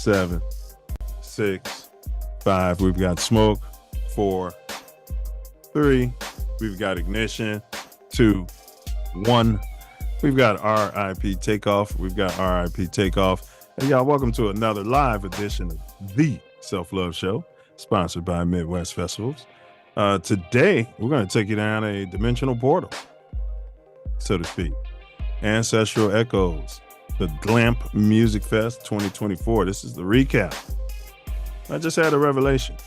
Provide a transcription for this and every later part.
7, 6, 5. We've got smoke. 4, 3. We've got ignition. 2, 1. We've got RIP takeoff. We've got RIP takeoff. And y'all, welcome to another live edition of the Self Love Show, sponsored by Midwest Festivals. Today, we're going to take you down a dimensional portal, so to speak. Ancestral Echoes, the Glamp Music Fest 2024. This is the recap. I just had a revelation.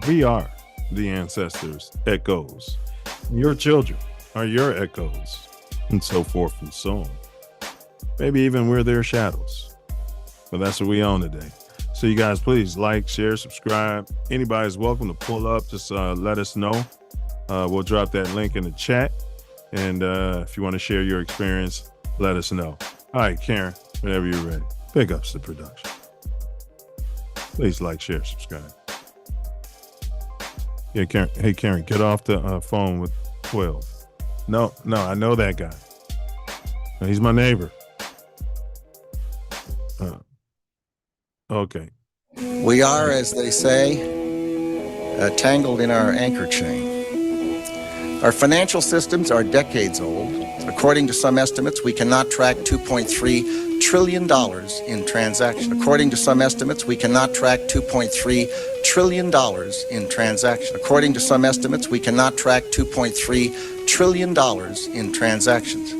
We are the ancestors' echoes. Your children are your echoes, and so forth and so on. Maybe even we're their shadows. But that's what we own today. So you guys, please like, share, subscribe. Anybody's welcome to pull up. Just let us know. We'll drop that link in the chat. And if you want to share your experience, let us know. All right, Karen, whenever you're ready, pick up the production. Please like, share, subscribe. Yeah, Karen. Hey, Karen, get off the phone with 12. No, I know that guy. He's my neighbor. Okay. We are, as they say, tangled in our anchor chain. Our financial systems are decades old. According to some estimates, we cannot track $2.3 trillion in transactions. According to some estimates, we cannot track $2.3 trillion in transactions. According to some estimates, we cannot track $2.3 trillion in transactions.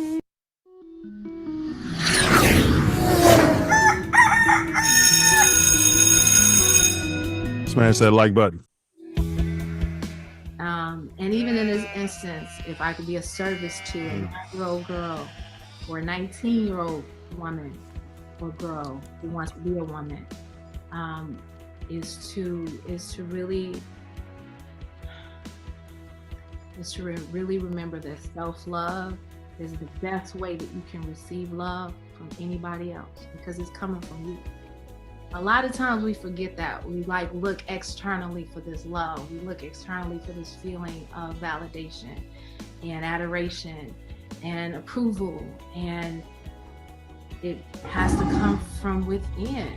Smash that like button. And even in this instance, if I could be a service to a 9-year-old girl or a 19-year-old woman or girl who wants to be a woman, is to really remember that self-love is the best way that you can receive love from anybody else, because it's coming from you. A lot of times we forget that. We look externally for this love. We look externally for this feeling of validation and adoration and approval, and it has to come from within.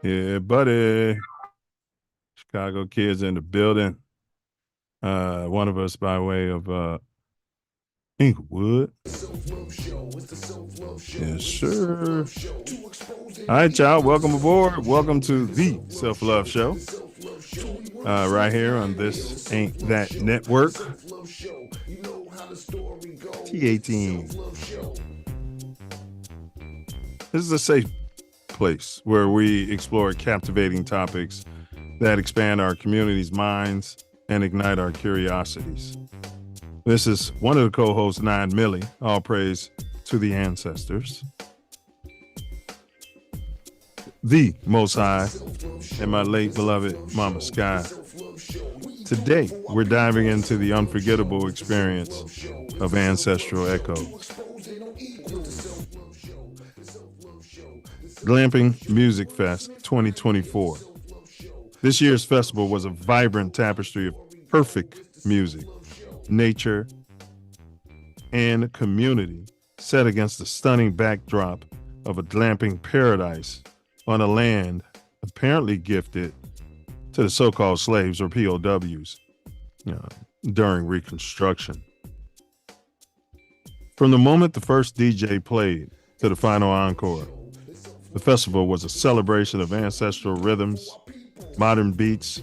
Yeah, buddy. Chicago kids in the building. One of us by way of Inglewood. Yes, sure. All right, y'all. Welcome aboard. Welcome to the Self Love Show. Right here on this Ain't That Network. TATN. This is a safe place where we explore captivating topics that expand our community's minds and ignite our curiosities. This is one of the co-hosts, 9 Millie. All praise to the ancestors, the Most High, and my late beloved Mama Sky. Today, we're diving into the unforgettable experience of Ancestral Echoes. Glamping Music Fest 2024. This year's festival was a vibrant tapestry of perfect music, nature, and community set against the stunning backdrop of a glamping paradise on a land apparently gifted to the so-called slaves or POWs during Reconstruction. From the moment the first DJ played to the final encore, the festival was a celebration of ancestral rhythms, modern beats,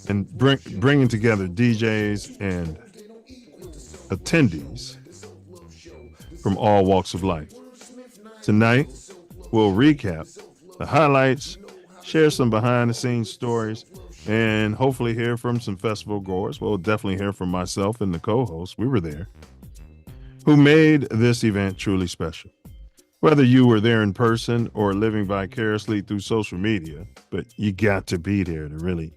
and bringing together DJs and attendees from all walks of life. Tonight, we'll recap the highlights, share some behind-the-scenes stories, and hopefully hear from some festival goers. We'll definitely hear from myself and the co-host, we were there, who made this event truly special. Whether you were there in person or living vicariously through social media, but you got to be there to really,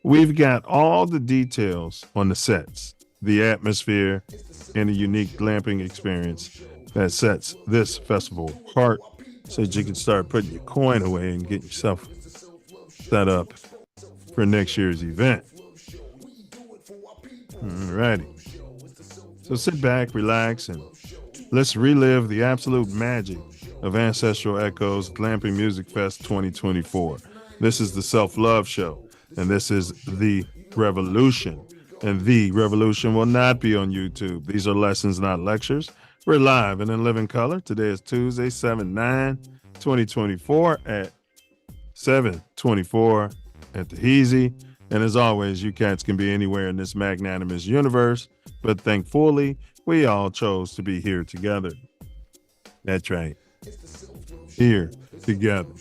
We've got all the details on the sets, the atmosphere, and the unique glamping experience that sets this festival apart so that you can start putting your coin away and get yourself set up for next year's event. All righty. So sit back, relax, and let's relive the absolute magic of Ancestral Echoes Glamping Music Fest 2024. This is the Self Luv Show, and this is The Revolution. And The Revolution will not be on YouTube. These are lessons, not lectures. We're live and in living color. Today is Tuesday, 7/9/2024 at 7:24 at the Heezy. And as always, you cats can be anywhere in this magnanimous universe, but thankfully, we all chose to be here together. That's right. Here together.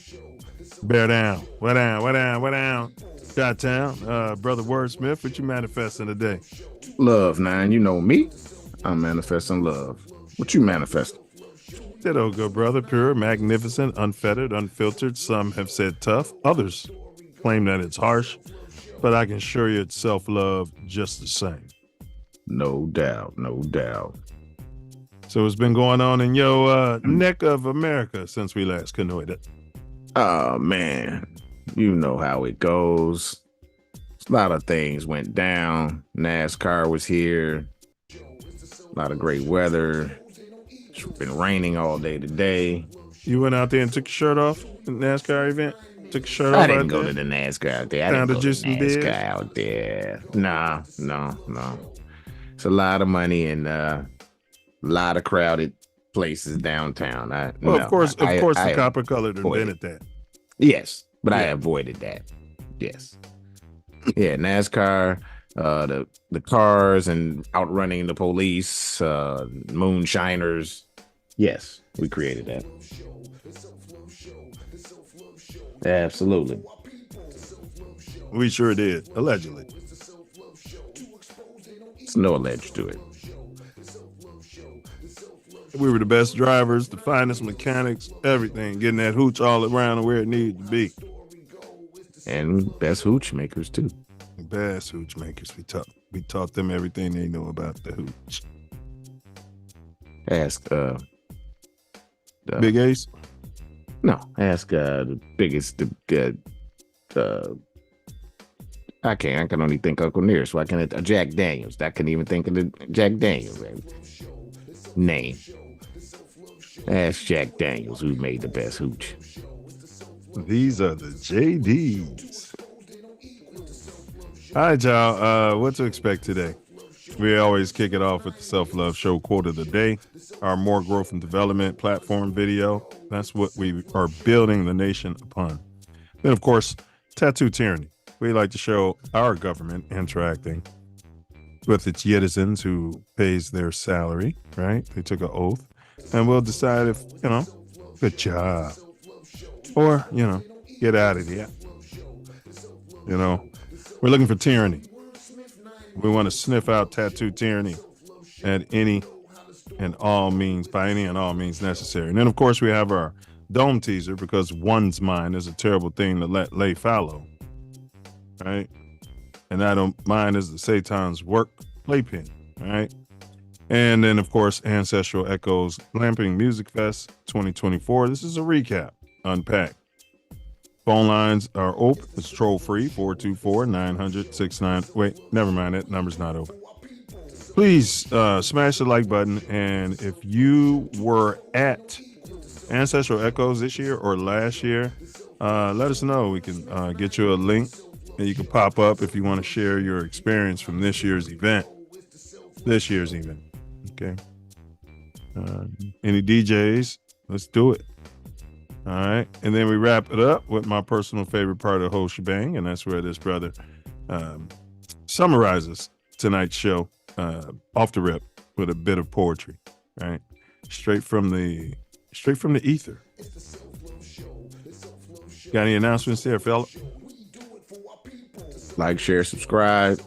Bear down. What down? What down? What down? Shot town. Brother Wordsmith, what you manifesting today? Love, 9. You know me. I'm manifesting love. What you manifesting? Ditto, good brother. Pure, magnificent, unfettered, unfiltered. Some have said tough. Others claim that it's harsh. But I can assure you it's self-love just the same. No doubt. No doubt. So it's been going on in your neck of America since we last canoed. Oh, man. You know how it goes. A lot of things went down. NASCAR was here. A lot of great weather. It's been raining all day today. You went out there and took your shirt off at the NASCAR event? Took your shirt off? I didn't go to the NASCAR out there. I didn't go to NASCAR out there. No. It's a lot of money and a lot of crowded places downtown. Of course, the copper colored invented that. Yes, but I avoided that. Yes. Yeah, NASCAR, the cars and outrunning the police, moonshiners. Yes, we created that. Absolutely. We sure did, allegedly. There's no alleged to it. We were the best drivers, the finest mechanics, everything, getting that hooch all around where it needed to be. And best hooch makers too. Best hooch makers. We taught them everything they know about the hooch. Ask Big Ace? No, ask the biggest I can only think Uncle Nearest. So I can Jack Daniels. I couldn't even think of the Jack Daniels name. Ask Jack Daniels who made the best hooch. These are the JDs. All right, y'all. What to expect today? We always kick it off with the Self Luv Show quote of the day, our more growth and development platform video. That's what we are building the nation upon. Then, of course, tattoo tyranny. We like to show our government interacting with its citizens who pays their salary, right? They took an oath. And we'll decide if, good job. Or, get out of here. We're looking for tyranny. We want to sniff out tattoo tyranny at any and all means, by any and all means necessary. And then, of course, we have our dome teaser because one's mind is a terrible thing to let lay fallow, right? And that mind is the Satan's work playpen, right? And then, of course, Ancestral Echoes Glamping Music Fest 2024. This is a recap, unpack. Phone lines are open. It's troll-free, 424-900-69. Wait, never mind. That number's not open. Please smash the like button. And if you were at Ancestral Echoes this year or last year, let us know. We can get you a link And you can pop up if you want to share your experience from this year's event. Okay. Any DJs? Let's do it. All right. And then we wrap it up with my personal favorite part of the whole shebang. And that's where this brother summarizes tonight's show off the rip with a bit of poetry. Right. Straight from the ether. Got any announcements there, fella? Like, share, subscribe,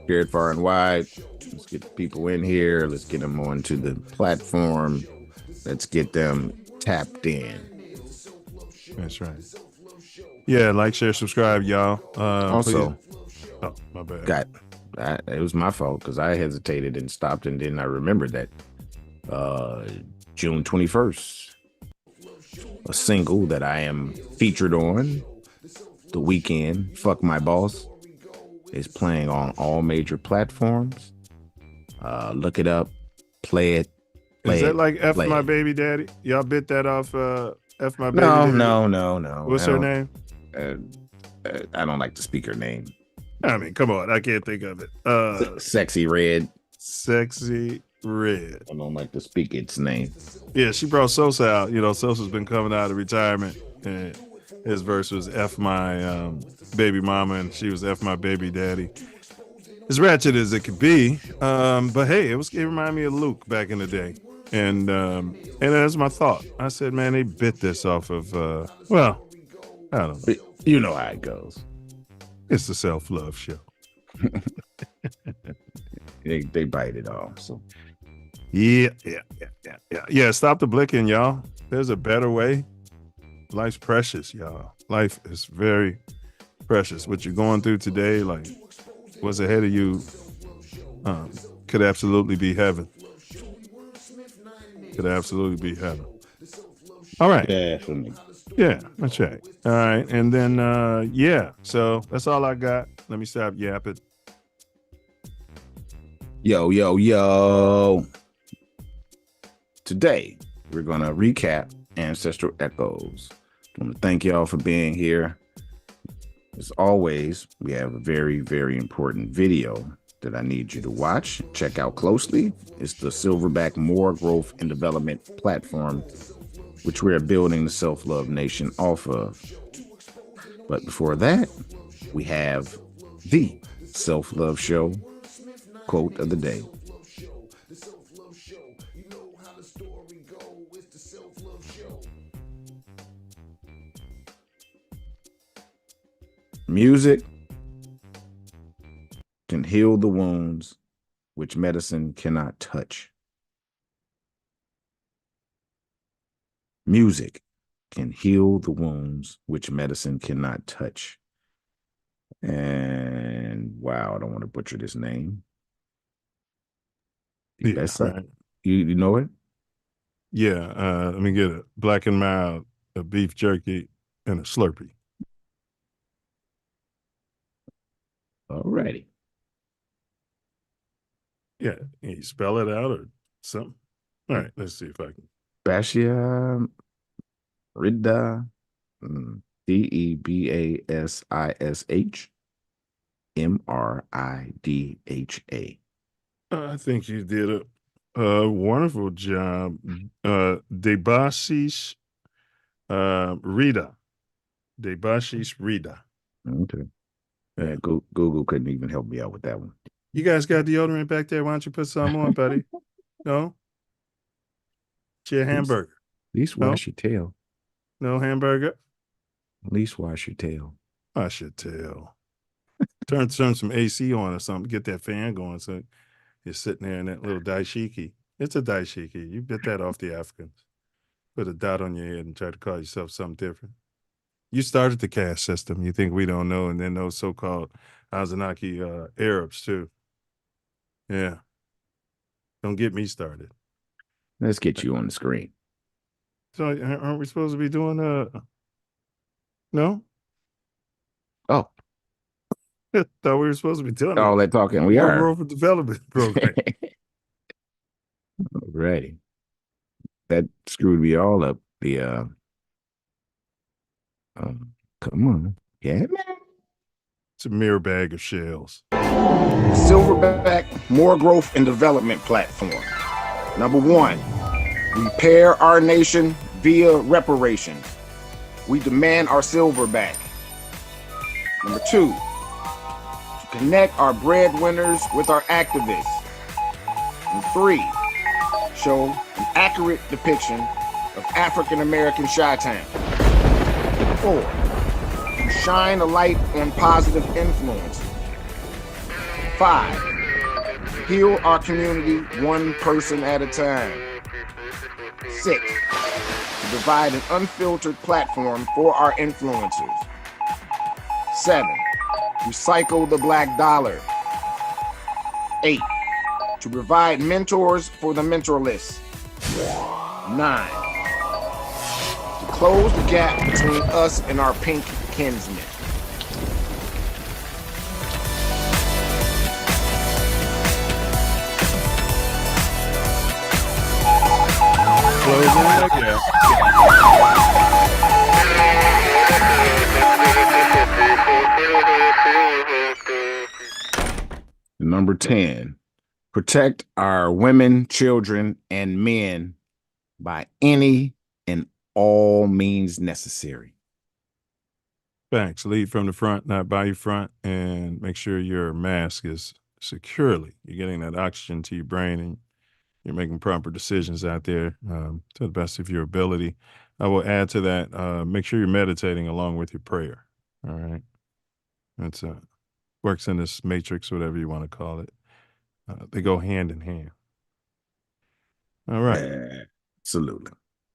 share it far and wide. Let's get people in here. Let's get them onto the platform. Let's get them tapped in. That's right. Yeah, like, share, subscribe, y'all. Also, please. Oh, my bad. It was my fault because I hesitated and stopped, and then I remembered that June 21st, a single that I am featured on, The Weekend, Fuck My Boss, is playing on all major platforms. Look it up, play it. Is that like F My Baby Daddy? Y'all bit that off F My Baby Daddy? No. What's her name? I don't like to speak her name. I mean, come on. I can't think of it. Sexy Red. Sexy Red. I don't like to speak its name. Yeah, she brought Sosa out. You know, Sosa's been coming out of retirement. And his verse was F My baby mama, and she was F My baby daddy. As ratchet as it could be. But hey, it reminded me of Luke back in the day. And that's my thought. I said, man, they bit this off of, I don't know. You know how it goes. It's the Self Luv Show. They bite it off. So yeah. Stop the blicking, y'all. There's a better way. Life's precious, y'all. Life is very precious. What you're going through today, like what's ahead of you, could absolutely be heaven. Could absolutely be heaven. All right. Definitely. Yeah, that's right. All right. And then, so that's all I got. Let me stop yapping. Yo. Today, we're going to recap Ancestral Echoes. I want to thank y'all for being here. As always, we have a very, very important video that I need you to watch. Check out closely. It's the Silverback More Growth and Development platform, which we're building the Self Love Nation off of. But before that, we have the Self Love Show quote of the day. Music can heal the wounds which medicine cannot touch. Music can heal the wounds which medicine cannot touch. And wow, I don't want to butcher this name. That's right. You know it? Yeah, let me get it. Black and mild, a beef jerky, and a Slurpee. Alrighty. Yeah, can you spell it out or something? All right, let's see if I can. Basia Ridda, DEBASISH MRIDHA. I think you did a wonderful job. Debashish Rita. Debashish Rita. Okay. Yeah, Google couldn't even help me out with that one. You guys got deodorant back there? Why don't you put some on, buddy? No? It's your hamburger. At least wash your tail. No hamburger? At least wash your tail. Wash your tail. Turn some AC on or something. Get that fan going so you're sitting there in that little daishiki. It's a daishiki. You bit that off the Africans. Put a dot on your head and try to call yourself something different. You started the caste system. You think we don't know, and then those so-called Azanaki Arabs too. Yeah. Don't get me started. Let's get you on the screen. So aren't we supposed to be doing no? Oh. I thought we were supposed to be doing all that talking. We are. Growth and Development Program. Alrighty. That screwed me all up. Come on. Yeah, man. It's a mere bag of shells. Silverback More Growth and Development Platform. Number 1, repair our nation via reparations. We demand our silverback. Number 2, to connect our breadwinners with our activists. And 3, show an accurate depiction of African American Chi-Town. 4, to shine a light on positive influence. 5, heal our community one person at a time. 6, to provide an unfiltered platform for our influencers. 7, recycle the black dollar. 8, to provide mentors for the mentorless. 9, to close the gap between us and our pink kinsmen. Closing that gap. Number 10, protect our women, children, and men by any and all means necessary. Thanks. Lead from the front, not by your front, and make sure your mask is securely. You're getting that oxygen to your brain, and you're making proper decisions out there to the best of your ability. I will add to that, make sure you're meditating along with your prayer. All right. That's works in this matrix, whatever you want to call it. They go hand in hand. All right. Absolutely.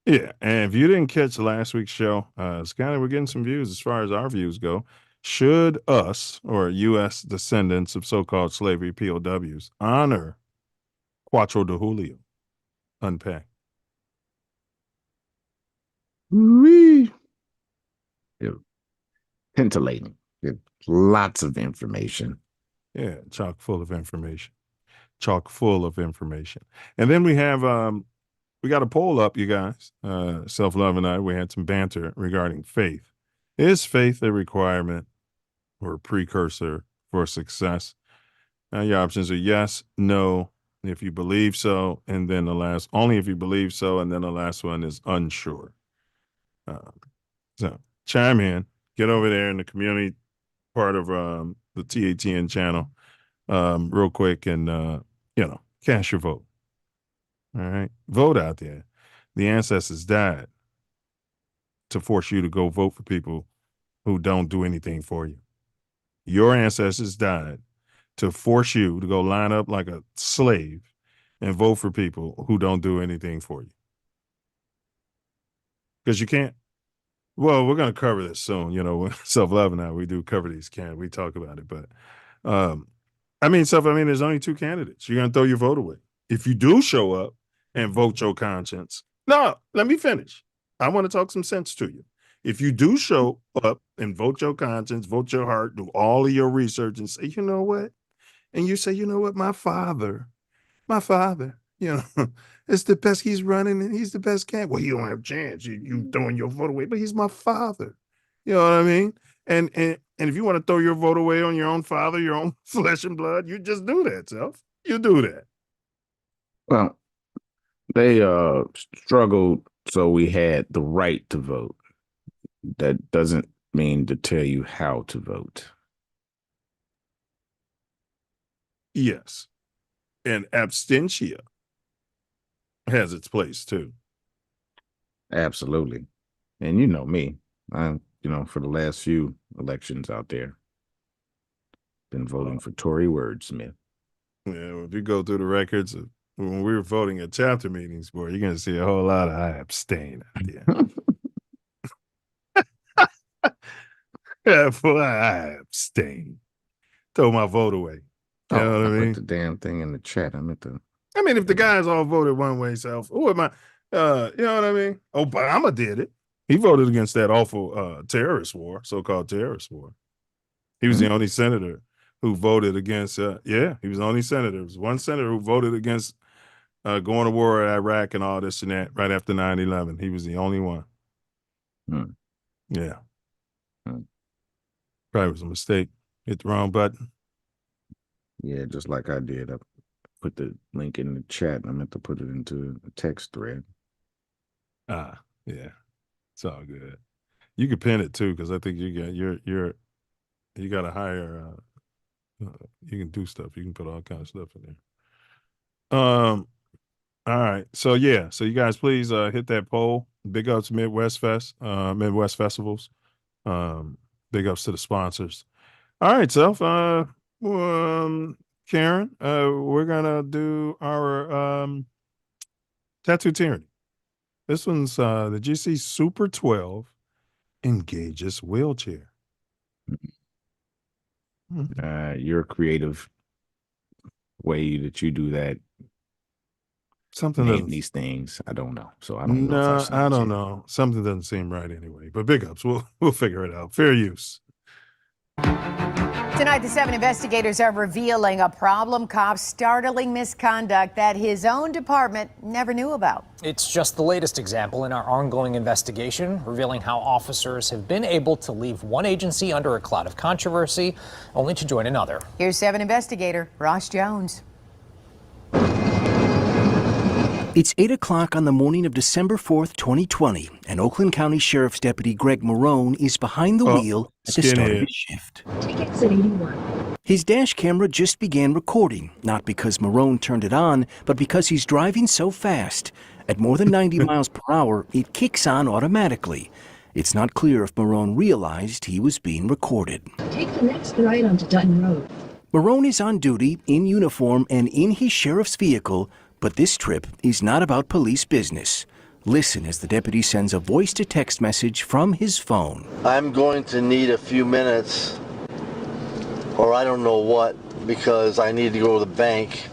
Yeah. And if you didn't catch last week's show, it's kind of, we're getting some views as far as our views go. Should us or U.S. descendants of so-called slavery POWs honor Cuatro de Julio? Unpack. Wee. Scintillating. Lots of information. Yeah, chock full of information. Chock full of information. And then we have we got a poll up, you guys. Self Love and I, we had some banter regarding faith. Is faith a requirement or a precursor for success? Your options are yes, no, if you believe so, and then the last, only if you believe so, and then the last one is unsure. So chime in, get over there in the community part of the TATN channel real quick and, cast your vote. All right. Vote out there. The ancestors died to force you to go vote for people who don't do anything for you. Your ancestors died to force you to go line up like a slave and vote for people who don't do anything for you. Because you can't. Well, we're going to cover this soon. Self Love and I, we do cover these we talk about it. But there's only 2 candidates. You're going to throw your vote away. If you do show up and vote your conscience. No, let me finish. I want to talk some sense to you. If you do show up and vote your conscience, vote your heart, do all of your research and say, you know what? And you say, you know what? My father, it's the best. He's running and he's the best candidate. Well, you don't have a chance. You throwing your vote away, but he's my father. You know what I mean? And if you want to throw your vote away on your own father, your own flesh and blood, you just do that, Self. You do that. Well, they struggled so we had the right to vote. That doesn't mean to tell you how to vote. Yes. And abstentia has its place too. Absolutely. And you know me, for the last few elections out there, been voting for Tory Wordsmith. Yeah, if you go through the records of when we were voting at chapter meetings, boy, you're going to see a whole lot of I abstain out there. Yeah, boy, I abstain. Throw my vote away. You know what I mean? Put the damn thing in the chat. If the guys all voted one way, Self, who am I? You know what I mean? Obama did it. He voted against that awful terrorist war, so-called terrorist war. He was the only senator who voted against, he was the only senator. There was one senator who voted against going to war in Iraq and all this and that right after 9/11. He was the only one. Yeah. Probably was a mistake. Hit the wrong button. Yeah, just like I did. I put the link in the chat. I meant to put it into a text thread. Yeah, it's all good. You can pin it too, because I think you got a higher. You can do stuff. You can put all kinds of stuff in there. All right. So yeah. So you guys please hit that poll. Big ups Midwest Fest, Midwest Festivals. Big ups to the sponsors. All right, Self. Karen, we're gonna do our tattoo tyranny. This one's the GC Super 12 engages wheelchair. Your creative way that you do that. Something Name doesn't, these things. I don't know. So I don't know. no, If I don't know. Something doesn't seem right anyway. But big ups. We'll figure it out. Fair use. Tonight, the 7 investigators are revealing a problem cop's startling misconduct that his own department never knew about. It's just the latest example in our ongoing investigation, revealing how officers have been able to leave one agency under a cloud of controversy, only to join another. Here's 7 investigator Ross Jones. It's 8 o'clock on the morning of December 4th, 2020, and Oakland County Sheriff's Deputy Greg Marone is behind the wheel at the start of his shift. Tickets at 81. His dash camera just began recording, not because Marone turned it on, but because he's driving so fast. At more than 90 miles per hour, it kicks on automatically. It's not clear if Marone realized he was being recorded. Take the next right onto Dutton Road. Marone is on duty, in uniform, and in his sheriff's vehicle, but this trip is not about police business. Listen as the deputy sends a voice-to-text message from his phone. I'm going to need a few minutes, or I don't know what, because I need to go to the bank.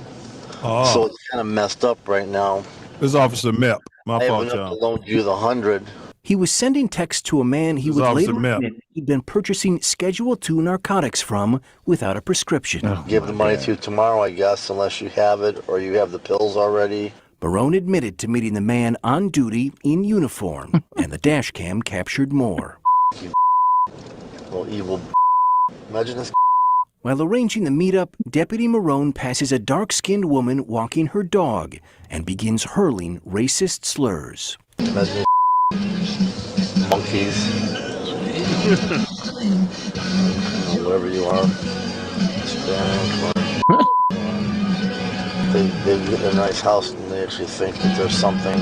So it's kind of messed up right now. This is Officer Mep. My I fault, have enough to y'all. loan you the 100. He was sending texts to a man he would Officer later Mep. admit he'd been purchasing Schedule II narcotics from without a prescription. Give the money to you tomorrow, I guess, unless you have it or you have the pills already. Marone admitted to meeting the man on duty in uniform, and the dash cam captured more. Little evil. Imagine this. While arranging the meetup, Deputy Marone passes a dark-skinned woman walking her dog and begins hurling racist slurs. Imagine monkeys. Whatever you are. They get a nice house and they actually think that there's something.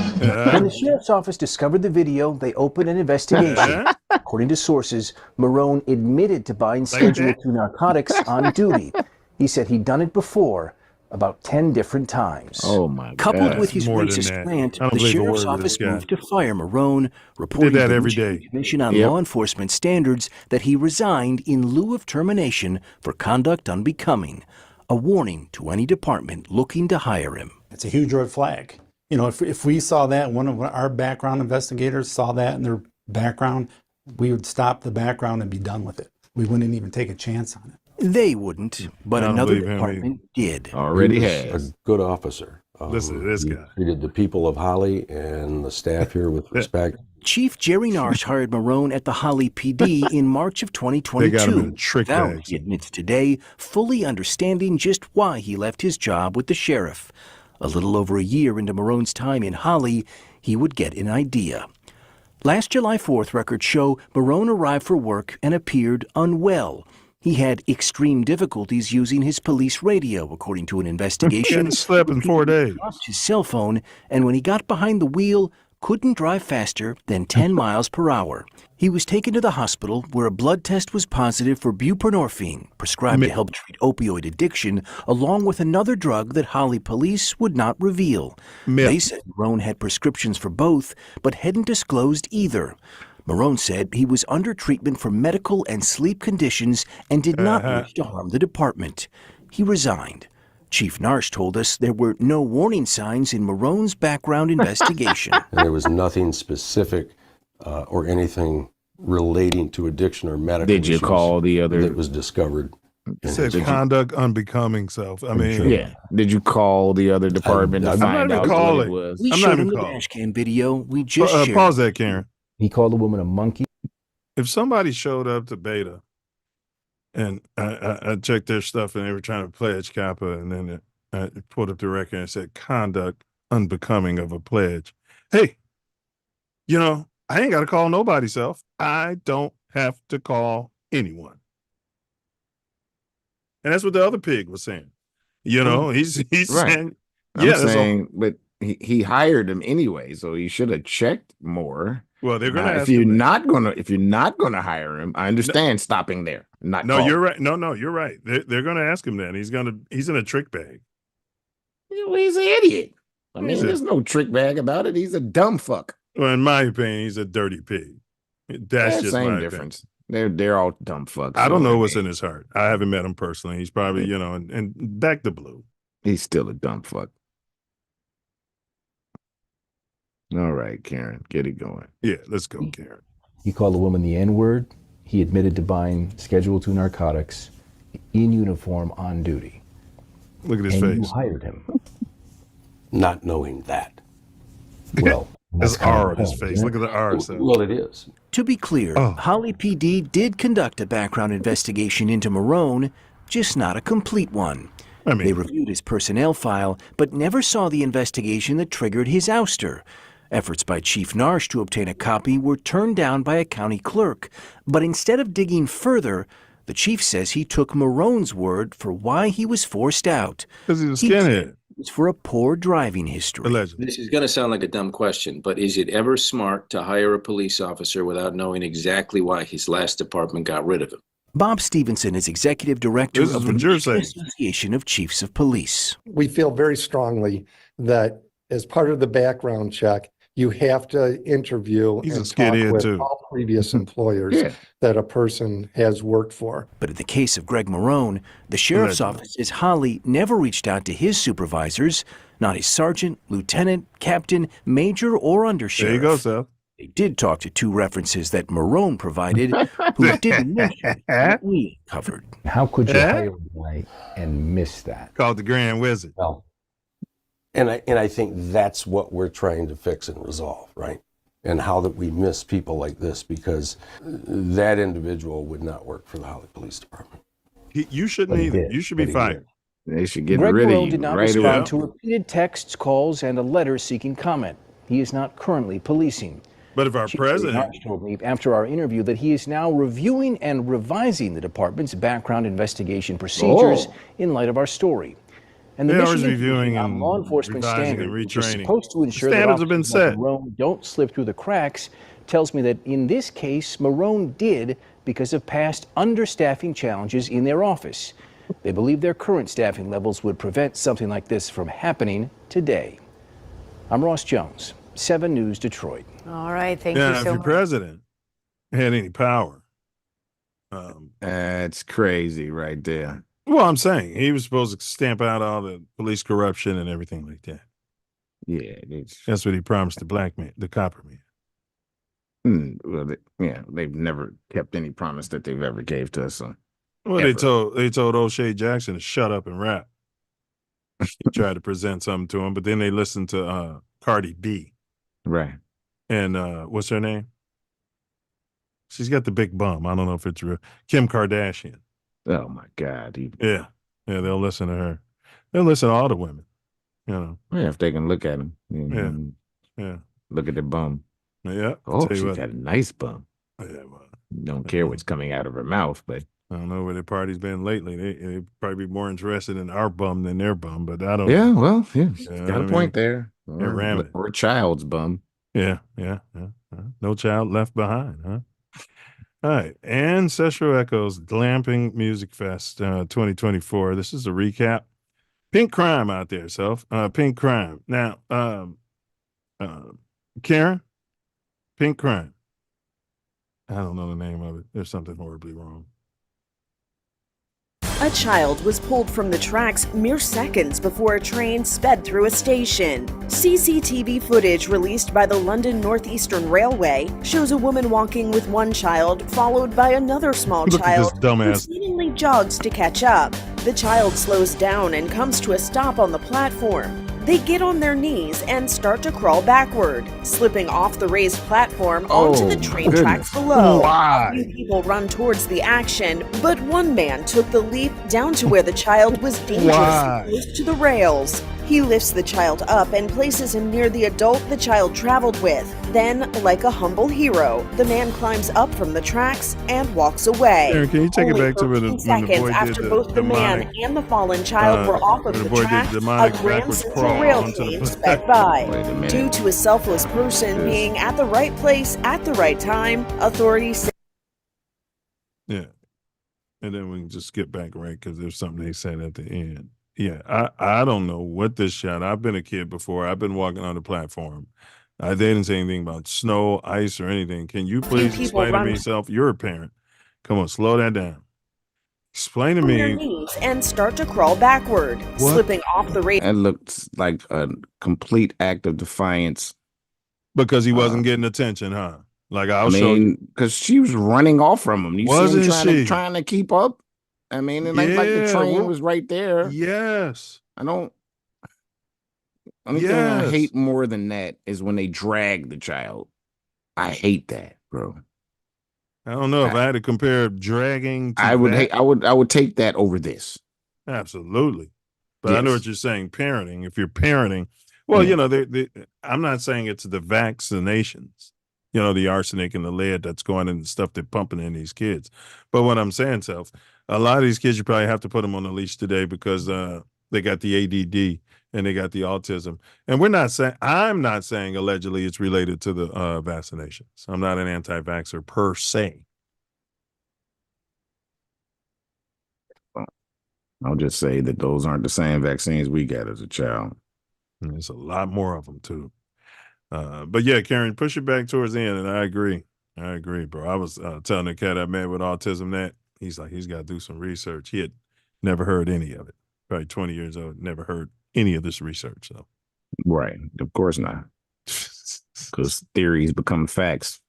When the sheriff's office discovered the video, they opened an investigation. According to sources, Marone admitted to buying Schedule II narcotics on duty. He said he'd done it before, about 10 different times. Oh my God. Coupled with his More than racist that. rant, I don't the believe a sheriff's word of office this guy. moved to fire Marone, reporting that to the every Michigan day. Commission on Yep. Law Enforcement Standards that he resigned in lieu of termination for conduct unbecoming. A warning to any department looking to hire him. It's a huge red flag. You know, if we saw that, one of our background investigators saw that in their background, we would stop the background and be done with it. We wouldn't even take a chance on it. They wouldn't, but I don't another believe him department did. Already He was has. a good officer. Listen to this he guy. treated the people of Holly and the staff here with respect. Chief Jerry Narsh hired Marone at the Holly PD in March of They got him in 2022. a trick Vowed, bag. he admits today, fully understanding just why he left his job with the sheriff. A little over a year into Marone's time in Holly, he would get an idea. Last July 4th records show Marone arrived for work and appeared unwell. He had extreme difficulties using his police radio, according to an investigation. Hadn't slept in 4 days. Dropped his cell phone, and when he got behind the wheel, couldn't drive faster than 10 miles per hour. He was taken to the hospital where a blood test was positive for buprenorphine, prescribed to help treat opioid addiction, along with another drug that Holly police would not reveal. They said Marone had prescriptions for both, but hadn't disclosed either. Marone said he was under treatment for medical and sleep conditions and did not wish to harm the department. He resigned. Chief Narsh told us there were no warning signs in Marone's background investigation. And there was nothing specific or anything relating to addiction or medical Did you issues call the other? that was discovered. It said conduct unbecoming self. I mean, Yeah. Did you call the other department to I'm not find even out what calling. it was? We I'm showed not him even the calling. dash cam video we just shared. Pause that, Karen. He called the woman a monkey. If somebody showed up to Beta And I checked their stuff, and they were trying to pledge Kappa, and then I pulled up the record and it said conduct unbecoming of a pledge. Hey, I ain't got to call nobody, Self. I don't have to call anyone. And that's what the other pig was saying. He's Right. saying, I'm saying, but he hired him anyway, so he should have checked more. Well, they're going to ask if you're him not gonna hire him, I understand stopping there. Not No, calling. you're right. No, you're right. They're going to ask him that. He's in a trick bag. He's an idiot. I mean, there's no trick bag about it. He's a dumb fuck. Well, in my opinion, he's a dirty pig. That's just same my difference. opinion. They're all dumb fucks. I don't know what's in his heart. I haven't met him personally. He's probably, and back to blue. He's still a dumb fuck. All right, Karen, get it going. Yeah, let's go, Karen. He called a woman the N-word. He admitted to buying Schedule II narcotics in uniform on duty. Look at his and face. You hired him. Not knowing that. Well, there's R on his face. Look at the R. Well, it is. To be clear, Holly PD did conduct a background investigation into Marone, just not a complete one. They reviewed his personnel file, but never saw the investigation that triggered his ouster. Efforts by Chief Narsh to obtain a copy were turned down by a county clerk. But instead of digging further, the chief says he took Marone's word for why he was forced out. Because he's a skinhead. It was for a poor driving history. Allegedly. This is going to sound like a dumb question, but is it ever smart to hire a police officer without knowing exactly why his last department got rid of him? Bob Stevenson is executive director of the Michigan Association of Chiefs of Police. We feel very strongly that as part of the background check, you have to interview and talk with all previous employers that a person has worked for. But in the case of Greg Marone, the sheriff's office says Holly never reached out to his supervisors, not his sergeant, lieutenant, captain, major, or undersheriff. There you go, Seth. They did talk to two references that Marone provided, who didn't mention what we covered. How could you hire a guy and miss that? Called the Grand Wizard. Well, And I think that's what we're trying to fix and resolve, right? And how that we miss people like this, because that individual would not work for the Holly Police Department. You shouldn't either. You should be fired. They should get Greg rid of Marone you did not right respond away. to repeated texts, calls, and a letter seeking comment. He is not currently policing. But if our Chief president Narsh told me after our interview that he is now reviewing and revising the department's background investigation procedures in light of our story. And the They are Michigan reviewing Commission on and Law Enforcement revising and Standard, which is retraining. supposed to ensure that Standards have been officers like set. Marone don't slip through the cracks, tells me that in this case, Marone did because of past understaffing challenges in their office. They believe their current staffing levels would prevent something like this from happening today. I'm Ross Jones, 7 News Detroit. All right, thank you if so your much. president had any power. That's crazy right there. Well, I'm saying he was supposed to stamp out all the police corruption and everything like that. Yeah, That's what he promised the black man, the copper man. Well, they've never kept any promise that they've ever gave to us. So. Well, they told O'Shea Jackson to shut up and rap. He tried to present something to him, but then they listened to Cardi B. Right. And what's her name? She's got the big bum. I don't know if it's real. Kim Kardashian. Oh my God. Yeah, they'll listen to her. They'll listen to all the women. Yeah, if they can look at them. Yeah. Look at the bum. Yeah. Oh, she's got a nice bum. Yeah, well, don't care what's coming out of her mouth, but I don't know where their party's been lately. They probably be more interested in our bum than their bum, but I don't. Yeah, know. well, You got know a what point I mean? there. They're ramming it. Or a child's bum. Yeah. No child left behind, huh? All right. Ancestral Echoes Glamping Music Fest 2024. This is a recap. Pink Crime out there, Self. Pink Crime. Now, Karen, Pink Crime. I don't know the name of it. There's something horribly wrong. A child was pulled from the tracks mere seconds before a train sped through a station. CCTV footage released by the London North Eastern Railway shows a woman walking with one child, followed by another small Look at child this dumbass. who seemingly jogs to catch up. The child slows down and comes to a stop on the platform. They get on their knees and start to crawl backward, slipping off the raised platform onto the train tracks below. Why? A few people run towards the action, but one man took the leap down to where the child was dangerously close to the rails. He lifts the child up and places him near the adult the child traveled with. Then, like a humble hero, the man climbs up from the tracks and walks away. Aaron, can you take Only it back to when the 13 boy seconds did after the both the man demonic, and the fallen child were off of the the boy did tracks, demonic a Grand backwards Central crawl rail onto train the sped by. Wait a minute. Due to a selfless person being at the right place at the right time, authorities say. Yeah. And then we can just skip back, right? Because there's something they said at the end. Yeah, I don't know what this shot. I've been a kid before. I've been walking on the platform. They didn't say anything about snow, ice, or anything. Can you please people explain to run- me yourself? You're a parent. Come on, slow that down. Explain to on their me. knees and start to crawl backward, slipping off the rail. It looks like a complete act of defiance. Because he wasn't getting attention, huh? Like I'll show you. Because she was running off from him. You see him Wasn't trying to keep up. I mean, it ain't like the train was right there. Yes. Only thing I hate more than that is when they drag the child. I hate that, bro. I don't know if I had to compare dragging to I would take that over this. Absolutely. But I know what you're saying. Parenting. If you're parenting, well, you know, I'm not saying it's the vaccinations, you know, the arsenic and the lead that's going in the stuff they're pumping in these kids. But what I'm saying, Self, a lot of these kids, you probably have to put them on the leash today because they got the ADD and they got the autism. And I'm not saying allegedly it's related to the vaccinations. I'm not an anti-vaxxer per se. I'll just say that those aren't the same vaccines we got as a child. And there's a lot more of them too. But yeah, Karen, push it back towards the end, and I agree, bro. I was telling the cat I met with autism that he's got to do some research. He had never heard any of it. Probably 20 years old, never heard any of this research. So, right, of course not, because theories become facts.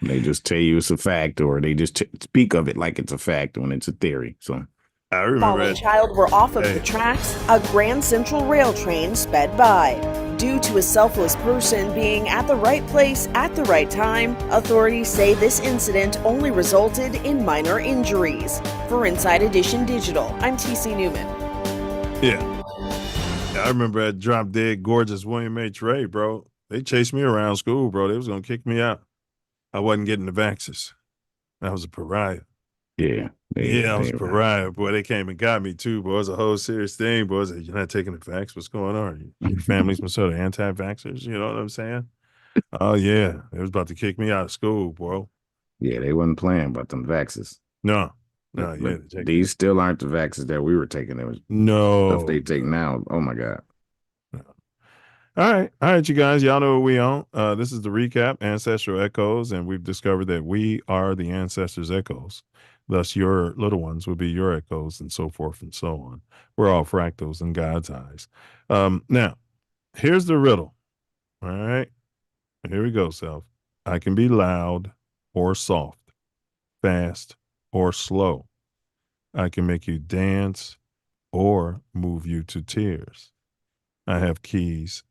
They just tell you it's a fact, or they just speak of it like it's a fact when it's a theory. So. I remember Fallen child were off of the tracks, a Grand Central rail train sped by. Due to a selfless person being at the right place at the right time, authorities say this incident only resulted in minor injuries. For Inside Edition Digital, I'm TC Newman. Yeah. I remember at Drop Dead Gorgeous William H. Ray, bro. They chased me around school, bro. They was going to kick me out. I wasn't getting the vaxxers. I was a pariah. Yeah. I was a pariah. Boy, they came and got me too, boy. It was a whole serious thing, boy. You're not taking the vax. What's going on? Your family's been sort of anti-vaxxers. You know what I'm saying? Oh, yeah. They was about to kick me out of school, bro. Yeah, they wasn't playing about them vaxes. No. But these still aren't the vaxes that we were taking. It was stuff they take now. Oh, my God. All right, you guys. Y'all know what we own. This is the recap, Ancestral Echoes, and we've discovered that we are the ancestors' echoes. Thus, your little ones will be your echoes, and so forth and so on. We're all fractals in God's eyes. Now, here's the riddle. All right. Here we go, Self. I can be loud or soft, fast or slow. I can make you dance or move you to tears. I have keys,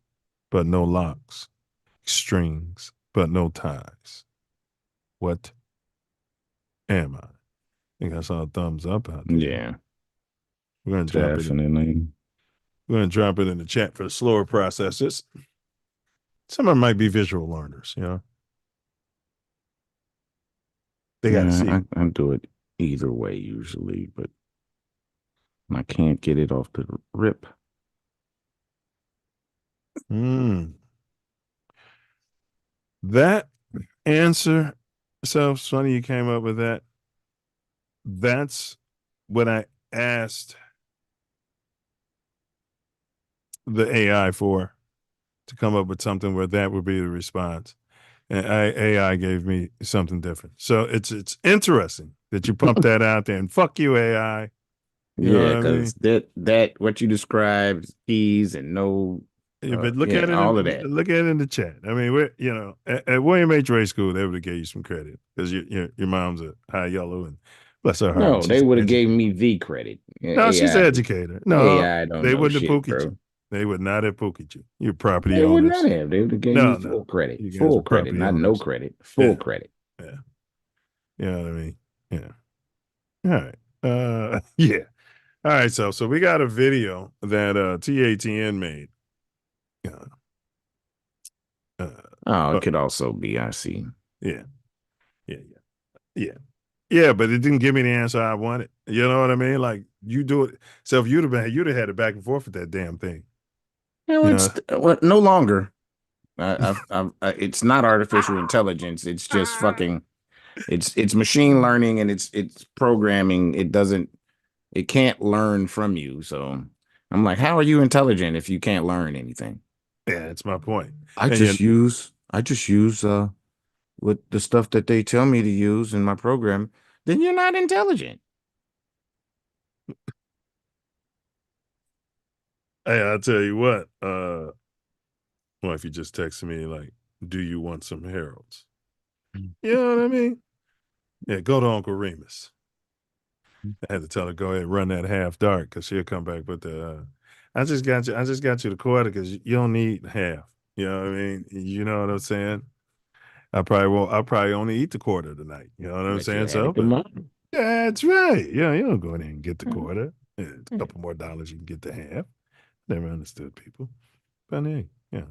but no locks, strings, but no ties. What am I? I think I saw a thumbs up out there. Yeah. We're going to drop it in. We're going to drop it in the chat for the slower processors. Some of them might be visual learners, you know. They got to see. I do it either way usually, but I can't get it off the rip. That answer, so funny you came up with that. That's what I asked the AI for, to come up with something where that would be the response. And AI gave me something different. So it's interesting that you pump that out there, and fuck you, AI. Yeah, because that what you described, keys and no. But look at it. All of that. Look at it in the chat. I mean, we're at William H. Ray School, they would have gave you some credit because your mom's a high yellow and bless her heart. No, they would have gave me the credit. No, she's an educator. No, AI don't they know wouldn't shit, have pookied bro. you. They would not have poked you. You're property They would owners. not have. They would have given you full credit. You guys Full are credit, property not no owners. credit. Full credit. Yeah. You know what I mean? Yeah. All right. Yeah. All right. So we got a video that TATN made. It could also be IC. Yeah. Yeah, but it didn't give me the answer I wanted. You know what I mean? Like, you do it. So if you'd have had it back and forth with that damn thing. It's no longer. It's not artificial intelligence. It's just fucking. It's machine learning and it's programming. It can't learn from you. So I'm like, how are you intelligent if you can't learn anything? Yeah, that's my point. I just use with the stuff that they tell me to use in my program. Then you're not intelligent. Hey, I'll tell you what. If you just texted me like, do you want some Heralds? You know what I mean? Yeah, go to Uncle Remus. I had to tell her, go ahead and run that half dark because she'll come back with the I just got you the quarter because you don't need half. You know what I mean? You know what I'm saying? I'll probably only eat the quarter tonight. You know what I'm saying? So yeah, that's right. Yeah, you don't go in there and get the quarter. Yeah, a couple more dollars, you can get the half. Never understood people. But hey, yeah.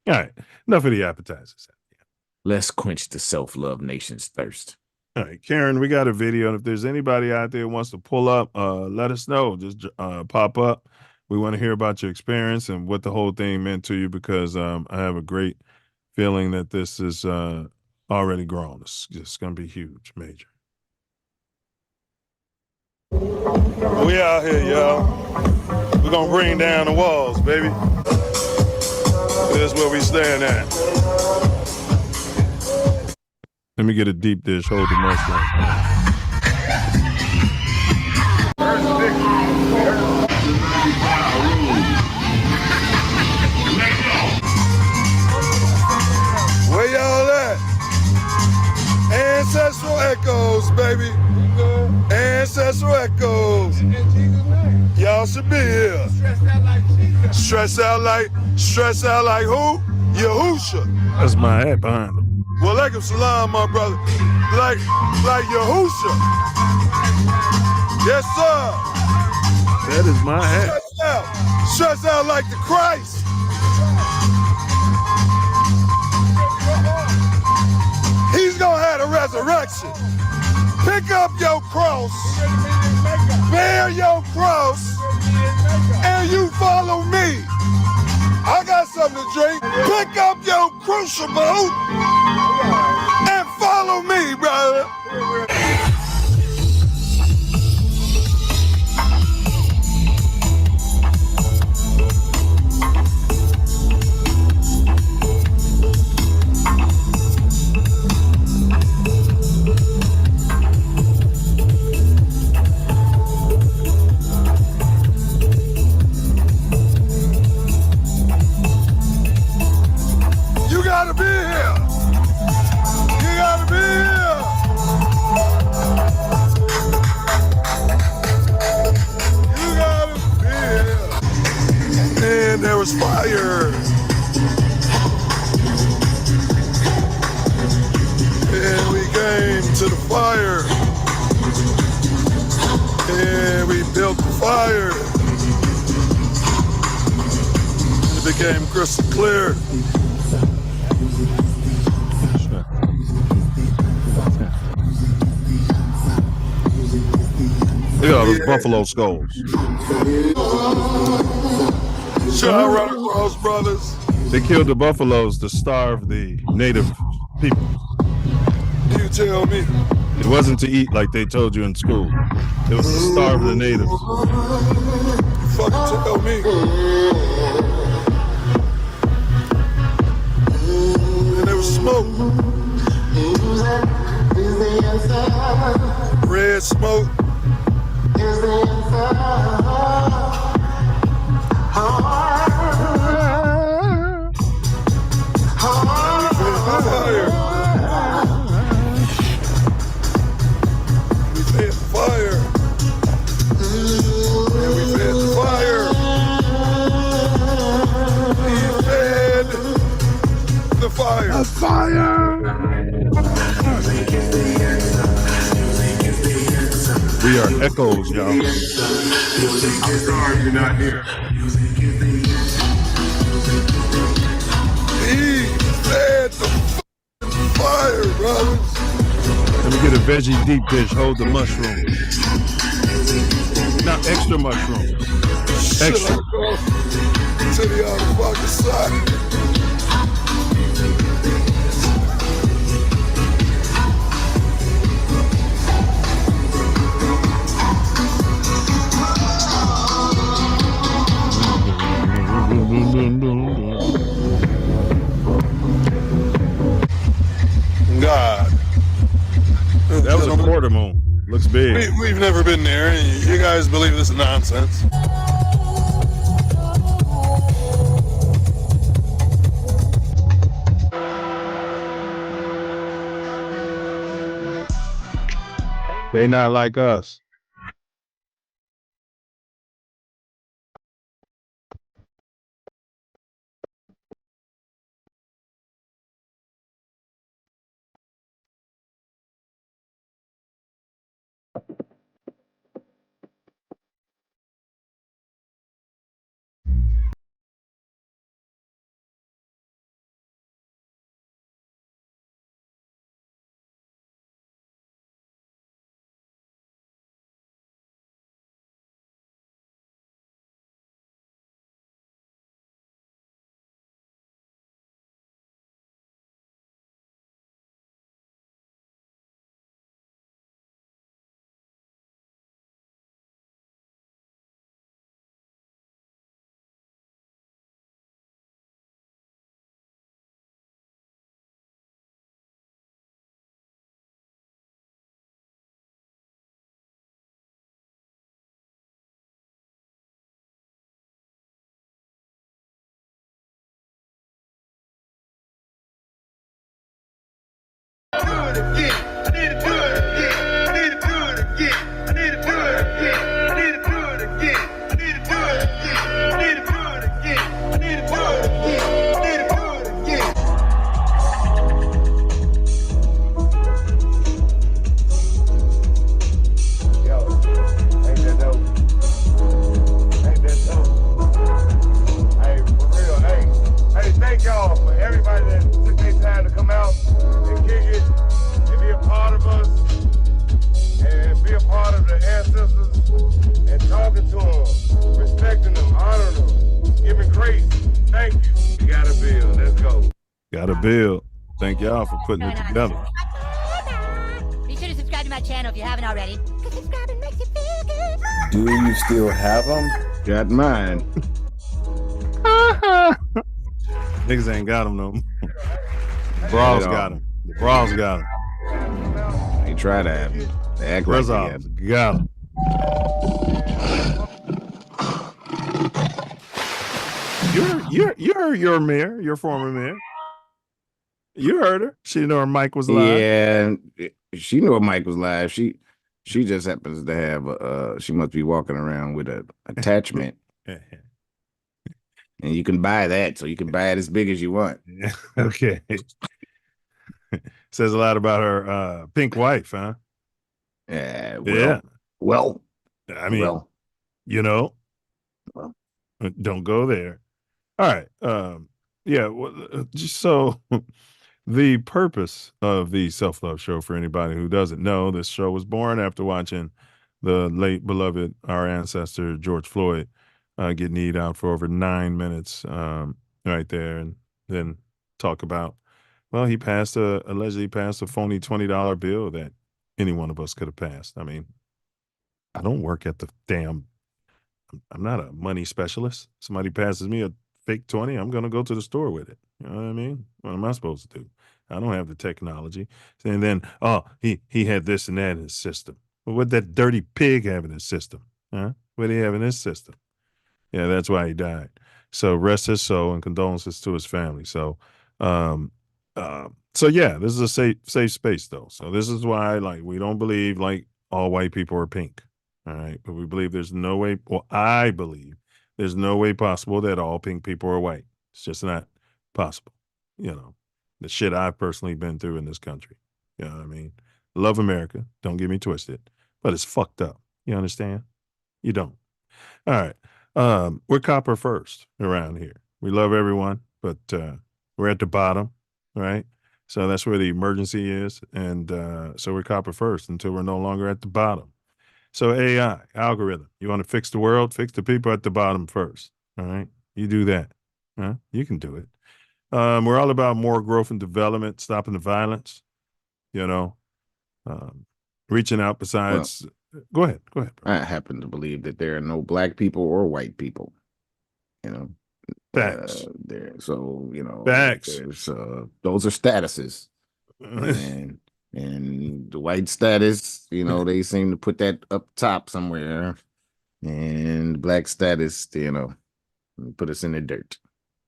All right. Enough of the appetizers. Let's quench the self-love nation's thirst. All right, Karen, we got a video. And if there's anybody out there who wants to pull up, let us know. Just pop up. We want to hear about your experience and what the whole thing meant to you because I have a great feeling that this is already grown. It's just going to be huge, major. We out here, y'all. We're going to bring down the walls, baby. This is where we stand at. Let me get a deep dish. Hold the mushroom. Where y'all at? Ancestral echoes, baby. Ancestral echoes. Y'all should be here. Stress out like who? Yahusha. That's my hat behind him. Well, alaikum salam, my brother. Like Yahusha. Yes, sir. That is my hat. Stress out like the Christ. He's gonna have a resurrection. Pick up your cross, bear your cross, and you follow me. I got something to drink. Pick up your crucible and follow me, brother. You gotta be here. You gotta be here. You gotta be here. And there was fire. And we came to the fire. And we built the fire. It became crystal clear. Look at all those buffalo skulls. Should I run across, brothers? They killed the buffaloes to starve the native people. You tell me. It wasn't to eat like they told you in school. It was to starve the natives. You fucking tell me. And there was smoke. Red smoke. echoes, y'all. I'm sorry you're not here. He said the fire, brother. Let me get a veggie deep dish. Hold the mushroom. Now extra mushroom. Extra. To the other fucking side. God. That was a quarter moon. Looks big. We've never been there. You guys believe this is nonsense? They not like us. Thank y'all for everybody that took their time to come out and kick it and be a part of us and be a part of the ancestors and talking to them, respecting them, honoring them, giving grace. Thank you. You got a bill. Let's go. Got a bill. Thank y'all for putting it together. Be sure to subscribe to my channel if you haven't already. Because subscribing makes you feel good. Do you still have them? Got mine. Niggas ain't got them no more. The bras got them. The bras got them. They try to have them. They act like they have them. Got them. You heard your mayor, your former mayor. You heard her. She didn't know her mic was live. Yeah, she knew her mic was live. She just happens to have she must be walking around with an attachment. And you can buy that, so you can buy it as big as you want. Okay. Says a lot about her pink wife, huh? Yeah. Well, I mean, you know, don't go there. All right. Yeah. Well, just so the purpose of the Self Love Show, for anybody who doesn't know, this show was born after watching the late beloved, our ancestor, George Floyd, get kneed out for over 9 minutes right there. And then talk about, well, he allegedly passed a phony $20 bill that any one of us could have passed. I mean, I don't work at the damn, I'm not a money specialist. Somebody passes me a fake 20, I'm going to go to the store with it. You know what I mean? What am I supposed to do? I don't have the technology. And then, he had this and that in his system. Well, what that dirty pig have in his system? Huh? What do he have in his system? Yeah, that's why he died. So rest his soul and condolences to his family. So, so yeah, this is a safe space though. So this is why, like, we don't believe like all white people are pink. All right. But we believe there's no way, well, I believe there's no way possible that all pink people are white. It's just not possible. You know, the shit I've personally been through in this country. You know what I mean? Love America. Don't get me twisted, but it's fucked up. You understand? You don't. All right. We're copper first around here. We love everyone, but we're at the bottom, right? So that's where the emergency is. And so we're copper first until we're no longer at the bottom. So AI, algorithm, you want to fix the world, fix the people at the bottom first. All right. You do that. Huh? You can do it. We're all about more growth and development, stopping the violence, you know, reaching out besides. Go ahead. Bro. I happen to believe that there are no black people or white people. You know, Facts. So Facts. Those are statuses, and the white status, they seem to put that up top somewhere, and the black status, put us in the dirt.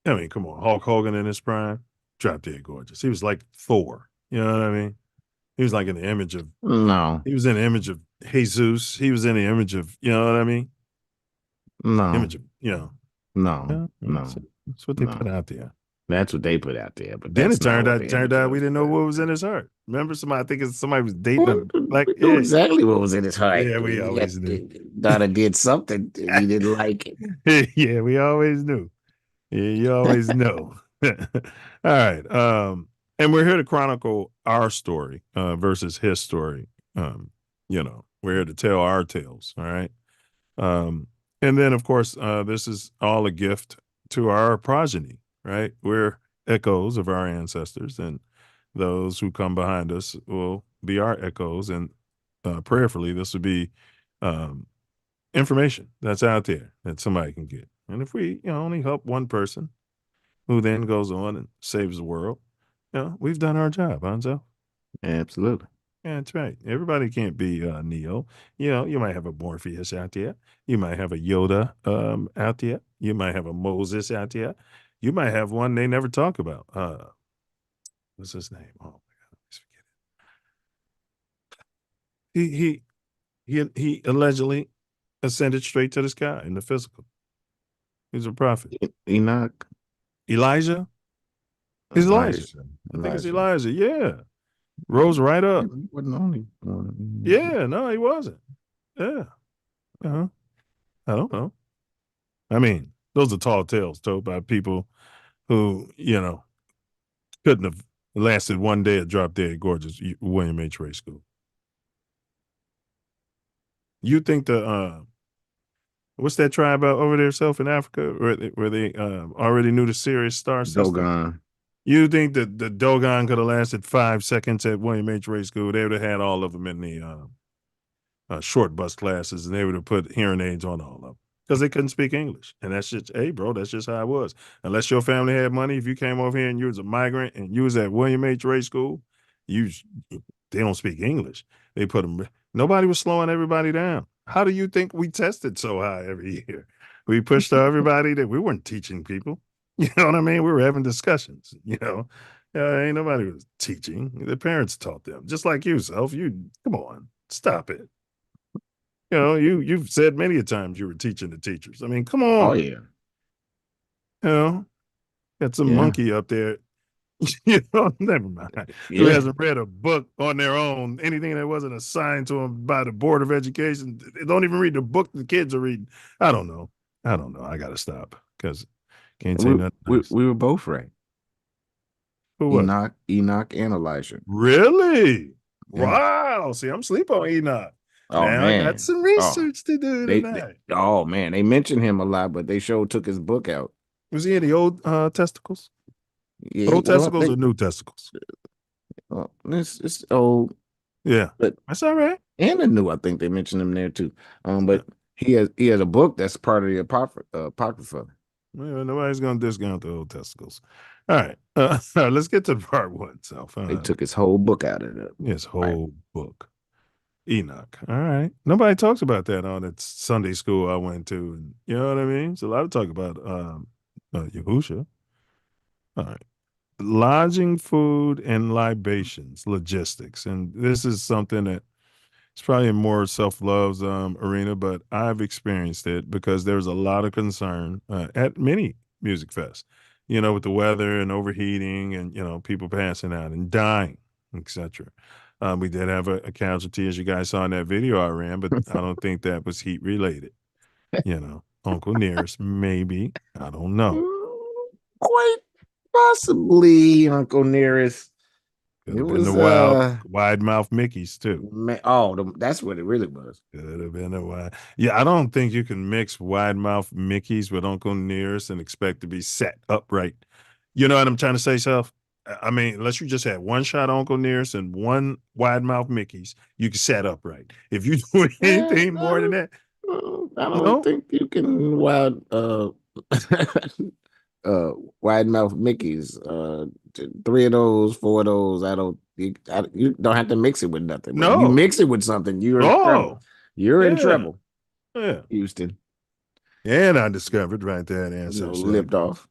I mean, come on, Hulk Hogan in his prime, drop dead gorgeous. He was like Thor. You know what I mean? He was like in the image of no. He was in the image of Jesus. He was in the image of, you know what I mean? No. Image of, No. That's what they put out there. That's what they put out there. But then that's it turned out we didn't know what was in his heart. Remember, somebody was dating a black. We knew exactly what was in his heart. Yeah, we always knew. Donna did something we didn't like it. Yeah, we always knew. Yeah, you always know. All right. And we're here to chronicle our story versus his story. We're here to tell our tales. All right. And then, of course, this is all a gift to our progeny, right? We're echoes of our ancestors, and those who come behind us will be our echoes. And prayerfully, this will be information that's out there that somebody can get. And if we, only help one person who then goes on and saves the world, we've done our job, Hanzo. Absolutely. Yeah, that's right. Everybody can't be Neo. You might have a Morpheus out there. You might have a Yoda out there. You might have a Moses out there. You might have one they never talk about. What's his name? Oh my God, I always forget it. He allegedly ascended straight to the sky in the physical. He's a prophet. Enoch. Elijah? It's Elijah. I think it's Elijah. Yeah. Rose right up. He wasn't the only one. Yeah, no, he wasn't. Yeah. I don't know. I mean, those are tall tales told by people who, couldn't have lasted one day at Drop Dead Gorgeous William H. Ray School. You think what's that tribe out over there, Self in Africa, where they already knew the Sirius star system? Dogon. You think that the Dogon could have lasted 5 seconds at William H. Ray School? They would have had all of them in the short bus classes, and they would have put hearing aids on all of them because they couldn't speak English. And that's just, hey, bro, that's just how it was. Unless your family had money, if you came over here and you was a migrant and you was at William H. Ray School, they don't speak English. They put them. Nobody was slowing everybody down. How do you think we tested so high every year? We pushed everybody that we weren't teaching people. You know what I mean? We were having discussions, ain't nobody was teaching. The parents taught them, just like you, Self. Come on, stop it. You've said many a times you were teaching the teachers. I mean, come on. Oh, yeah. Got some monkey up there. Never mind. Yeah. Who hasn't read a book on their own, anything that wasn't assigned to them by the Board of Education. They don't even read the book the kids are reading. I don't know. I got to stop because can't say nothing. We were both right. Who was? Enoch and Elijah. Really? Yeah. Wow. See, I'm sleep on Enoch. Oh, now man. I got some research to do tonight. They mentioned him a lot, but they took his book out. Was he in the old testicles? Yeah, old testicles or new testicles? It's old. Yeah, but that's all right. And the new, I think they mentioned him there too. But he has a book that's part of the Apocrypha. Well, nobody's gonna discount the old testicles. All right, let's get to part one. Self. They took his whole book out of it. His whole book. Enoch. All right. Nobody talks about that on its Sunday school I went to. And you know what I mean? It's a lot of talk about Yahusha. All right. Lodging, food, and libations, logistics. And this is something that it's probably more Self-Love's arena, but I've experienced it because there's a lot of concern at many music fests, with the weather and overheating and, people passing out and dying, etc. We did have a casualty, as you guys saw in that video I ran, but I don't think that was heat related. Uncle Nearest, maybe. I don't know. Quite possibly, Uncle Nearest. Could have been the wide mouth Mickeys too. That's what it really was. Could have been a wide. Yeah, I don't think you can mix wide mouth Mickeys with Uncle Nearest and expect to be set upright. You know what I'm trying to say, Self? I mean, unless you just had one shot Uncle Nearest and one wide mouth Mickey's, you can set upright. If you do anything more than that, I don't think you can wide mouth Mickey's. 3 of those, 4 of those. You don't have to mix it with nothing. But if you mix it with something, you're in trouble. You're in trouble. Yeah, Houston. And I discovered right there at Ancestral, lipped off.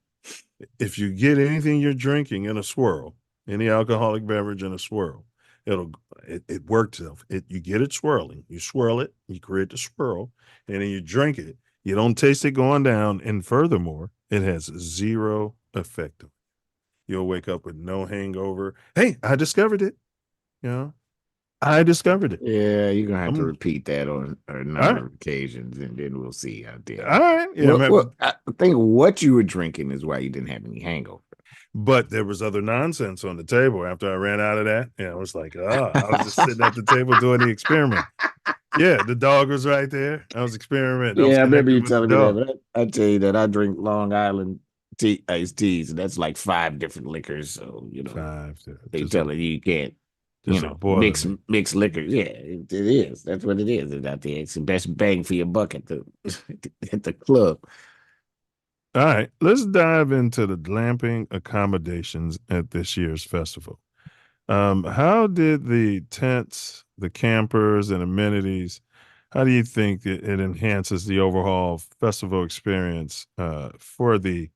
If you get anything you're drinking in a swirl, any alcoholic beverage in a swirl, it works. You get it swirling. You swirl it. You create the swirl, and then you drink it. You don't taste it going down, and furthermore, it has zero effect. You'll wake up with no hangover. Hey, I discovered it. I discovered it. Yeah, you're gonna have to repeat that on a number of occasions, and then we'll see out there. All right. Yeah, I think what you were drinking is why you didn't have any hangover. But there was other nonsense on the table after I ran out of that. And I was like, I was just sitting at the table doing the experiment. Yeah, the dog was right there. I was experimenting. I remember you telling me that. But I tell you that I drink Long Island iced teas, and that's like 5 different liquors. So they telling you can't. Mix liquors. Yeah, it is. That's what it is. It's out there. It's the best bang for your buck at the club. All right, let's dive into the glamping accommodations at this year's festival. How did the tents, the campers, and amenities, how do you think it enhances the overall festival experience for the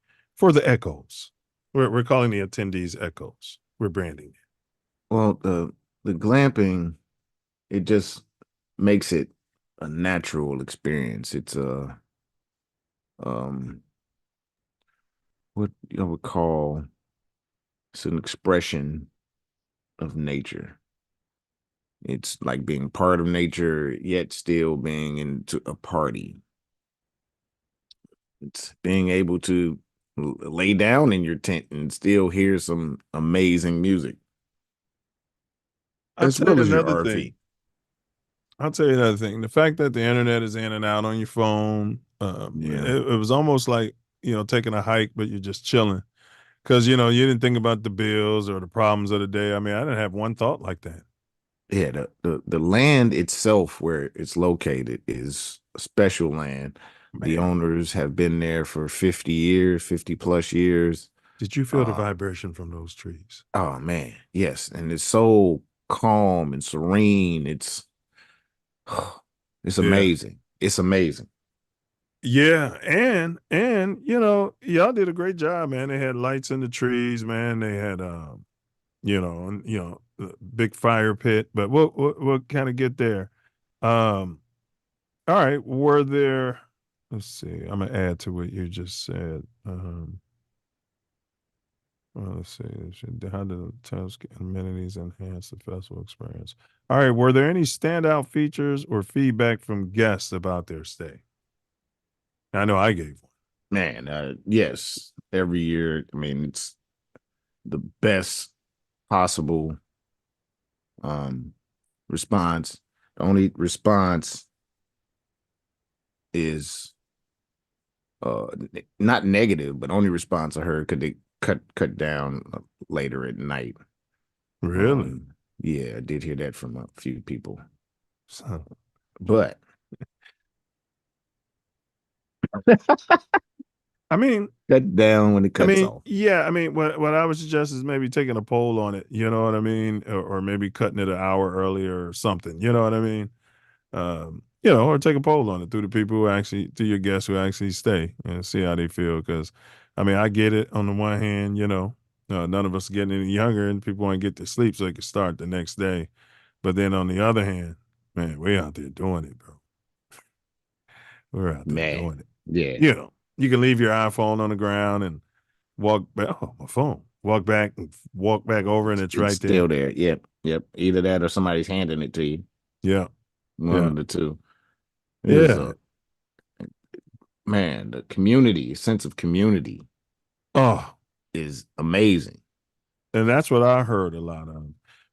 echoes? We're calling the attendees echoes. We're branding it. Well, the glamping, it just makes it a natural experience. It's what I would call, it's an expression of nature. It's like being part of nature, yet still being into a party. It's being able to lay down in your tent and still hear some amazing music. I'll tell you another thing. The fact that the internet is in and out on your phone, it was almost like, taking a hike, but you're just chilling. Because, you didn't think about the bills or the problems of the day. I mean, I didn't have one thought like that. Yeah, the land itself where it's located is a special land. Man. The owners have been there for 50 plus years. Did you feel the vibration from those trees? Oh, man, yes. And it's so calm and serene. It's amazing. It's amazing. Yeah, and y'all did a great job, man. They had lights in the trees, man. They had big fire pit, but we'll kind of get there. All right, were there, let's see, I'm gonna add to what you just said. Let's see, how did the task amenities enhance the festival experience? All right, were there any standout features or feedback from guests about their stay? I know I gave one. Man, yes. Every year, I mean, it's the best possible response. The only response is not negative, but only response I heard could they cut down later at night. Really? Yeah, I did hear that from a few people. But I mean, cut down when it cuts off. Yeah, I mean, what I would suggest is maybe taking a poll on it, you know what I mean? Or maybe cutting it an hour earlier or something, you know what I mean? Or take a poll on it through your guests who actually stay and see how they feel. Because, I mean, I get it on the one hand, none of us are getting any younger and people want to get to sleep so they can start the next day. But then on the other hand, man, we're out there doing it, bro. We're out there doing it. Yeah. You can leave your iPhone on the ground and walk back. Oh, my phone. walk back over, and it's right still there. there. Yep. Either that or somebody's handing it to you. Yeah. One of the two. Yeah. Man, the community, sense of community, is amazing. And that's what I heard a lot of.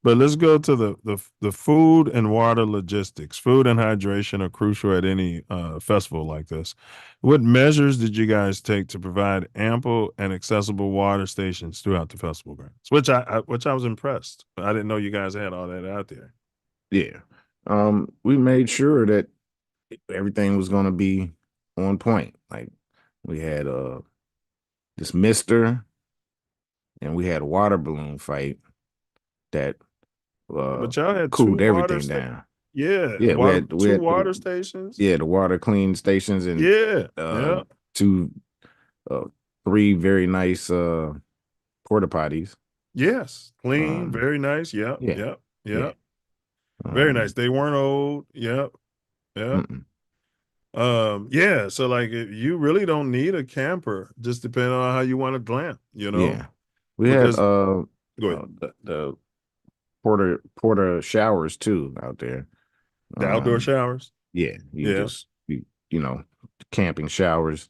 But let's go to the food and water logistics. Food and hydration are crucial at any festival like this. What measures did you guys take to provide ample and accessible water stations throughout the festival grounds? Which I was impressed. I didn't know you guys had all that out there. Yeah. We made sure that everything was going to be on point. Like we had this mister, and we had a water balloon fight that But y'all had cooled two everything down. Yeah, Yeah, we had two water stations. Yeah, the water clean stations, and Yeah. two, 3 very nice porta potties. Yes, clean, very nice. Yep. Yeah. Very nice. They weren't old. Yep. Yeah. So like, you really don't need a camper, just depending on how you want to glamp. Yeah, we Because had go ahead. the porta showers too out there. The outdoor showers. Yeah, Yeah. camping showers.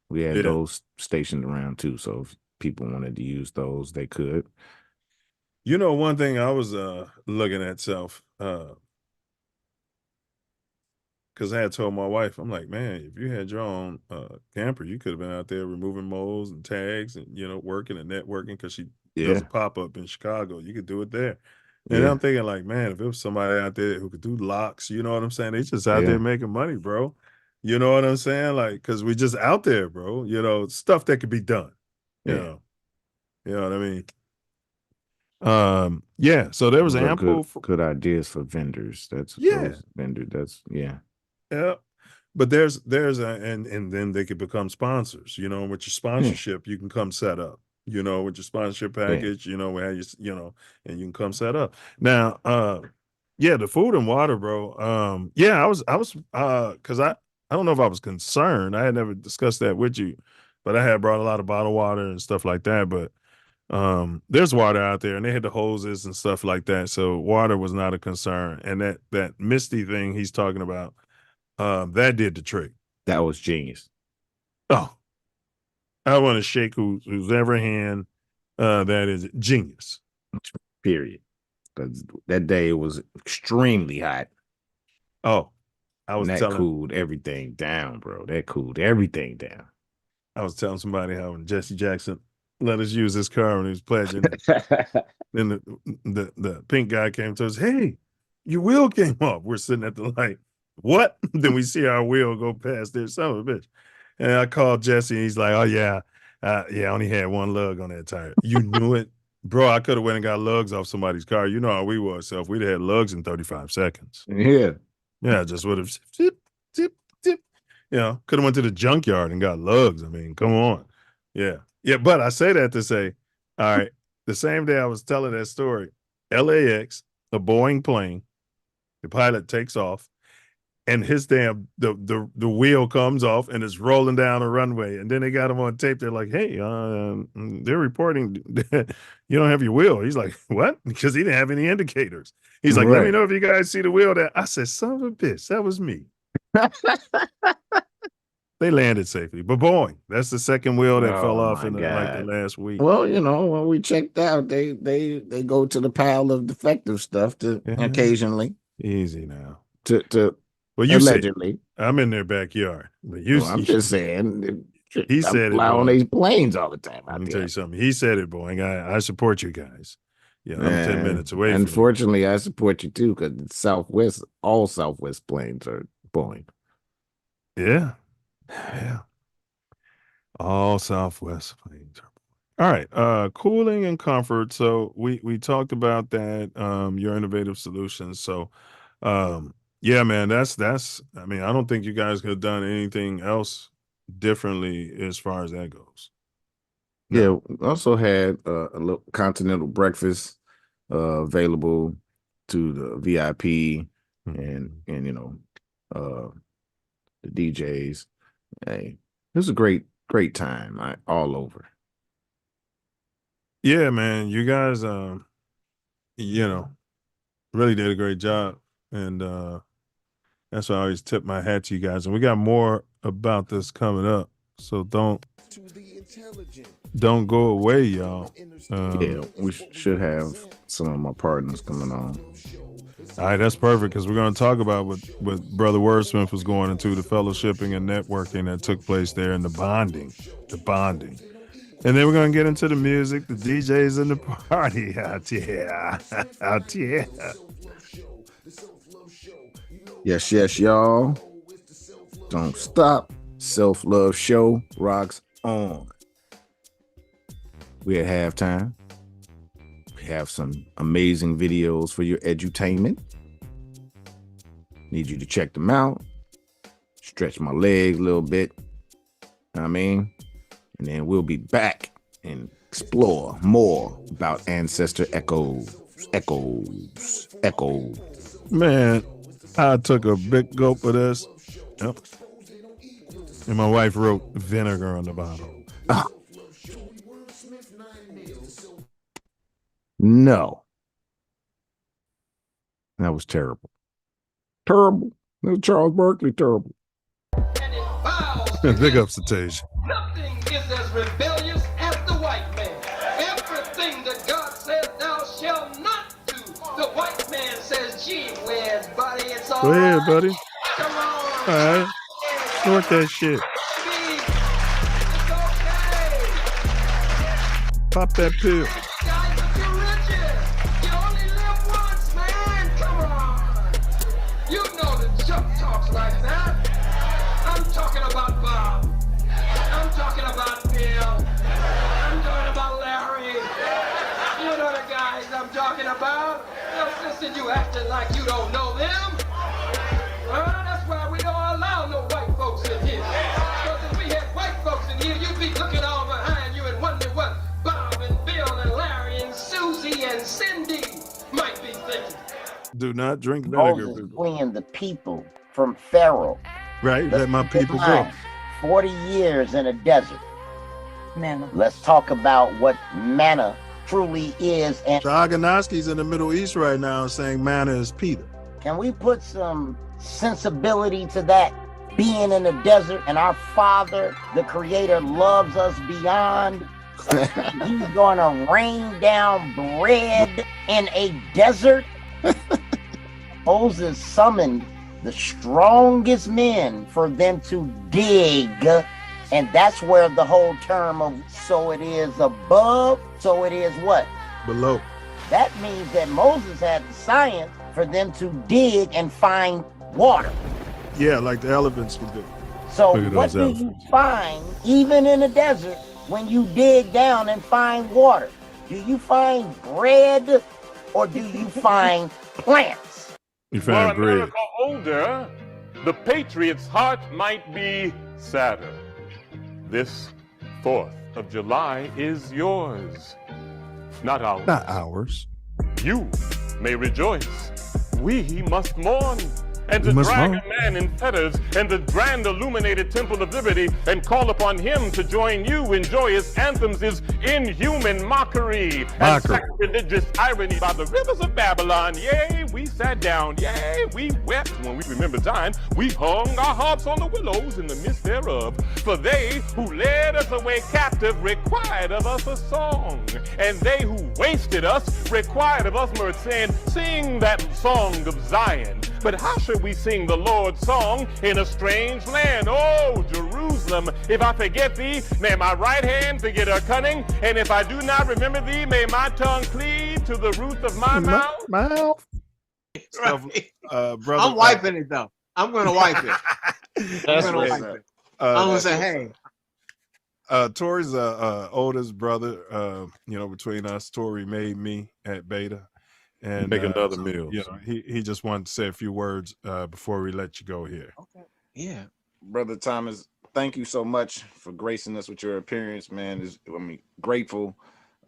We had Yeah. those stationed around too. So if people wanted to use those, they could. One thing I was looking at, Self, because I had told my wife, I'm like, man, if you had your own camper, you could have been out there removing moles and tags and, working and networking, because she does a pop-up in Chicago. You could do it there. And I'm thinking like, man, if it was somebody out there who could do locks, you know what I'm saying? They just out there making money, bro. You know what I'm saying? Like, because we just out there, bro. Stuff that could be done. You know what I mean? So there was Those are ample good ideas for vendors. That's Yeah. Yeah. But there's and then they could become sponsors, with your sponsorship, you can come set up, with your sponsorship package, where and you can come set up. Now, the food and water, bro. I was because I don't know if I was concerned. I had never discussed that with you, but I had brought a lot of bottled water and stuff like that. But there's water out there, and they had the hoses and stuff like that. So water was not a concern. And that misty thing he's talking about, that did the trick. That was genius. Oh, I want to shake whose ever hand that is genius. Period. Because that day was extremely hot. Oh, I was that cooled everything down, bro. That cooled everything down. I was telling somebody how when Jesse Jackson let us use his car when he was pledging, then the pink guy came to us, hey, your wheel came off. We're sitting at the light. What? Then we see our wheel go past there, son of a bitch. And I called Jesse, and he's like, oh, yeah, I only had one lug on that tire. You knew it? Bro, I could have went and got lugs off somebody's car. You know how we were, so if we'd had lugs in 35 seconds. Yeah. Yeah, just would have zip, zip, zip. Could have went to the junkyard and got lugs. I mean, come on. Yeah. Yeah, but I say that to say, all right, the same day I was telling that story, LAX, a Boeing plane, the pilot takes off, and his the wheel comes off and it's rolling down a runway. And then they got him on tape. They're like, hey, they're reporting that you don't have your wheel. He's like, what? Because he didn't have any indicators. He's like, let me know if you guys see the wheel. I said, son of a bitch, that was me. They landed safely. But Boeing, that's the second wheel that fell off in the last week. Well, when we checked out, they go to the pile of defective stuff occasionally. Easy now. Well, you allegedly. I'm in their backyard. But I'm just saying. He said fly on these planes all the time. Let me tell you something. He said it, Boeing. I support you guys. Yeah, I'm 10 minutes away from you. Unfortunately, I support you too, because Southwest, all Southwest planes are Boeing. Yeah. Yeah. All Southwest planes are Boeing. All right. Cooling and comfort. So we talked about that, your innovative solutions. So yeah, man, that's I mean, I don't think you guys could have done anything else differently as far as that goes. No. Yeah, we also had a little continental breakfast available to the VIP and the DJs. Hey, it was a great time all over. Yeah, man, you guys, you know, really did a great job, and that's why I always tip my hat to you guys. And we got more about this coming up, so don't go away, y'all. Yeah, we should have some of my partners coming on. All right, that's perfect because we're going to talk about what Brother Wordsmith was going into, the fellowshipping and networking that took place there, and the bonding. And then we're going to get into the music, the DJs, and the party out here. Out here. Yes, y'all. Don't stop. Self Love Show rocks on. We at halftime. We have some amazing videos for your edutainment. Need you to check them out. Stretch my legs a little bit. Know what I mean? And then we'll be back and explore more about ancestor echoes. Man, I took a big gulp of this. Yep. And my wife wrote vinegar on the bottle. No. That was terrible. Terrible. That was Charles Barkley, terrible. Big ups to Tasia. Nothing is as rebellious as the white man. Everything that God says thou shalt not do, the white man says, gee whiz, buddy, it's all Go ahead, right. buddy. Come on. All right. Snort that shit. It's okay. Pop that pill. Guys, if you're riches, you only live once, man. Come on. You know the junk talks like that. I'm talking about Bob. I'm talking about Bill. I'm talking about Larry. You know the guys I'm talking about. Now, listen, you acting like you don't know them. That's why we don't allow no white folks in here. Because if we had white folks in here, you'd be looking all behind you and wondering what Bob and Bill and Larry and Susie and Cindy might be thinking. Do not drink vinegar, Moses people. fleeing the people from Pharaoh. Right? Let my people go. 40 years in a desert. Manna. Let's talk about what manna truly is. And Aganoski's in the Middle East right now saying manna is Peter. can we put some sensibility to that? Being in the desert, and our Father, the Creator, loves us beyond. He's gonna rain down bread in a desert. Moses summoned the strongest men for them to dig, and that's where the whole term of so it is above, so it is what? Below. That means that Moses had the science for them to dig and find water. Yeah, like the elephants would do. So Look at what those do elephants. you find, even in the desert, when you dig down and find water? Do you find bread or do you find plants? You Were find bread. America older, the patriot's heart might be sadder. This 4th of July is yours, not ours. Not ours. You may rejoice. We must mourn. And to We must drag mourn. a man in fetters and the grand illuminated temple of liberty and call upon him to join you in joyous anthems is inhuman mockery and sacrilegious irony by the rivers of Babylon. Yea, we sat down. Yea, we wept when we remembered Zion. We hung our harps on the willows in the midst thereof. For they who led us away captive required of us a song. And they who wasted us required of us mirth, saying, sing that song of Zion. But how should we sing the Lord's song in a strange land? Oh, Jerusalem, if I forget thee, may my right hand forget her cunning. And if I do not remember thee, may my tongue cleave to the roof of my mouth. Mouth. Brother, I'm wiping it though. I'm gonna wipe it. I'm gonna wipe it. I'm gonna say, hey. Tori's oldest brother. Between us, Tori made me at Beta. And Make another meal. He just wanted to say a few words before we let you go here. Okay. Yeah. Brother Thomas, thank you so much for gracing us with your appearance, man. Grateful.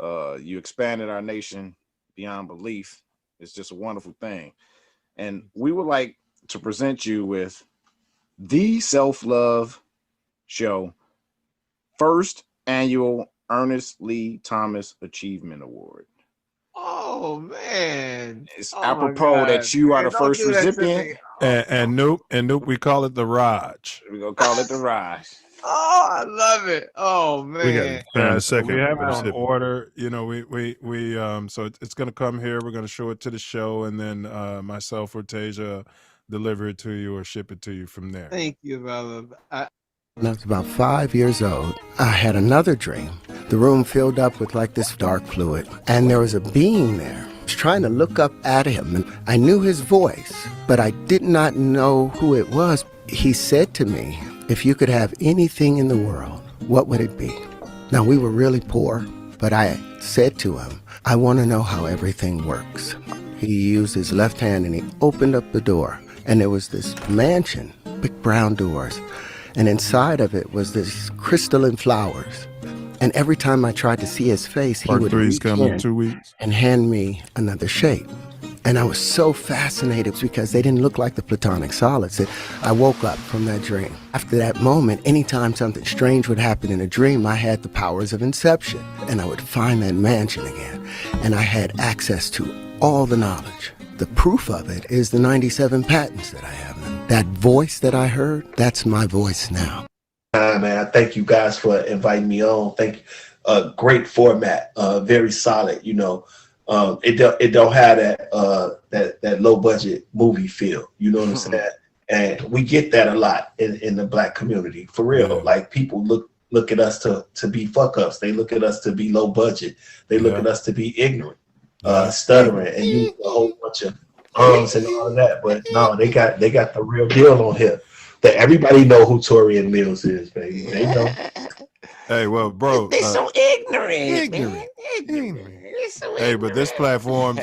You expanded our nation beyond belief. It's just a wonderful thing. And we would like to present you with the Self Love Show first annual Ernest Lee Thomas Achievement Award. Oh man. It's Oh my apropos God. that you are Man, the don't first do that to recipient. me. And Noop, we call it the Raj. We're gonna call it the Rise. Oh, I love it. Oh We got man. we Second have it on recipient. order. You know, we so it's gonna come here. We're gonna show it to the show, and then myself or Tasia deliver it to you or ship it to you from there. Thank you, brother. When I was about 5 years old, I had another dream. The room filled up with like this dark fluid, and there was a being there. I was trying to look up at him, and I knew his voice, but I did not know who it was. He said to me, if you could have anything in the world, what would it be? Now, we were really poor, but I said to him, I want to know how everything works. He used his left hand and he opened up the door, and there was this mansion, big brown doors. And inside of it was this crystalline flowers. And every time I tried to see his face, he would reach in 2 weeks and hand me another shape. And I was so fascinated because they didn't look like the platonic solids that I woke up from that dream. After that moment, anytime something strange would happen in a dream, I had the powers of inception. And I would find that mansion again. And I had access to all the knowledge. The proof of it is the 97 patents that I have. That voice that I heard, that's my voice now. Man, thank you guys for inviting me on. Thank you. Great format, very solid. You know, it don't have that low budget movie feel. You know what I'm saying? And we get that a lot in the Black community, for real. Yeah. Like people look at us to be fuck ups. They look at us to be low budget. They look at us to be ignorant, stuttering, and use a whole bunch of and all of that. But no, they got the real deal on here. That everybody know who Torian Mills is, baby. They know. Hey, well, bro, They're so ignorant. Man. hey, but this platform's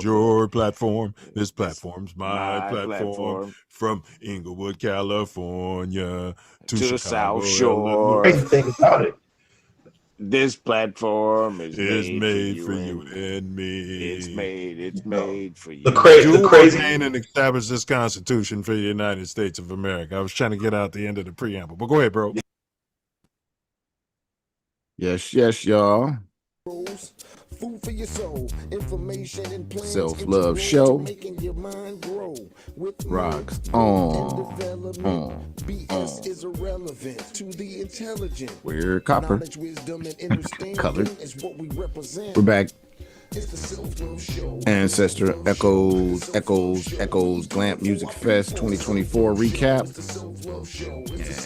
your platform. This platform's my platform. From Inglewood, California to the Chicago, South Shore. Crazy thing about it. This platform is made for you and me. It's made for you. The crazy and establish this Constitution for the United States of America. I was trying to get out the end of the preamble, but go ahead, bro. Yes, y'all. Self Love Show. Rocks on. We're copper. Colored. We're back. Ancestral Echoes, Glamp Music Fest 2024 recap.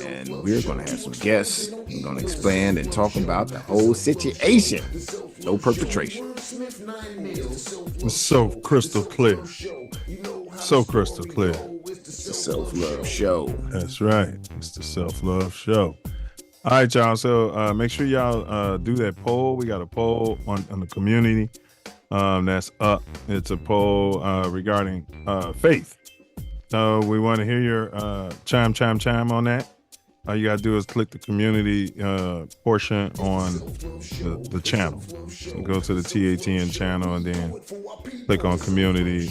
And we're going to have some guests. We're going to expand and talk about the whole situation. No perpetration. It's so crystal clear. So crystal clear. It's the Self Love Show. That's right. It's the Self Love Show. All right, y'all. So make sure y'all do that poll. We got a poll on the community. That's up. It's a poll regarding faith. So we want to hear your chime on that. All you got to do is click the community portion on the channel. So go to the TATN channel and then click on community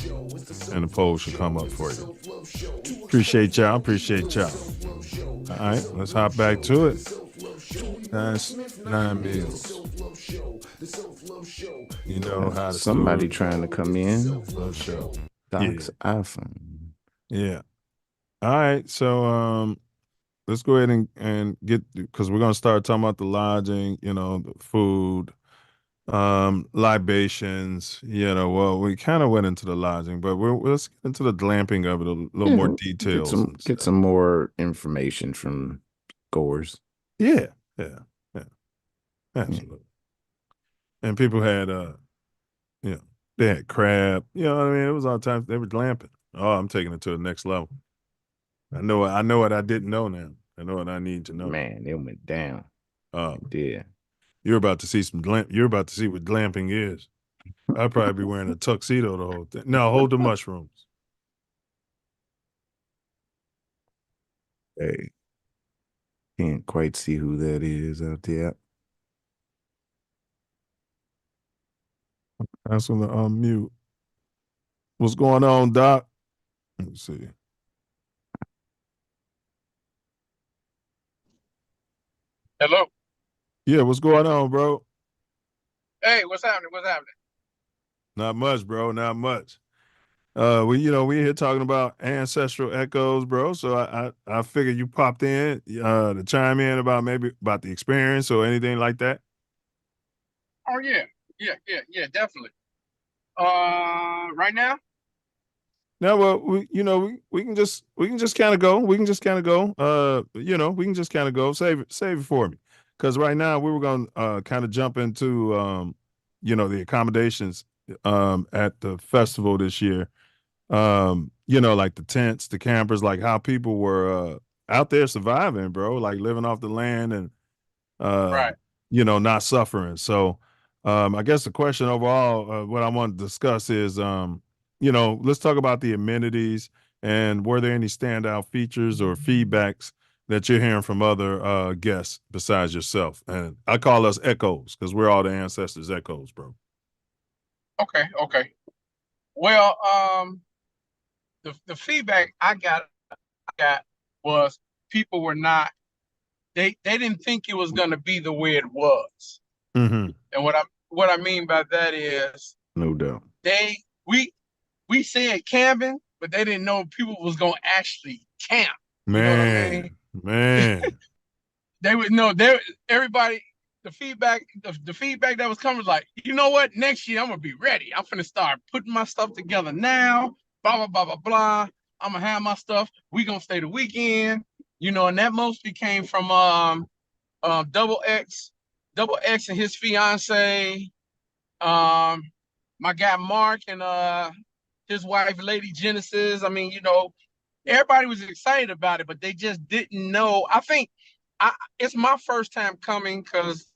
and the poll should come up for you. Appreciate y'all. All right, let's hop back to it. That's 9 meals. You know how to somebody trying to come in. Show. Doc's iPhone. Yeah. All right. So let's go ahead and get, because we're gonna start talking about the lodging, the food, libations. Well, we kind of went into the lodging, but let's get into the glamping of it a little more details. Get some more information from goers. Yeah. Absolutely. And people had, they had crab. You know what I mean? It was all times they were glamping. Oh, I'm taking it to the next level. I know what I didn't know now. I know what I need to know. Man, it went down. Yeah. You're about to see some glamp. You're about to see what glamping is. I'll probably be wearing a tuxedo the whole thing. No, hold the mushrooms. Hey. Can't quite see who that is out there. That's on the unmute. What's going on, Doc? Let's see. Hello. Yeah, what's going on, bro? Hey, what's happening? What's happening? Not much, bro. Not much. We here talking about ancestral echoes, bro. So I figured you popped in to chime in about maybe about the experience or anything like that. Oh yeah, definitely. Right now? No, well, we can just kind of go. We can just kind of go. We can just kind of go. Save it for me, because right now we were going to kind of jump into the accommodations at the festival this year. Like the tents, the campers, like how people were out there surviving, bro, like living off the land and Right. not suffering. So I guess the question overall, what I want to discuss is let's talk about the amenities and were there any standout features or feedbacks that you're hearing from other guests besides yourself? And I call us echoes because we're all the ancestors echoes, bro. Okay. Well, the feedback I got was people were not they didn't think it was gonna be the way it was. Mm-hmm. And what I mean by that is No doubt. we said camping, but they didn't know people was gonna actually camp. Man, you know what I mean? Man. They would know everybody the feedback that was coming was like, you know what? Next year I'm gonna be ready. I'm gonna start putting my stuff together now. Blah blah blah blah blah. I'm gonna have my stuff. We gonna stay the weekend. And that mostly came from Double X and his fiance, my guy Mark and his wife Lady Genesis. I mean, everybody was excited about it, but they just didn't know. I think it's my first time coming because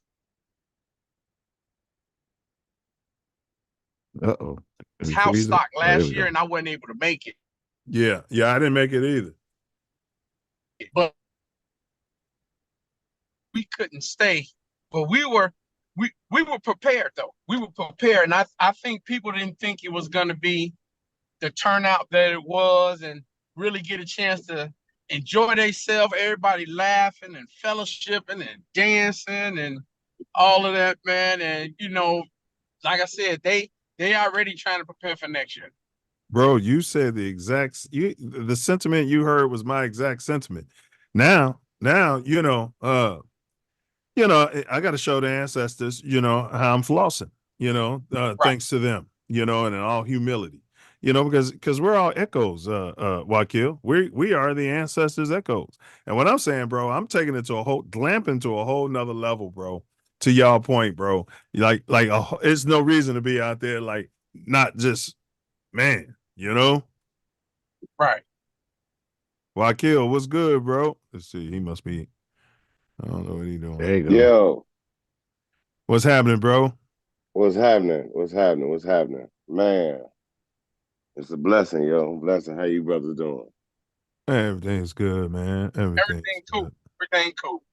it's house stock last year and I wasn't able to make it. Yeah, I didn't make it either. But we couldn't stay. But we were prepared though. We were prepared. And I think people didn't think it was gonna be the turnout that it was and really get a chance to enjoy themselves, everybody laughing and fellowshipping and dancing and all of that, man. And like I said, they already trying to prepare for next year. Bro, you said the sentiment you heard was my exact sentiment. Now, I got to show the ancestors, how I'm flossing, right. Thanks to them, and in all humility, because we're all echoes, Wakil. We are the ancestors echoes. And what I'm saying, bro, I'm taking it to Glamp into a whole nother level, bro. To y'all point, bro, it's no reason to be out there, like, not just, man, Right. Wakil, what's good, bro? Let's see. He must be, I don't know what he's doing. There you go. Yo. What's happening, bro? What's happening? Man, it's a blessing, yo. Blessing. How you brothers doing? Everything's good, man. Everything cool. Everything cool.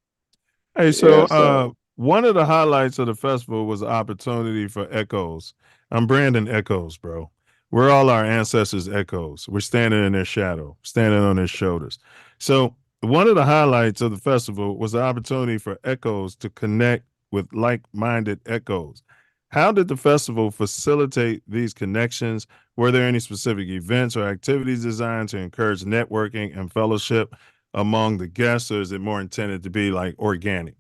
Hey, so one of the highlights of the festival was the opportunity for echoes. I'm Brandon Echoes, bro. We're all our ancestors' echoes. We're standing in their shadow, standing on their shoulders. So one of the highlights of the festival was the opportunity for echoes to connect with like-minded echoes. How did the festival facilitate these connections? Were there any specific events or activities designed to encourage networking and fellowship among the guests, or is it more intended to be like organic?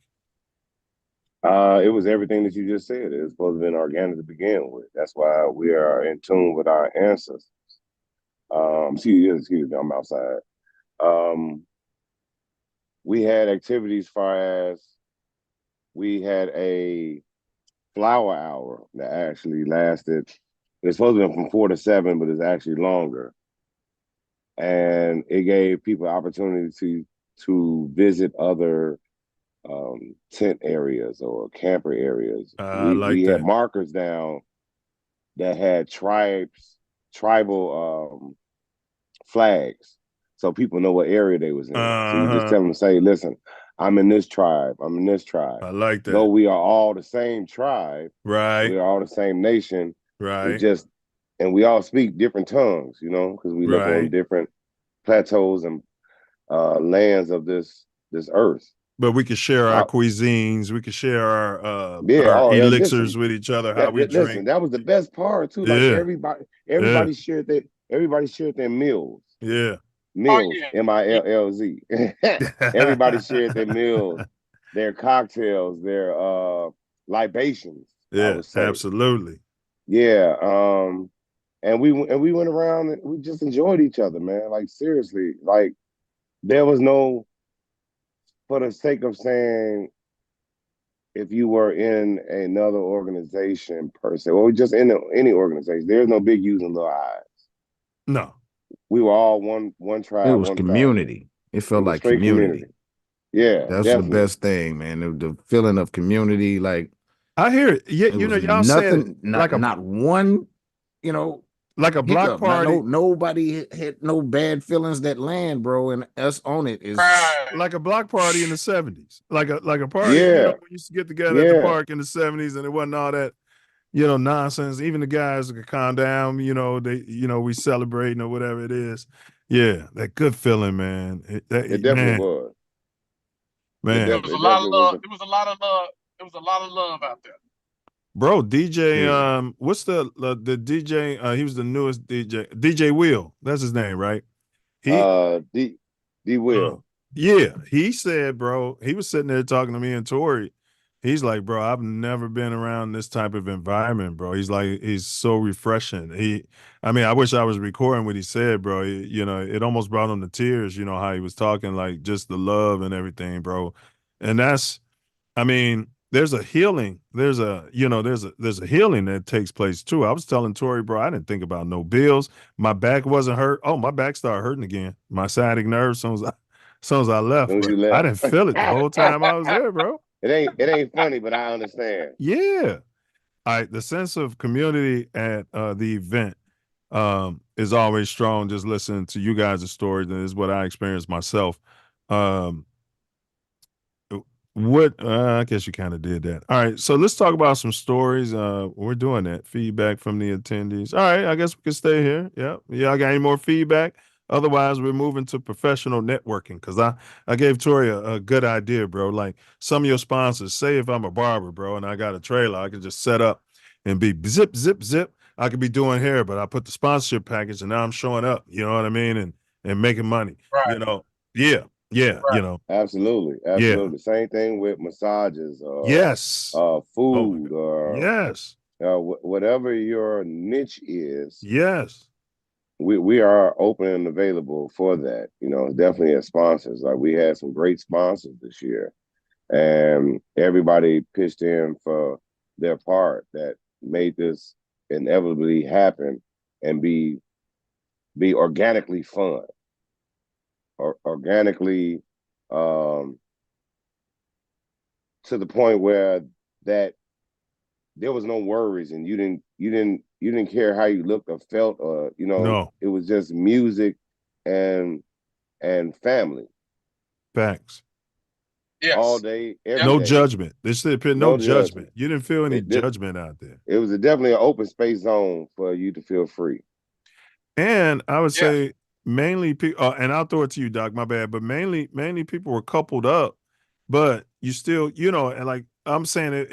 It was everything that you just said. It was supposed to be organic to begin with. That's why we are in tune with our ancestors. Excuse me, I'm outside. We had activities far as we had a flower hour that actually lasted. It's supposed to be from 4 to 7, but it's actually longer. And it gave people opportunity to visit other tent areas or camper areas. We had markers down that had tribal flags, so people know what area they was in. So you just tell them, say, listen, I'm in this tribe. I like that. Though we are all the same tribe, right? We are all the same nation, right? And we all speak different tongues, because we live on different plateaus and lands of this earth. But we could share our cuisines. We could share our elixirs with each other. How we drink. Listen, that was the best part too. Like everybody shared their meals. Yeah. Meals. MILLZ. Everybody shared their meals, their cocktails, their libations. I would say. Absolutely. Yeah. And we went around and we just enjoyed each other, man. Like seriously, like there was no, for the sake of saying, if you were in another organization per se, or just in any organization, there's no big U's and little I's. No. We were all one tribe. It was one community. Family. It felt like community. Yeah, that's definitely. the best thing, man. The feeling of community, like I hear it. Yeah, you know, y'all nothing, said like not one, you know, like a block party. Nobody had no bad feelings that land, bro, and us on it is like a block party in the 70s. Like a party, yeah. you know, we used to get together at the park in the 70s, and it wasn't all that, you know, nonsense. Even the guys could calm down, you know, we celebrating or whatever it is. Yeah, that good feeling, man. It definitely was. Man. There was a lot of love. There was a lot of love. There was a lot of love out there. Bro, DJ, what's the DJ? He was the newest DJ. DJ Will, that's his name, right? D Will. Yeah, he said, bro, he was sitting there talking to me and Tori. He's like, bro, I've never been around this type of environment, bro. He's like, he's so refreshing. I mean, I wish I was recording what he said, bro. You know, it almost brought him to tears, you know, how he was talking, like just the love and everything, bro. And that's, I mean, there's a healing. There's a healing that takes place too. I was telling Tori, bro, I didn't think about no bills. My back wasn't hurt. Oh, my back started hurting again. My sciatic nerve, as soon as I left, bro. I didn't feel it the whole time I was there, bro. It ain't funny, but I understand. Yeah. All right. The sense of community at the event is always strong. Just listening to you guys' stories, and is what I experienced myself. I guess you kind of did that. All right, so let's talk about some stories. We're doing that. Feedback from the attendees. All right, I guess we can stay here. Yeah. Y'all got any more feedback? Otherwise, we're moving to professional networking, because I gave Tori a good idea, bro. Like some of your sponsors, say if I'm a barber, bro, and I got a trailer, I could just set up and be zip, zip, zip. I could be doing hair, but I put the sponsorship package and now I'm showing up, you know what I mean? And making money, you know? Yeah. Yeah, right. You know. Absolutely. Yeah. Same thing with massages. Yes. Food. Or yes. Whatever your niche is. Yes. We are open and available for that. You know, definitely as sponsors. Like we had some great sponsors this year, and everybody pitched in for their part that made this inevitably happen and be organically fun. Organically to the point where that there was no worries, and you didn't care how you looked or felt, or It was just music and family. Facts. Yes. All day, every no day. Judgment. They said no judgment. You didn't feel any judgment out there. It was definitely an open space zone for you to feel free. And I would say mainly people, and I'll throw it to you, Doc, my bad, but mainly people were coupled up, but you still, and like I'm saying,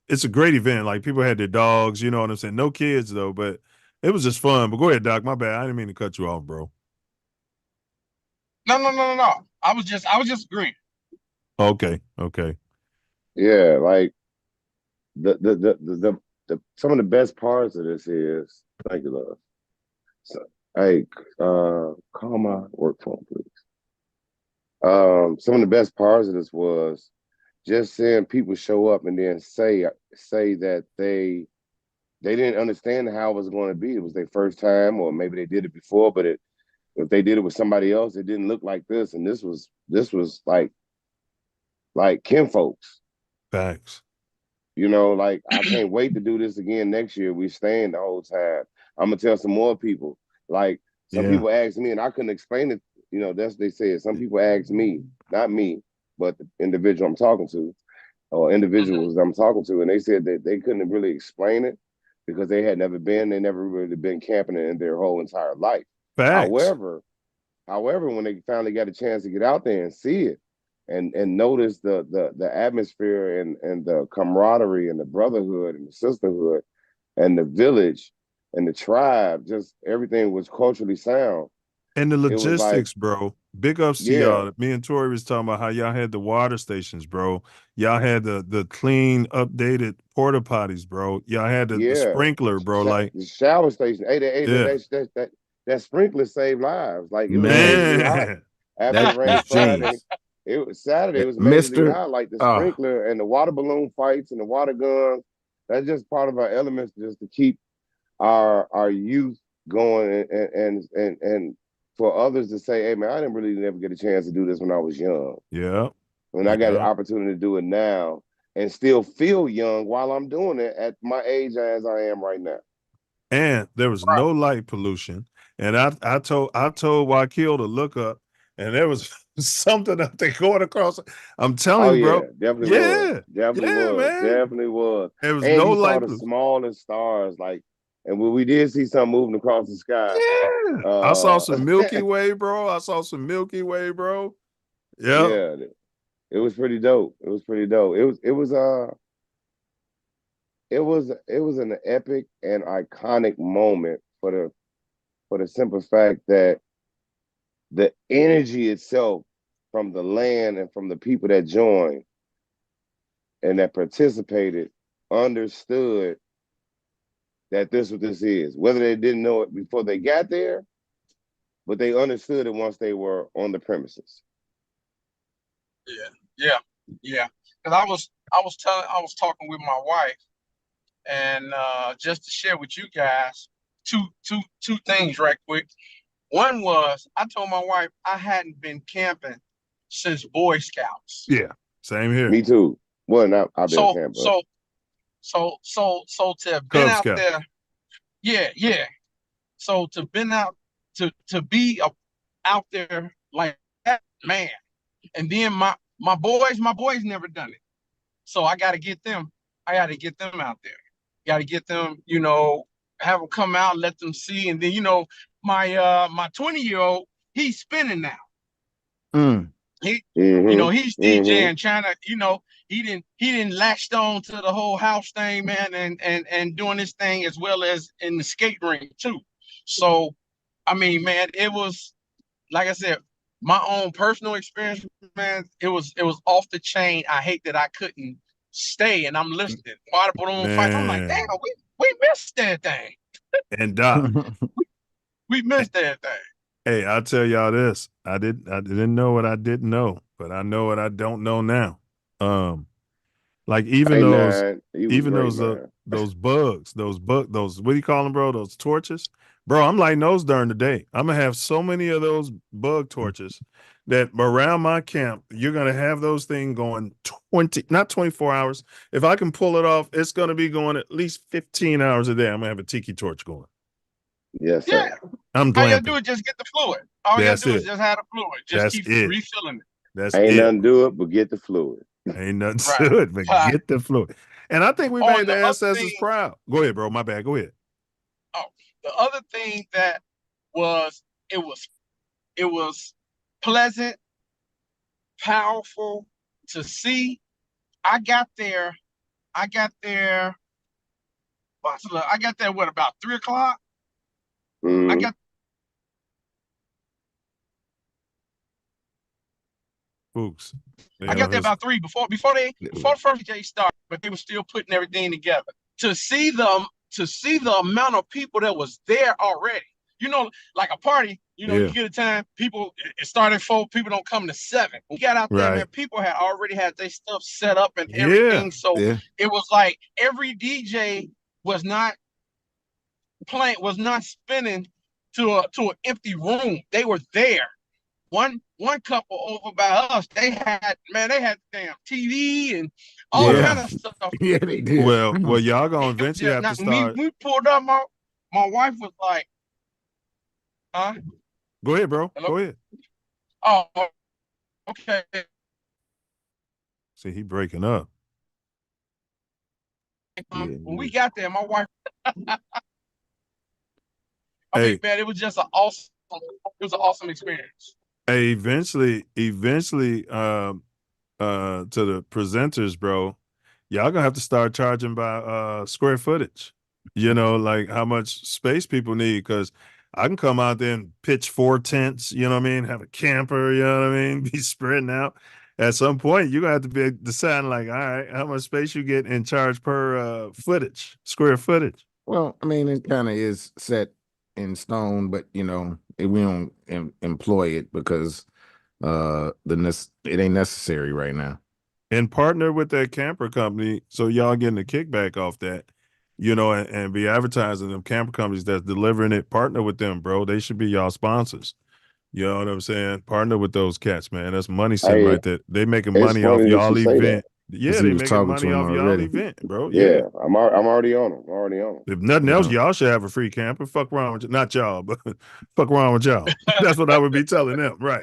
it's a great event. Like people had their dogs, you know what I'm saying? No kids though, but it was just fun. But go ahead, Doc, my bad. I didn't mean to cut you off, bro. No. I was just agreeing. Okay. Yeah, like the some of the best parts of this is, thank you, love. So, hey, call my work phone, please. Some of the best parts of this was just seeing people show up and then say that they didn't understand how it was going to be. It was their first time, or maybe they did it before, but if they did it with somebody else, it didn't look like this. And this was like kinfolks. Facts. Like I can't wait to do this again next year. We're staying the whole time. I'm gonna tell some more people. Like some people asked me, and I couldn't explain it. That's what they said. Some people asked me, not me, but the individual I'm talking to, or individuals I'm talking to, and they said that they couldn't really explain it because they had never been. They never really been camping in their whole entire life. Facts. However, when they finally got a chance to get out there and see it, and notice the atmosphere and the camaraderie and the brotherhood and the sisterhood and the village and the tribe, just everything was culturally sound. And the It was like, logistics, bro. Big ups to yeah, y'all. Me and Tori was talking about how y'all had the water stations, bro. Y'all had the clean, updated porta potties, bro. Y'all had the yeah, sprinkler, bro. Like, the shower station. Hey, yeah, that sprinkler saved lives. Like, it was majorly hot man, after the That rain is Friday. genius. It was Saturday. It was majorly Mr. hot. Like the Oh, sprinkler and the water balloon fights and the water guns. That's just part of our elements, just to keep our youth going, and for others to say, hey man, I didn't really never get a chance to do this when I was young. yeah, When I got an yeah. opportunity to do it now and still feel young while I'm doing it at my age as I am right now. And there was no light pollution. And I told Wakil to look up, and there was something up there going across. I'm telling Oh you, yeah, bro. definitely was. Yeah, Definitely yeah, was. man. Definitely was. There was And no you saw light the pollution. smallest stars, like, and when we did see something moving across the sky, Yeah, I saw some Milky Way, bro. I saw some Milky Way, bro. Yeah, yeah, it was pretty dope. It was pretty dope. It was an epic and iconic moment for the simple fact that the energy itself from the land and from the people that joined and that participated understood that this what this is. Whether they didn't know it before they got there, but they understood it once they were on the premises. Yeah. Because I was talking with my wife, and just to share with you guys two things right quick. One was I told my wife I hadn't been camping since Boy Scouts. yeah. Same here. Me too. Well, not I've been So camping. so to have been Cub out Scout. there, yeah. So to been out to be out there like that, man. And then my boys never done it. So I got to get them. I got to get them out there. Got to get them, have them come out, let them see. And then, my 20-year-old, he's spinning now. He, he's DJing, trying to, he didn't latched on to the whole house thing, man, and doing this thing as well as in the skate rink too. So, I mean, man, it was, like I said, my own personal experience, man, it was off the chain. I hate that I couldn't stay, and I'm listening. Water balloon fight. I'm like, damn, Man. we missed that thing. And Doc, We missed that thing. hey, I'll tell y'all this. I didn't know what I didn't know, but I know what I don't know now. Like even Hey, those man, he was great, man. those bugs, those what do you call them, bro? Those torches, bro. I'm lighting those during the day. I'm gonna have so many of those bug torches that around my camp, you're gonna have those things going not 24 hours. If I can pull it off, it's gonna be going at least 15 hours a day. I'm gonna have a tiki torch going. Yes, sir. Yeah. I'm All you gotta do glamping. is just get the fluid. All you That's gotta do is it. just have the fluid. Just That's keep it. refilling it. That's Ain't it. nothing to it but get the fluid. Ain't nothing Right. to it, but get the fluid. And I think we Oh, made and the the other ancestors thing, proud. Go ahead, bro. My bad. Go ahead. the other thing that was it was pleasant, powerful to see. I got there what, about 3 o'clock? I got Books. I got there about 3 before the first day started, but they were still putting everything together. To see the amount of people that was there already. Like a party, you get a time, people, it started at 4, people don't come to 7. We got out there, man, people had already had their stuff set up and everything. So it was like every DJ was not spinning to an empty room. They were there. One couple over by us, they had damn TV and all kind of stuff. Yeah, they did. Well, y'all gonna eventually have to start. We pulled up. My wife was like, "Huh?" Go ahead, bro. Hello? Go ahead. Oh, okay. See, he breaking up. When we got there, my wife. Hey. Man, it was just an awesome experience. Hey, eventually, to the presenters, bro, y'all gonna have to start charging by square footage. You know, like how much space people need, because I can come out there and pitch 4 tents, you know what I mean, have a camper, you know what I mean, be spreading out. At some point, you're gonna have to be deciding, like, all right, how much space you get in charge per footage, square footage. Well, I mean, it kind of is set in stone, but we don't employ it because it ain't necessary right now. And partner with that camper company so y'all getting a kickback off that, and be advertising them camper companies that's delivering it. Partner with them, bro. They should be y'all sponsors. You know what I'm saying? Partner with those cats, man. That's money sitting right there. They making money off y'all event. Yeah, they making money off y'all event, bro. Yeah, I'm already on them. I'm already on them. If nothing else, y'all should have a free camper. Fuck around with not y'all, but fuck around with y'all. That's what I would be telling them, right?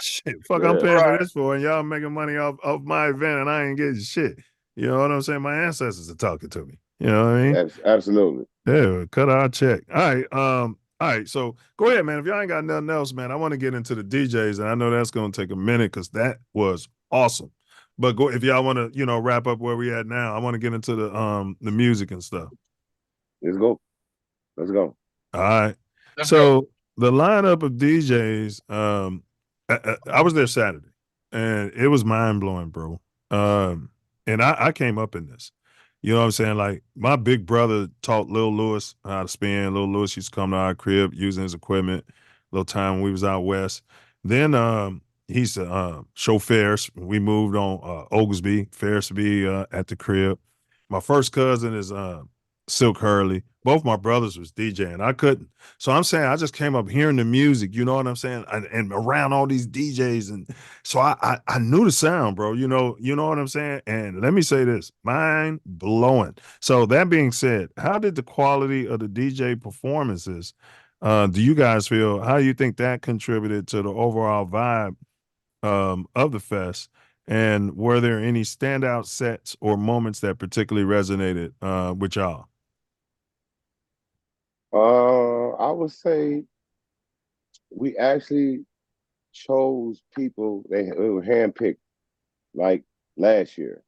Shit, fuck, I'm paying for this for, and y'all making money off my event, and I ain't getting shit. You know what I'm saying? My ancestors are talking to me. You know what I mean? Absolutely. Yeah, cut our check. All right. So go ahead, man. If y'all ain't got nothing else, man, I want to get into the DJs, and I know that's going to take a minute because that was awesome. But go if y'all want to, wrap up where we at now. I want to get into the music and stuff. Let's go. All right. So the lineup of DJs, I was there Saturday, and it was mind blowing, bro. And I came up in this. You know what I'm saying? Like, my big brother taught Lil Lewis how to spin. Lil Lewis used to come to our crib using his equipment a little time when we was out west. Then he used to show fairs. We moved on Oglesby, fairs to be at the crib. My first cousin is Silk Hurley. Both my brothers was DJing. I couldn't. So I'm saying I just came up hearing the music, you know what I'm saying? And around all these DJs. And so I knew the sound, bro. You know what I'm saying? And let me say this, mind blowing. So that being said, how did the quality of the DJ performances, do you guys feel, how do you think that contributed to the overall vibe of the fest? And were there any standout sets or moments that particularly resonated with y'all? I would say we actually chose people, they were handpicked like last year.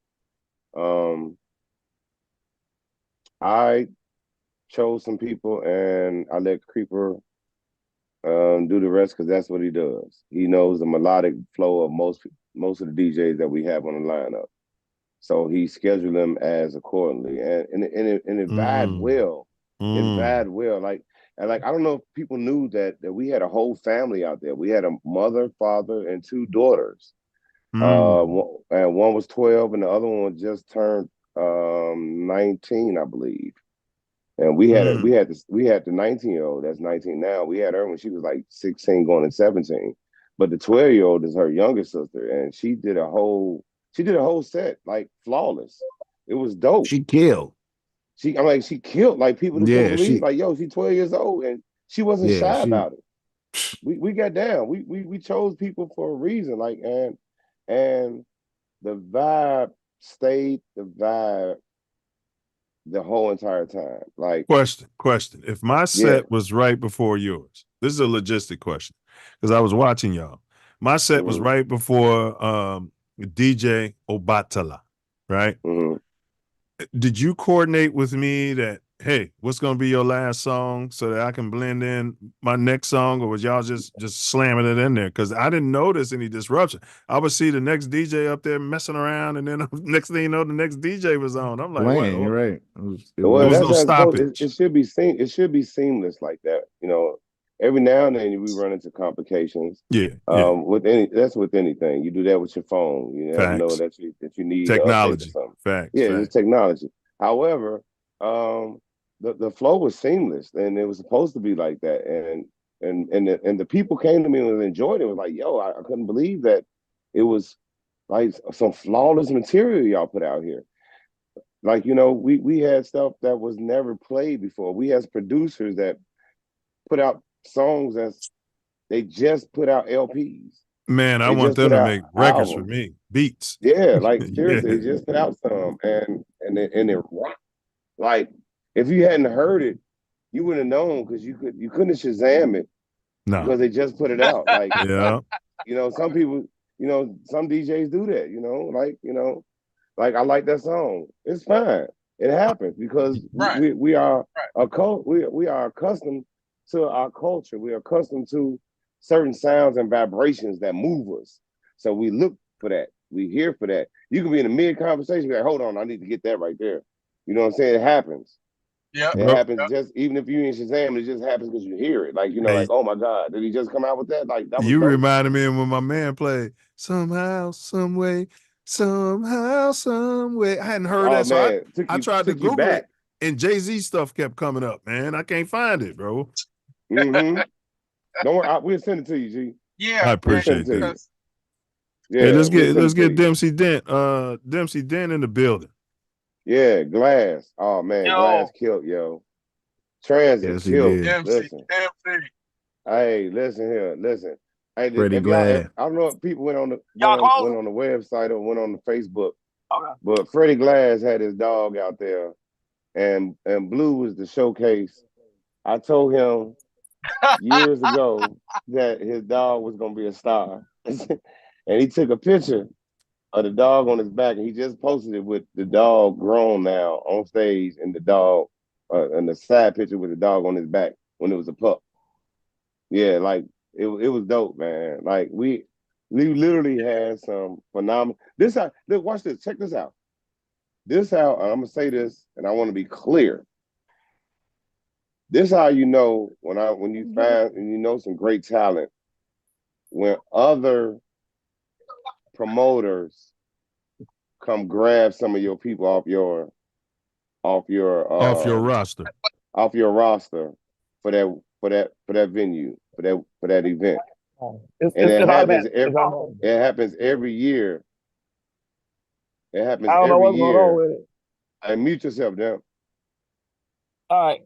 I chose some people and I let Creeper do the rest because that's what he does. He knows the melodic flow of most of the DJs that we have on the lineup. So he scheduled them as accordingly. And it vibed well. It vibed well. Like I don't know if people knew that we had a whole family out there. We had a mother, father, and 2 daughters. And one was 12 and the other one just turned 19, I believe. And we had the 19-year-old that's 19 now. We had her when she was like 16 going to 17. But the 12-year-old is her younger sister, and she did a whole set like flawless. It was dope. She killed. She killed. Like, people couldn't believe, like, yo, she's 12 years old and she wasn't shy about it. We got down. We chose people for a reason. Like, and the vibe stayed the vibe the whole entire time. Like, question. If my set was right before yours, this is a logistic question because I was watching y'all. My set was right before DJ Obatala, right? Did you coordinate with me that, hey, what's gonna be your last song so that I can blend in my next song, or was y'all just slamming it in there? Because I didn't notice any disruption. I would see the next DJ up there messing around, and then next thing you know, the next DJ was on. I'm like, what? You're right. There was no stoppage. It should be seamless like that. You know, every now and then we run into complications. With anything. You do that with your phone. You never know that you need technology. Facts. It's technology. However, the flow was seamless, and it was supposed to be like that. And the people came to me and enjoyed it. It was like, yo, I couldn't believe that it was like some flawless material y'all put out here. Like, we had stuff that was never played before. We had producers that put out songs they just put out LPs. Man, I want them to make records for me, beats. Yeah, like seriously, they just put out some and it rocked. Like, if you hadn't heard it, you wouldn't have known because you couldn't Shazam it because they just put it out. Like, some people, You know, some DJs do that. Like I like that song. It's fine. It happens because we are we are accustomed to our culture. We are accustomed to certain sounds and vibrations that move us. So we look for that. We hear for that. You can be in a mid conversation, be like, hold on, I need to get that right there. You know what I'm saying? It happens. Yeah. It happens just even if you ain't Shazam, it just happens because you hear it. Like, like, oh my God, did he just come out with that? Like, that was You dope. reminded me of when my man played Somehow, Some Way, Somehow, Some Way. I hadn't heard that, so I tried to Google it, and Jay-Z stuff kept coming up, man. I can't find it, bro. Mm-hmm. Don't worry, we'll send it to you, G. Yeah, I appreciate that. Yeah, hey, let's get Dempsey Dent in the building. Yeah, Glass. Oh man, Glass killed, yo. Transit killed. Listen. Hey, listen here. Listen. Hey, Pretty glad. I don't know if people went on the website or went on the Facebook. Okay. But Freddie Glass had his dog out there, and Blue was the showcase. I told him years ago that his dog was gonna be a star, and he took a picture of the dog on his back, and he just posted it with the dog grown now on stage, and the dog, and the side picture with the dog on his back when it was a pup. Yeah, like it was dope, man. Like we literally had some phenomenal. Watch this. Check this out. I'm gonna say this, and I want to be clear. This how you know when you find and you know some great talent, when other promoters come grab some of your people off your roster for that venue, for that event. It happens every year. It happens every year. And mute yourself now. All right.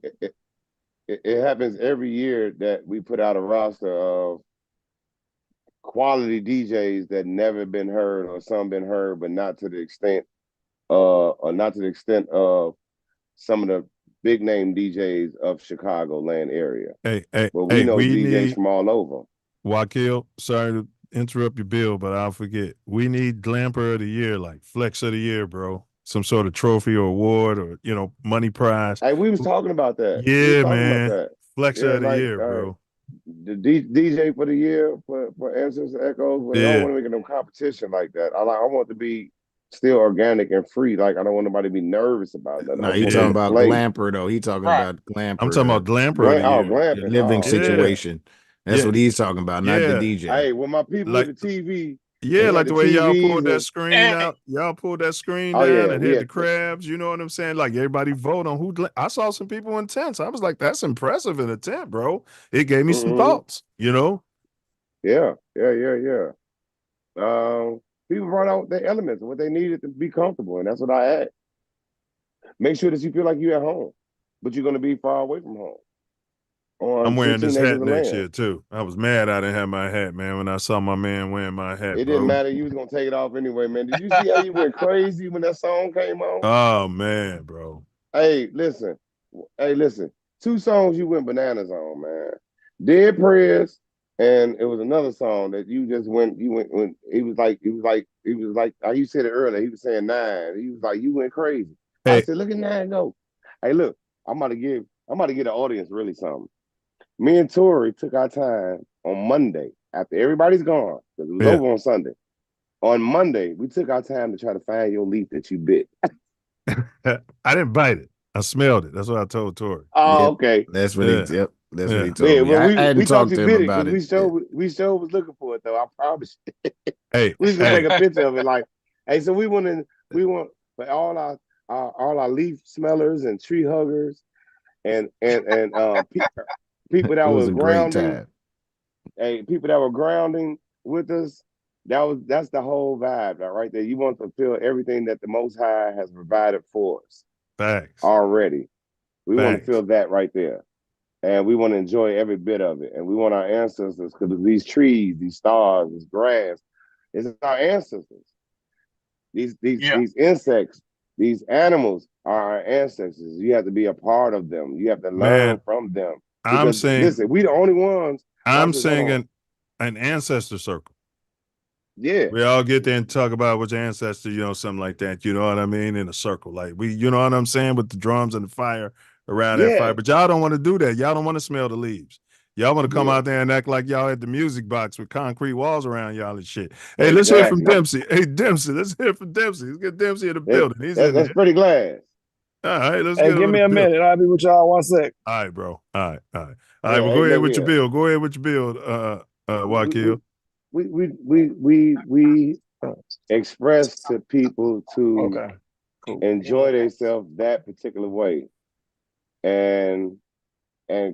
It happens every year that we put out a roster of quality DJs that never been heard, or some been heard, but not to the extent of some of the big name DJs of Chicagoland area. But we know DJs from all over. Wakil, sorry to interrupt your bill, but I'll forget. We need Glamper of the Year, like Flex of the Year, bro. Some sort of trophy or award or, money prize. Hey, we was talking about that. Yeah, man. Flex of the Year, bro. The DJ for the year for Ancestral Echoes, but I don't want to make it no competition like that. I want it to be still organic and free. Like, I don't want nobody to be nervous about that. No, he's talking about Glamper, though. He's talking about Glamper. I'm talking about Glamper. Glamping. Living situation. That's what he's talking about, not the DJ. Hey, when my people with the TV. Yeah, like the way y'all pulled that screen out. Y'all pulled that screen down and hit the crabs. You know what I'm saying? Like, everybody vote on who. I saw some people in tents. I was like, that's impressive in a tent, bro. It gave me some thoughts, Yeah. People brought out their elements and what they needed to be comfortable, and that's what I add. Make sure that you feel like you're at home, but you're going to be far away from home. I'm wearing this hat next year too. I was mad I didn't have my hat, man, when I saw my man wearing my hat. It didn't matter. You was gonna take it off anyway, man. Did you see how you went crazy when that song came on? Oh man, bro. Hey, listen. 2 songs you went bananas on, man. Dead Prayers, and it was another song that you just went. You went when he was like how you said it earlier. He was saying 9. He was like, you went crazy. I said, look at 9 go. Hey, look, I'm about to give the audience really something. Me and Tori took our time on Monday after everybody's gone, because it was over on Sunday. On Monday, we took our time to try to find your leaf that you bit. I didn't bite it. I smelled it. That's what I told Tori. Oh, okay. That's what he told me. Well, I hadn't talked to him about it. We sure was looking for it, though. I promise you. Hey, we was gonna take a picture of it. Like, hey, so we want for all our leaf smellers and tree huggers and people that was grounding. Hey, people that were grounding with us. That's the whole vibe right there. You want to feel everything that the Most High has provided for us. Facts. Already. We want to feel that right there. And we want to enjoy every bit of it. And we want our ancestors, because these trees, these stars, this grass, it's our ancestors. These insects, these animals are our ancestors. You have to be a part of them. You have to learn from them. Listen, we the only ones. I'm saying an ancestor circle. Yeah. We all get there and talk about what your ancestor, something like that. You know what I mean? In a circle, like you know what I'm saying, with the drums and the fire around that fire. But y'all don't want to do that. Y'all don't want to smell the leaves. Y'all want to come out there and act like y'all at the music box with concrete walls around y'all and shit. Hey, let's hear from Dempsey. Hey, Dempsey, let's hear from Dempsey. Let's get Dempsey in the building. He's in that's there. pretty glad. All right, let's Hey, get him give in me the a building. minute. I'll be with y'all 1 sec. All right, bro. All right. Well, go ahead with your bill. Go ahead with your bill, Wakil. We express to people to enjoy themselves that particular way, and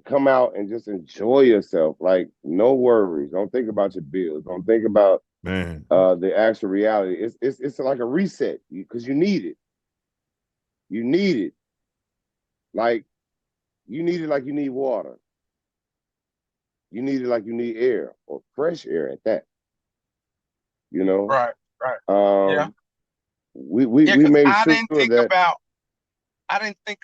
come out and just enjoy yourself. Like, no worries. Don't think about your bills. Don't think about the actual reality. It's like a reset because you need it. You need it. Like you need it like you need water. You need it like you need air, or fresh air at that. Right. Yeah. We made I sure didn't think that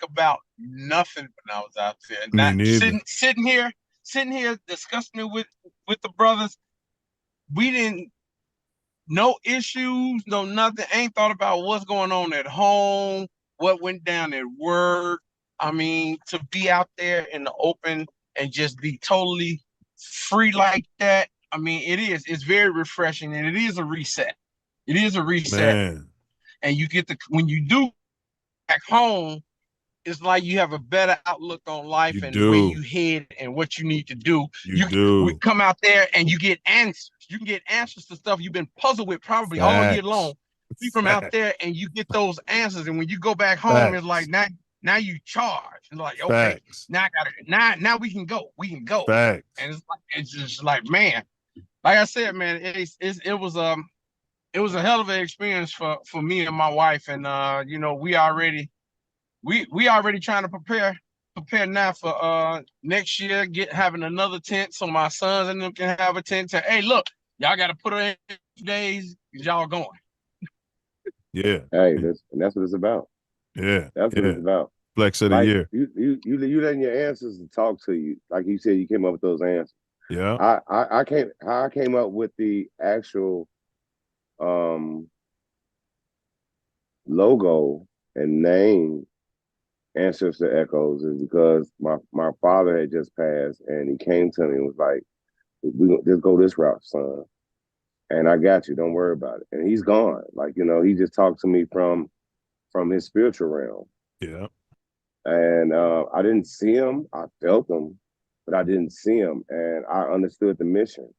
about nothing when I was out there. Me neither. Sitting here discussing it with the brothers. We didn't, no issues, no nothing. Ain't thought about what's going on at home, what went down at work. I mean, to be out there in the open and just be totally free like that. I mean, it's very refreshing, and it is a reset. It is a reset. Man. And you get when you do back home, it's like you have a better outlook on life and where you head and what you need to do. We come out there and you get answers. You can get answers to stuff you've been puzzled with probably all year long. You come out there and you get those answers, and when you go back home, it's like now you charge. And like, okay, now I gotta now we can go. We can go. And it's just like, man, like I said, man, it was a hell of an experience for me and my wife, and we already trying to prepare now for next year, having another tent so my sons and them can have a tent. Hey, look, y'all got to put it in days because y'all going. Yeah. Hey, that's what it's about. Yeah. That's what it's about. Flex of the year. You letting your ancestors talk to you. Like you said, you came up with those answers. Yeah. I came up with the actual logo and name Ancestor Echoes is because my father had just passed, and he came to me and was like, "We just go this route, son, and I got you. Don't worry about it." And he's gone. Like, he just talked to me from his spiritual realm. Yeah. And I didn't see him. I felt him, but I didn't see him, and I understood the mission.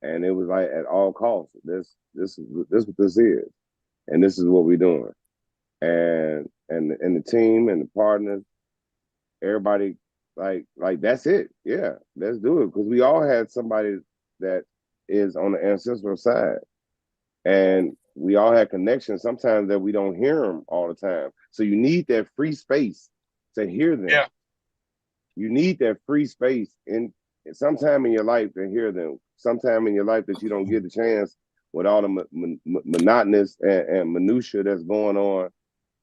And it was like, at all costs, this is what this is, and this is what we're doing. And the team and the partners, everybody, like that's it. Yeah, let's do it, because we all had somebody that is on the ancestral side, and we all had connections sometimes that we don't hear them all the time. So you need that free space to hear them. Yeah. You need that free space in sometime in your life to hear them. Sometime in your life that you don't get the chance with all the monotonous and minutia that's going on.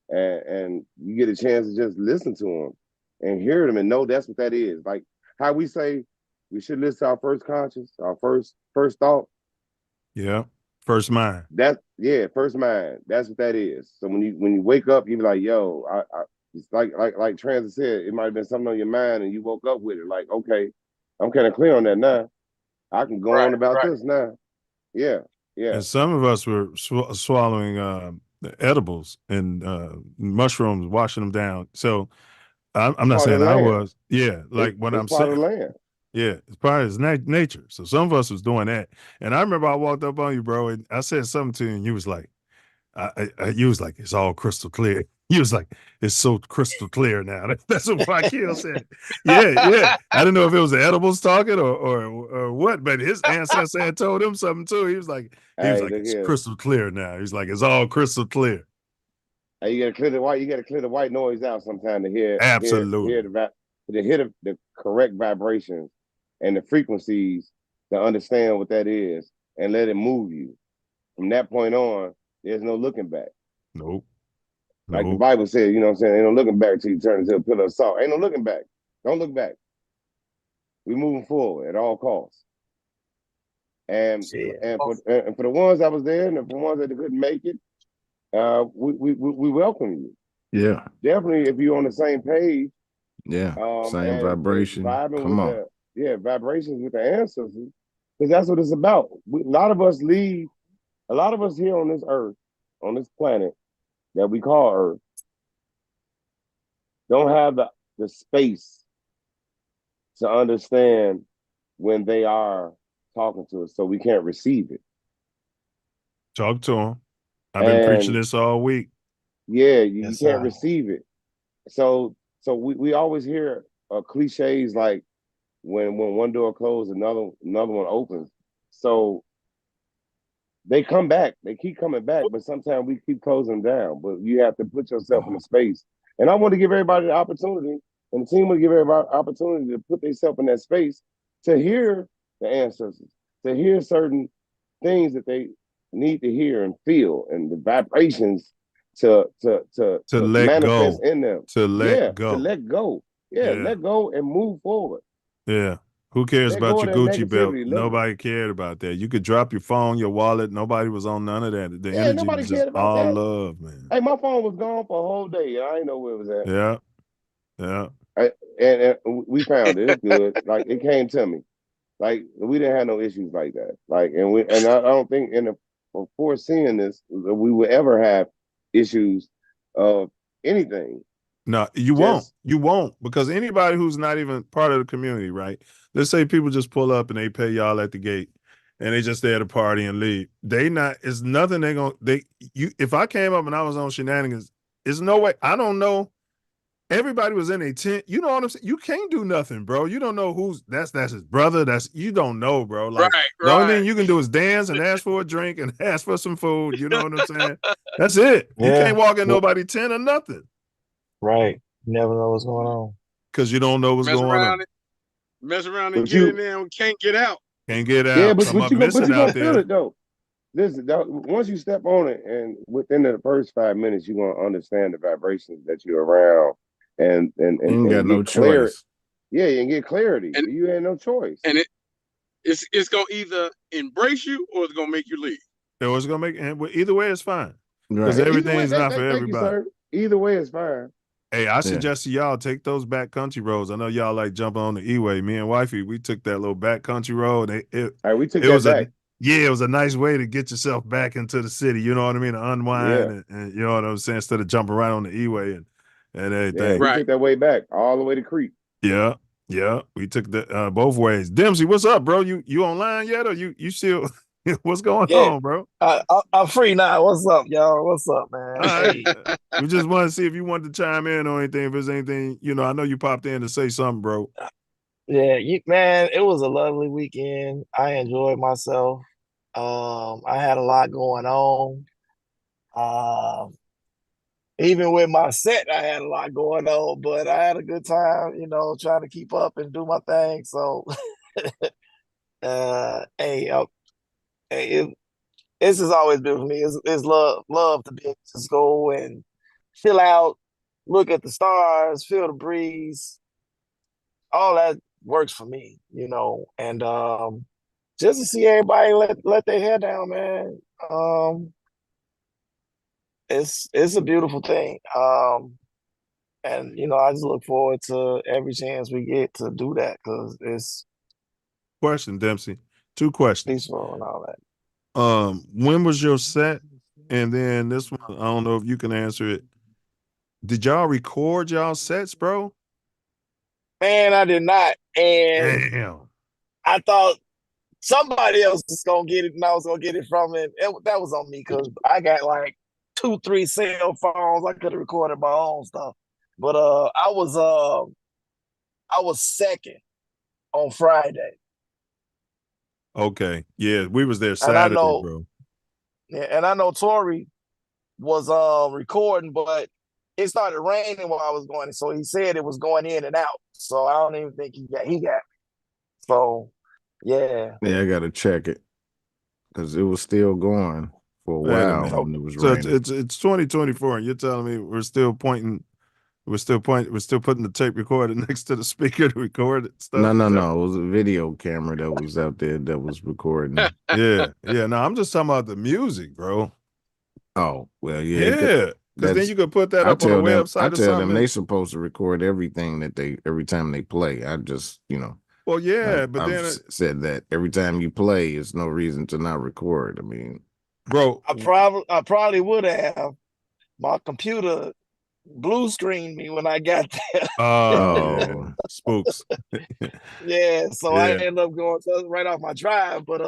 And you get a chance to just listen to them and hear them and know that's what that is. Like how we say we should listen to our first conscience, our first thought. Yeah. First mind. First mind. That's what that is. So when you wake up, you be like, yo, it's like Transit said, it might have been something on your mind and you woke up with it. Like, okay, I'm kind of clear on that now. I can go on about this now. Yeah. And some of us were swallowing edibles and mushrooms, washing them down. So I'm not saying I was. Yeah, like what I'm saying. Yeah, it's part of his nature. So some of us was doing that. And I remember I walked up on you, bro, and I said something to you, and you was like, you was like, it's all crystal clear. You was like, it's so crystal clear now. That's what Wakil said. Yeah. I didn't know if it was the edibles talking or what, but his ancestor had told him something too. He was like, it's crystal clear now. He's like, it's all crystal clear. Hey, you gotta clear the white noise out sometime to hear. Absolutely. Hear the correct vibrations and the frequencies to understand what that is and let it move you. From that point on, there's no looking back. Nope. Like the Bible says, you know what I'm saying? Ain't no looking back till you turn into a pillar of salt. Ain't no looking back. Don't look back. We're moving forward at all costs. And for the ones that was there and for the ones that couldn't make it, we welcome you. Yeah. Definitely, if you're on the same page. Yeah. Same and vibration. Vibing Come with on. vibrations with the ancestors, because that's what it's about. A lot of us here on this earth, on this planet that we call Earth, don't have the space to understand when they are talking to us, so we can't receive it. Talk to them. I've been preaching this all week. Yeah, you can't receive it. So we always hear cliches like when one door closes, another one opens. So they come back, they keep coming back, but sometimes we keep closing them down. But you have to put yourself in a space. And I want to give everybody the opportunity, and the team will give everybody the opportunity to put themselves in that space to hear the ancestors, to hear certain things that they need to hear and feel, and the vibrations to let manifest go. in them. To let go. To let go. Yeah, let go and move forward. Yeah. Who cares Let about go your of that Gucci belt? negativity. Nobody cared about that. You could drop your phone, your wallet. Nobody was on none of that. The energy nobody was just cared about all that. love, man. Hey, my phone was gone for a whole day. I didn't know where it was at. Yeah. Yeah. And we found it. It's good. Like, it came to me. Like, we didn't have no issues like that. Like, and I don't think before seeing this we would ever have issues of anything. No, you won't. You won't, because anybody who's not even part of the community, right? Let's say people just pull up and they pay y'all at the gate and they just there to party and leave. It's nothing if I came up and I was on shenanigans, there's no way. I don't know. Everybody was in a tent. You know what I'm saying? You can't do nothing, bro. You don't know that's his brother. You don't know, bro. Like, the only thing you can do is dance and ask for a drink and ask for some food. You know what I'm saying? That's it. You can't walk in nobody's tent or nothing. Right. You never know what's going on. Because you don't know what's going on. Mess around and get in there and can't get out. Can't get out. Yeah, but you're gonna feel there. it though. Listen, once you step on it, and within the first 5 minutes, you're gonna understand the vibrations that you're around, and you got no clarity. choice. Yeah, you can get clarity. And you had no choice. And it's gonna either embrace you or it's gonna make you leave. So it's gonna make either way it's fine. Right. Because everything's not for everybody. You, sir. Either way is fine. Hey, I suggest to y'all take those back country roads. I know y'all like jumping on the E-way. Me and wifey, we took that little back country road. We took that back. It was a nice way to get yourself back into the city. You know what I mean? To unwind and you know what I'm saying? Instead of jumping right on the E-way and everything. Yeah, we took that way back, all the way to Creek. Yeah. Yeah. We took the both ways. Dempsey, what's up, bro? You online yet, or you still what's going on, bro? I'm free now. What's up, y'all? What's up, man? Hey. We just want to see if you wanted to chime in or anything. If there's anything, I know you popped in to say something, bro. Yeah, man, it was a lovely weekend. I enjoyed myself. I had a lot going on. Even with my set, I had a lot going on, but I had a good time, trying to keep up and do my thing. So, this has always been for me. It's love to be able to just go and chill out, look at the stars, feel the breeze. All that works for me, and just to see everybody let their hair down, man. It's a beautiful thing. And I just look forward to every chance we get to do that, because it's question, Dempsey. 2 questions. Peaceful and all that. When was your set? And then this one, I don't know if you can answer it. Did y'all record y'all sets, bro? Man, I did not. And damn, I thought somebody else was gonna get it, and I was gonna get it from it. That was on me, because I got like 2-3 cell phones. I could have recorded my own stuff, but I was second on Friday. Okay, yeah, we was there Saturday, bro. Yeah, and I know Tori was recording, but it started raining while I was going, so he said it was going in and out. So I don't even think he got me. So yeah, I gotta check it, because it was still going for a while when it was so raining. it's 2024, and you're telling me we're still pointing We're still putting the tape recorder next to the speaker to record it stuff. No. It was a video camera that was out there that was recording. Yeah. No, I'm just talking about the music, bro. Oh, well, yeah. Yeah. Because then you could put that up on a website I or tell them something. they supposed to record everything every time they play. I just, Well, yeah, but I've then said that every time you play, it's no reason to not record. I mean, bro, I probably would have. My computer blue screened me when I got there. Oh, spooks. Yeah, so I Yeah. ended up going right off my drive, but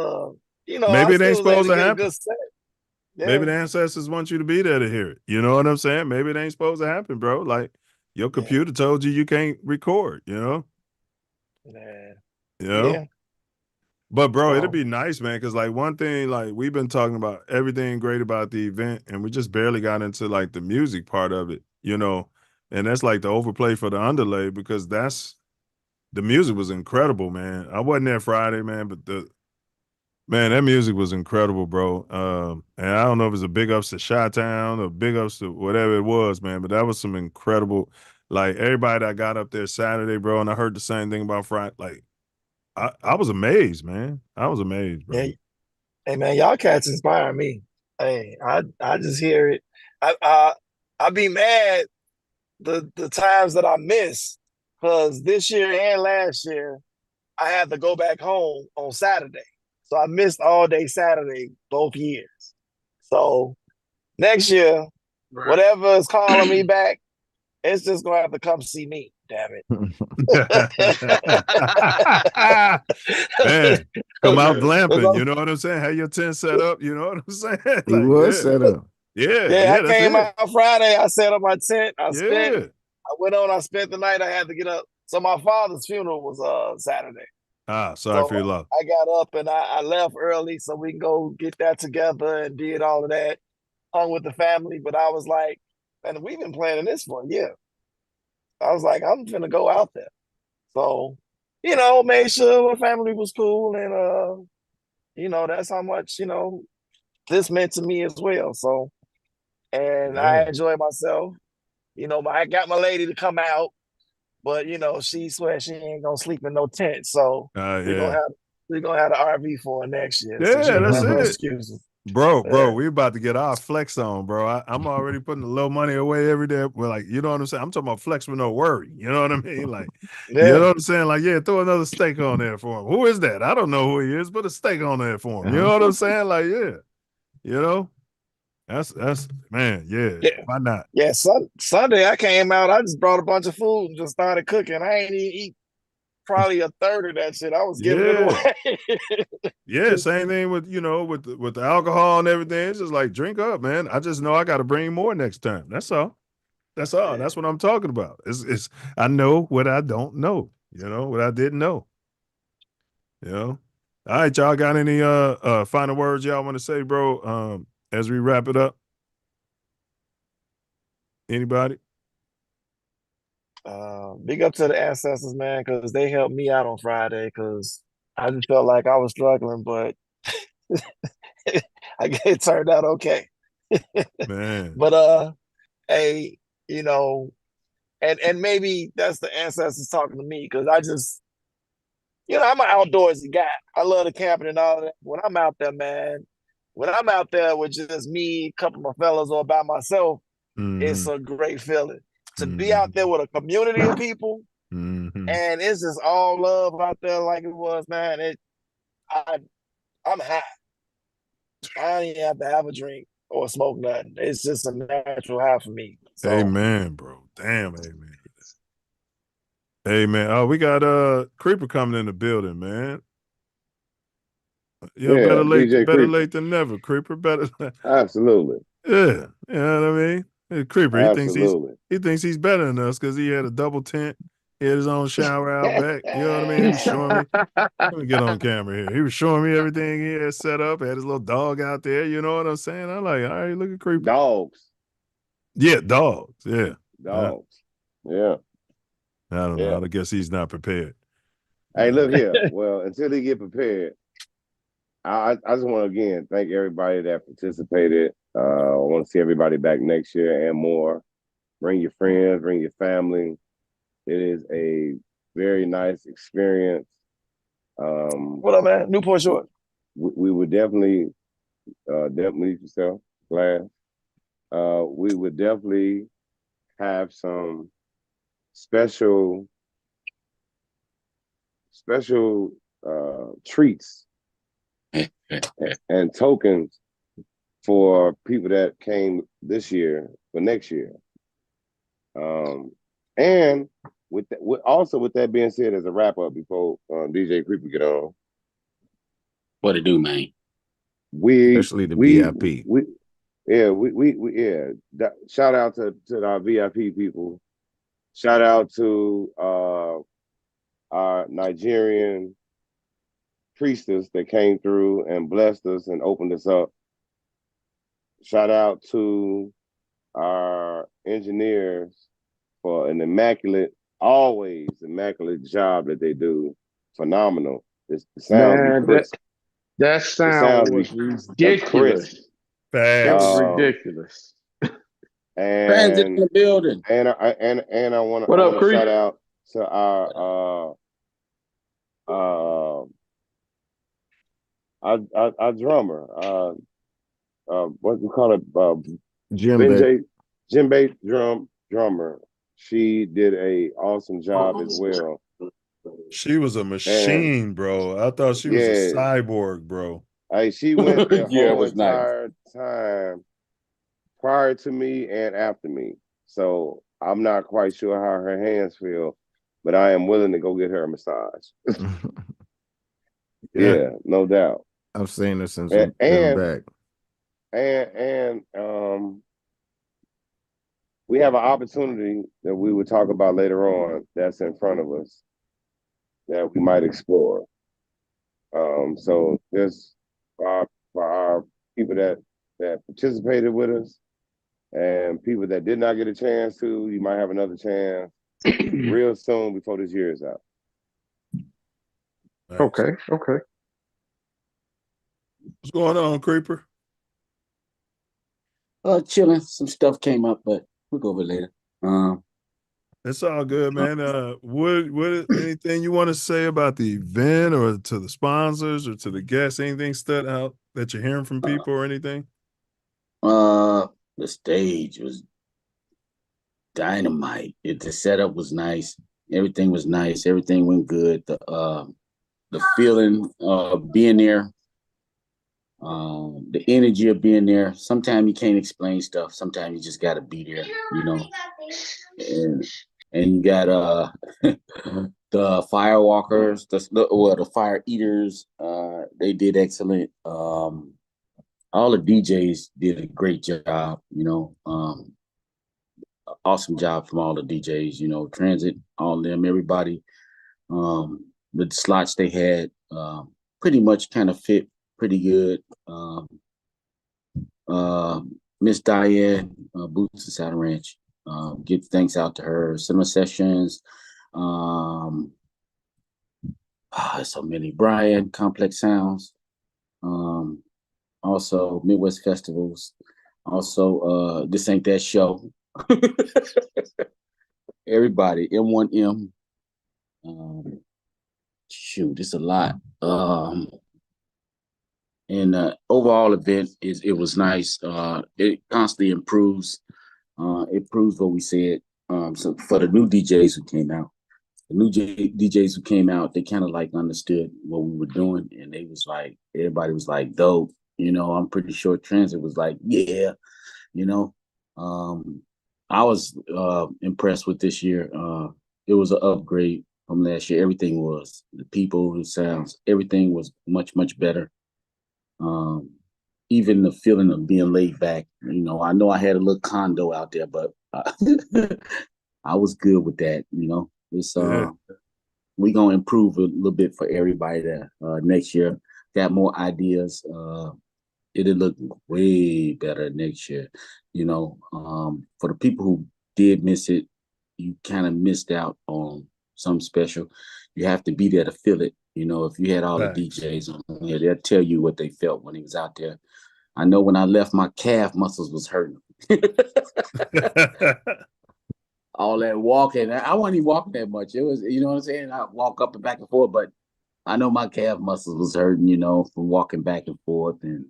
Maybe I it ain't still was able supposed to to get a happen. good set. Yeah. Maybe the ancestors want you to be there to hear it. You know what I'm saying? Maybe it ain't supposed to happen, bro. Like your computer told you can't record, Yeah. You know? Yeah. But bro, it'd be nice, man, because like one thing, like we've been talking about everything great about the event, and we just barely got into like the music part of it, and that's like the overplay for the underlay because the music was incredible, man. I wasn't there Friday, man, but that music was incredible, bro. And I don't know if it's a big ups to Chi-Town or big ups to whatever it was, man, but that was some incredible, like everybody that got up there Saturday, bro, and I heard the same thing about Friday, like I was amazed, man. I was amazed, bro. Yeah. Hey man, y'all cats inspire me. Hey, I just hear it. I be mad the times that I miss because this year and last year I had to go back home on Saturday. So I missed all day Saturday both years. So next year, whatever is calling me back, it's just gonna have to come see me. Damn it. Man, come out glamping. You know what I'm saying? Have your tent set up. You know what I'm saying? Like, he was set up. Yeah, I that's came it. out Friday. I set up my tent. I spent the night. I had to get up. So my father's funeral was Saturday. Sorry for your loss. I got up and I left early so we can go get that together and did all of that. Hung with the family, but I was like, man, we've been planning this for a year. I was like, I'm gonna go out there. So, made sure my family was cool and that's how much, this meant to me as well. So, and I enjoyed myself. I got my lady to come out, but she swears she ain't gonna sleep in no tent. So we're gonna have the RV for her next year. So she ain't that's got no it. excuses. Bro, we about to get our flex on, bro. I'm already putting a little money away every day. We're like, you know what I'm saying? I'm talking about flex with no worry. You know what I mean? Like, you know what I'm saying? Like, throw another steak on there for him. Who is that? I don't know who he is, but a steak on there for him. You know what I'm saying? Like, that's man, why not? Yeah, Sunday I came out, I just brought a bunch of food and just started cooking. I ain't even eat probably a third of that shit. I was giving it away. Same thing with with the alcohol and everything. It's just like drink up, man. I just know I got to bring more next time. That's all. That's all. That's what I'm talking about. It's I know what I don't know. What I didn't know. All right, y'all got any final words y'all want to say, bro? As we wrap it up. Anybody? Big up to the ancestors, man, because they helped me out on Friday because I just felt like I was struggling, but it turned out okay. Man. But hey, and maybe that's the ancestors talking to me because I just, I'm an outdoorsy guy. I love the camping and all that. When I'm out there, man, when I'm out there with just me, a couple of my fellas, or by myself, it's a great feeling. To be out there with a community of people, and it's just all love out there like it was, man. I'm high. I don't even have to have a drink or smoke nothing. It's just a natural high for me. So. Amen, bro. Damn, amen. Amen. Oh, we got Creeper coming in the building, man. Better late than never, Creeper. Better. Absolutely. Yeah, you know what I mean. Hey, Creeper, Absolutely. he thinks he's better than us because he had a double tent. He had his own shower out back. You know what I mean? He was showing me. Let me get on camera here. He was showing me everything he had set up. Had his little dog out there. You know what I'm saying? I'm like, all right, look at Creeper. Dogs. Yeah, dogs. Yeah. Dogs. Yeah. I don't know. I guess he's not prepared. Hey, look here. Well, until he get prepared, I just want to again thank everybody that participated. I want to see everybody back next year and more. Bring your friends, bring your family. It is a very nice experience. What up, man? Newport Short. We would definitely yourself, Glass. We would definitely have some special treats and tokens for people that came this year for next year. And with that being said, as a wrap up before DJ Creeper get on, what to do, man? Especially the VIP. Shout out to our VIP people. Shout out to our Nigerian priestess that came through and blessed us and opened us up. Shout out to our engineers for an always immaculate job that they do. Phenomenal. The sound, man, that sound was ridiculous. It was ridiculous. Fans in the building. And I want to shout out to our drummer. What we call it? Djembe drummer. She did a awesome job as well. She was a machine, bro. I thought she was a cyborg, bro. Hey, she went the whole entire time prior to me and after me. So I'm not quite sure how her hands feel, but I am willing to go get her a massage. Yeah, no doubt. I've seen her since we've been back. And we have an opportunity that we will talk about later on that's in front of us that we might explore. So this for our people that participated with us and people that did not get a chance to, you might have another chance real soon before this year is out. Okay. What's going on, Creeper? Chilling. Some stuff came up, but we'll go over it later. It's all good, man. What anything you want to say about the event or to the sponsors or to the guests? Anything stood out that you're hearing from people or anything? The stage was dynamite. The setup was nice. Everything was nice. Everything went good. The feeling of being there, the energy of being there. Sometimes you can't explain stuff. Sometimes you just got to be there, you know. And you got the firewalkers, the fire eaters. They did excellent. All the DJs did a great job. You know, awesome job from all the DJs. You know, Transit, all of them, everybody. The slots they had pretty much kind of fit pretty good. Miss Diane, Boots and Saddle Ranch. Give thanks out to her. Cinema Sessions. So many. Brian, Complex Sounds. Also Midwest Festivals. Also, This Ain't That Show. Everybody, M1M. Shoot, it's a lot. And overall event it was nice. It constantly improves. It proves what we said. So for the new DJs who came out, DJs who came out, they kind of like understood what we were doing, and they was like, everybody was like, dope. You know, I'm pretty sure Transit was like, yeah. You know, I was impressed with this year. It was an upgrade from last year. Everything was. The people, the sounds, everything was much, much better. Even the feeling of being laid back, you know I had a little condo out there, but I was good with that. You know, it's we gonna improve a little bit for everybody that next year. Got more ideas. It'll look way better next year. You know, for the people who did miss it, you kind of missed out on something special. You have to be there to feel it. You know, if you had all the DJs on there, they'll tell you what they felt when he was out there. I know when I left, my calf muscles was hurting. and walking. I wasn't even walking that much. It was, you know what I'm saying? I walk up and back and forth, but I know my calf muscles was hurting, you know, from walking back and forth. And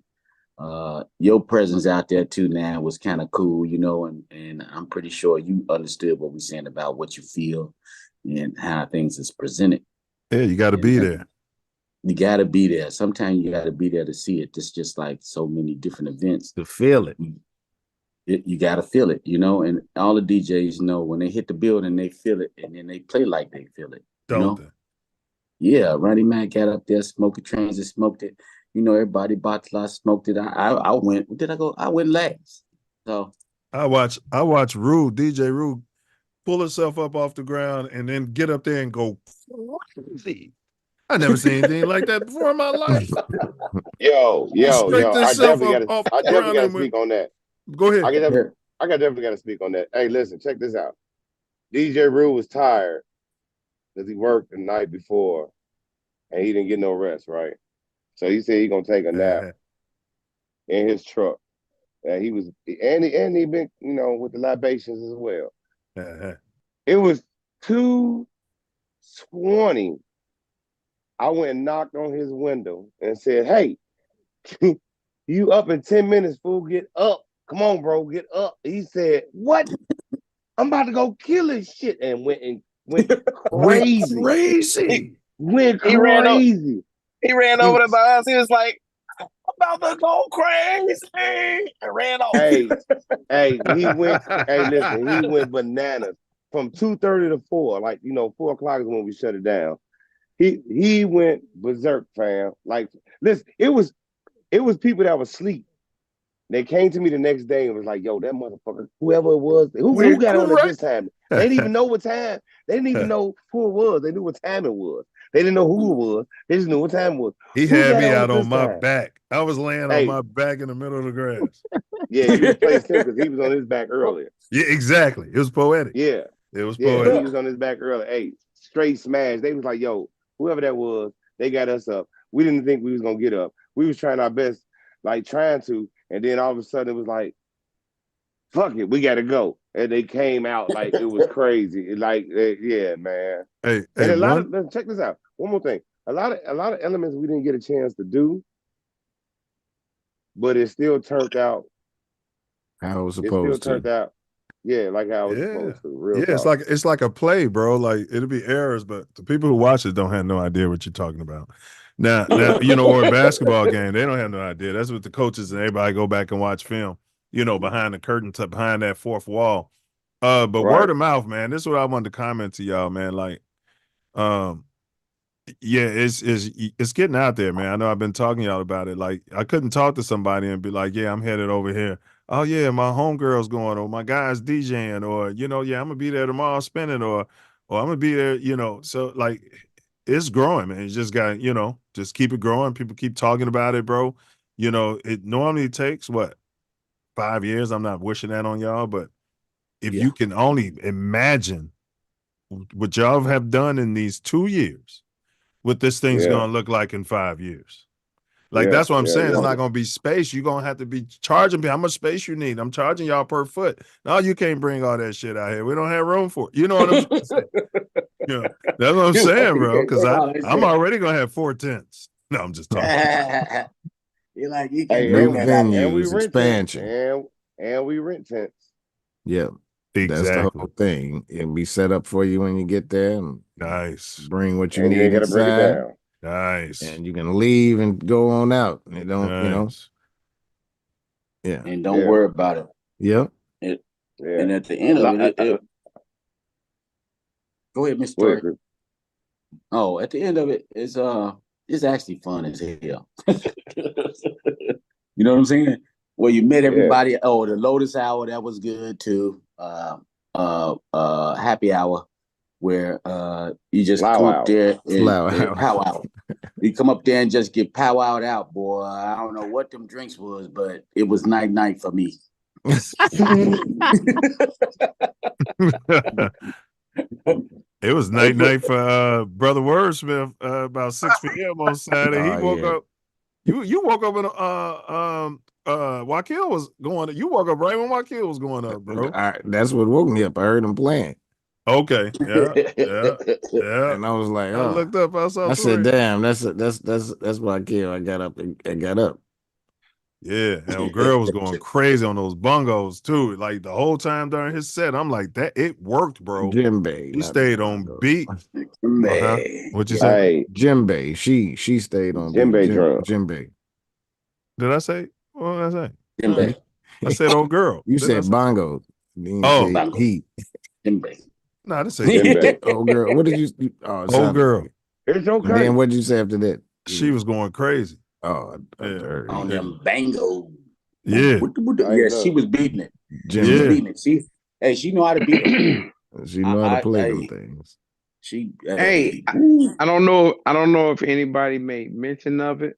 your presence out there too now was kind of cool, you know, and I'm pretty sure you understood what we're saying about what you feel and how things is presented. Yeah, you got to be there. You got to be there. Sometimes you got to be there to see it. It's just like so many different events. To feel it. You got to feel it, you know, and all the DJs know when they hit the building, they feel it, and then they play like they feel it. Don't they? Yeah, Ronnie Mac got up there, smoking transit, smoked it. You know, everybody bought I smoked it. I went. Did I go? I went last. So I watch Rue, DJ Rue, pull herself up off the ground and then get up there and go crazy. I never seen anything like that before in my life. Yo. I definitely got to speak on that. Go ahead. I definitely got to speak on that. Hey, listen, check this out. DJ Rue was tired because he worked the night before and he didn't get no rest, right? So he said he gonna take a nap in his truck. And he was he been, you know, with the libations as well. It was 2:20. I went and knocked on his window and said, "Hey, you up in 10 minutes, fool? Get up. Come on, bro, get up." He said, "What? I'm about to go kill his shit," and went crazy. Went crazy. He ran over to my house. He was like, "I'm about to go crazy," and ran off. Hey, he went. Hey, listen, he went bananas from 2:30 to 4. Like, you know, 4 o'clock is when we shut it down. He went berserk, fam. Like, listen, it was people that was asleep. They came to me the next day and was like, "Yo, that motherfucker, whoever it was, who got on at this time?" They didn't even know what time. They didn't even know who it was. They knew what time it was. They didn't know who it was. They just knew what time it was. He had me out on my back. I was laying on my back in the middle of the grass. Yeah, you replaced him because he was on his back earlier. Yeah, exactly. It was poetic. Yeah. It was poetic. He was on his back earlier. Hey, straight smash. They was like, "Yo, whoever that was, they got us up. We didn't think we was gonna get up. We was trying our best, like trying to, and then all of a sudden it was like, fuck it, we gotta go." And they came out like it was crazy. Yeah, man. Hey, and a lot of check this out. One more thing. A lot of elements we didn't get a chance to do, but it still turned out how it was supposed to. It still turned out, yeah, like how it was supposed to. Real talk. It's like a play, bro. Like, it'll be errors, but the people who watch it don't have no idea what you're talking about. Now, you know, or a basketball game, they don't have no idea. That's what the coaches and everybody go back and watch film, you know, behind the curtain, behind that fourth wall. But word of mouth, man, this is what I wanted to comment to y'all, man. Like, yeah, it's getting out there, man. I know I've been talking to y'all about it. Like, I couldn't talk to somebody and be like, "Yeah, I'm headed over here. Oh yeah, my homegirl's going, or my guy's DJing, or, you know, yeah, I'm gonna be there tomorrow spinning, or I'm gonna be there," you know. So like, it's growing, man. You just got, you know, just keep it growing. People keep talking about it, bro. You know, it normally takes 5 years. I'm not wishing that on y'all, but if you can only imagine what y'all have done in these 2 years, what this thing's gonna look like in 5 years. Like, that's what I'm saying. It's not gonna be space. You're gonna have to be charging me how much space you need. I'm charging y'all per foot. No, you can't bring all that shit out here. We don't have room for it. You know what I'm saying? Yeah, that's what I'm saying, bro. Because I'm already gonna have 4 tents. No, I'm just talking. You're like, you can new venues, expansion, and we rent tents. Yeah, exactly. That's the whole thing. It'll be set up for you when you get there. And nice. Bring what you and need. You ain't gotta bring it down. Nice. And you can leave and go on out. You don't, you know. Yeah. And don't worry about it. Yep. And at the end of it, go ahead, Mr. Turk. Oh, at the end of it, it's actually fun as hell. You know what I'm saying? Well, you met everybody. Yeah. Oh, the Lotus Hour, that was good too. Happy Hour, where you just come up there and powwow. You come up there and just get powwowed out, boy. I don't know what them drinks was, but it was night for me. It was night for Brother Wordsmith about 6 p.m. on Saturday. He woke up. You woke up and Wakil was going. You woke up right when Wakil was going up, bro. That's what woke me up. I heard him playing. Okay. Yeah. Yeah. And I was like, I looked up. I saw I said, 3. damn, that's why I came. I got up and got up. Yeah, and a girl was going crazy on those bongos too. Like the whole time during his set, I'm like, that it worked, bro. Djembe, He not the stayed on bongos. beat. What'd you say? Hey, Djembe, she stayed on beat. Djembe drum. Djembe. Did I say? What did I say? Djembe. I said old girl. You Didn't I said say- bongos. You Oh. say Bongo. heat. Djembe. No, I didn't say Djembe. Oh girl, what did you? Oh, it old sounded girl. like- It's okay. And then what did you say after that? She was going crazy. Oh, Yeah. heard On it. them bango. Yeah. Yeah, she was beating it. She was Yeah. beating it. She know how to beat them. She know how to play I- them things. She Hey, I don't know if anybody made mention of it,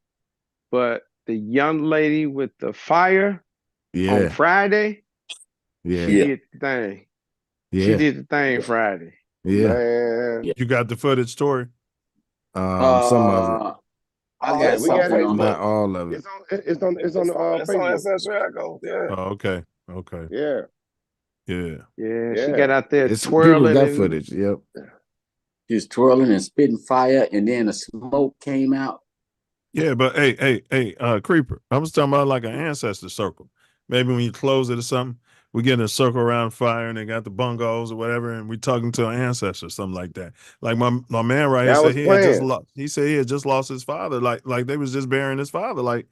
but the young lady with the fire on Yeah, Friday, she yeah, did the thing. She yeah, did the thing Friday. yeah. Man. You got the footage, Tori? Some of it, I Yeah, got we got something it. on not the all of it. It's on It's on Facebook. Ancestral Echo. Yeah. Oh, okay. Okay. Yeah. Yeah. Yeah, Yeah. she got out there It's people twirling got and footage. Yep. she was twirling and spitting fire, and then the smoke came out. Yeah, but hey, Creeper. I was talking about like an ancestor circle. Maybe when you close it or something, we get in a circle around fire and they got the bungos or whatever, and we talking to an ancestor, something like that. Like my man right here That said was he had just planned. lost. He said he had just lost his father. Like they was just burying his father. Like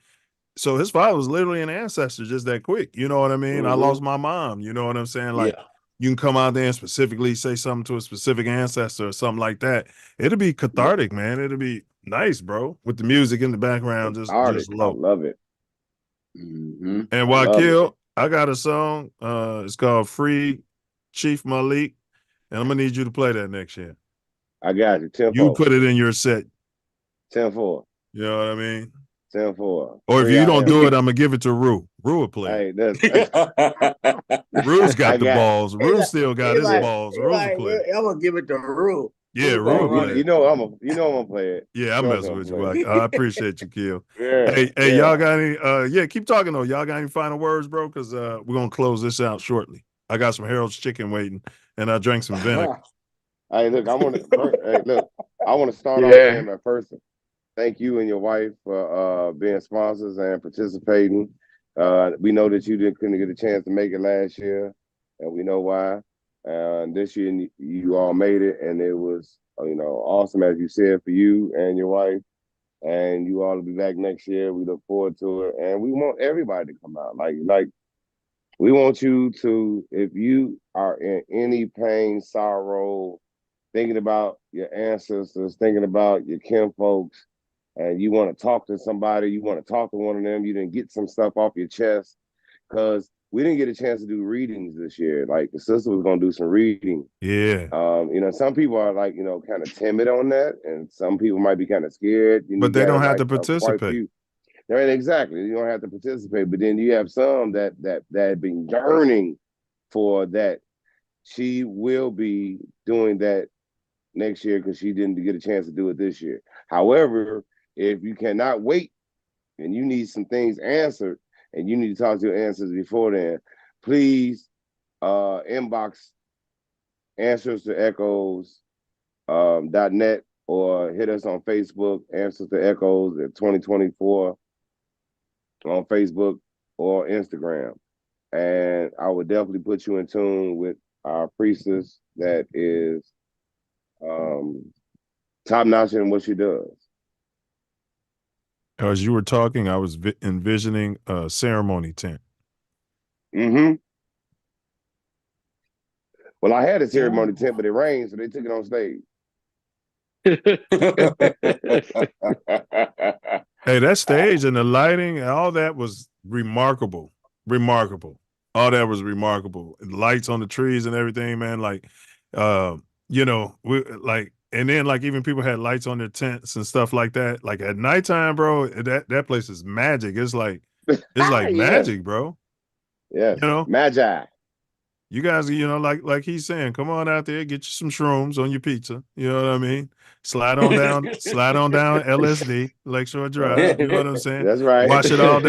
so, his father was literally an ancestor just that quick. You know what I mean? I lost my mom. You know what I'm saying? Like you can come out there and specifically say something to a specific ancestor or something like that. It'll be cathartic, man. It'll be nice, bro, with the music in the background, just Artist. I low. love it. And I love Wakil, I got a song. It's called "Free Chief Malik," and I'm gonna need you to play that next year. I got you. 10-4. You put it in your set. 10-4. You know what I mean? 10-4. Or if Free you out don't here. do it, I'm gonna give it to Rue. Rue will play. Hey, that's Rue's got I the got- balls. Rue still got his balls. Rue will play. I'm gonna give it to Rue. Yeah, Rue will play. you know I'm gonna play it. Yeah, I'm Trust messing me, with I'm you. playing it. I appreciate you, Kill. Yeah, Hey, yeah. y'all got any? Yeah, keep talking though. Y'all got any final words, bro? Because we're gonna close this out shortly. I got some Harold's chicken waiting, and I drank some vinegar. Hey, look, I want to start off saying at first, thank you and your wife for being sponsors and participating. We know that you couldn't get a chance to make it last year, and we know why. This year you all made it, and it was awesome, as you said, for you and your wife. And you all will be back next year. We look forward to it, and we want everybody to come out. Like we want you to, if you are in any pain, sorrow, thinking about your ancestors, thinking about your kinfolks, and you want to talk to somebody, you want to talk to one of them, you didn't get some stuff off your chest, because we didn't get a chance to do readings this year. Like the sister was going to do some reading. Yeah. Some people are like, kind of timid on that, and some people might be kind of scared. But they don't have to participate. Right, exactly. You don't have to participate, but then you have some that have been yearning for that. She will be doing that next year because she didn't get a chance to do it this year. However, if you cannot wait and you need some things answered and you need to talk to your ancestors before then, please inbox ancestorechos.net or hit us on Facebook, Ancestor Echoes at 2024 on Facebook or Instagram. And I would definitely put you in tune with our priestess that is top-notch in what she does. As you were talking, I was envisioning a ceremony tent. Mm-hmm. Well, I had a ceremony tent, but it rained, so they took it on stage. Hey, that stage and the lighting and all that was remarkable. Remarkable. All that was remarkable. And lights on the trees and everything, man. Like, we like, and then like even people had lights on their tents and stuff like that. Like at nighttime, bro, that place is magic. It's like Yeah. magic, bro. Yes. Magi. You guys, you know, like he's saying, come on out there, get you some shrooms on your pizza. You know what I mean? Slide on down LSD, Lakeshore Drive. You know what I'm saying? That's right. Wash it all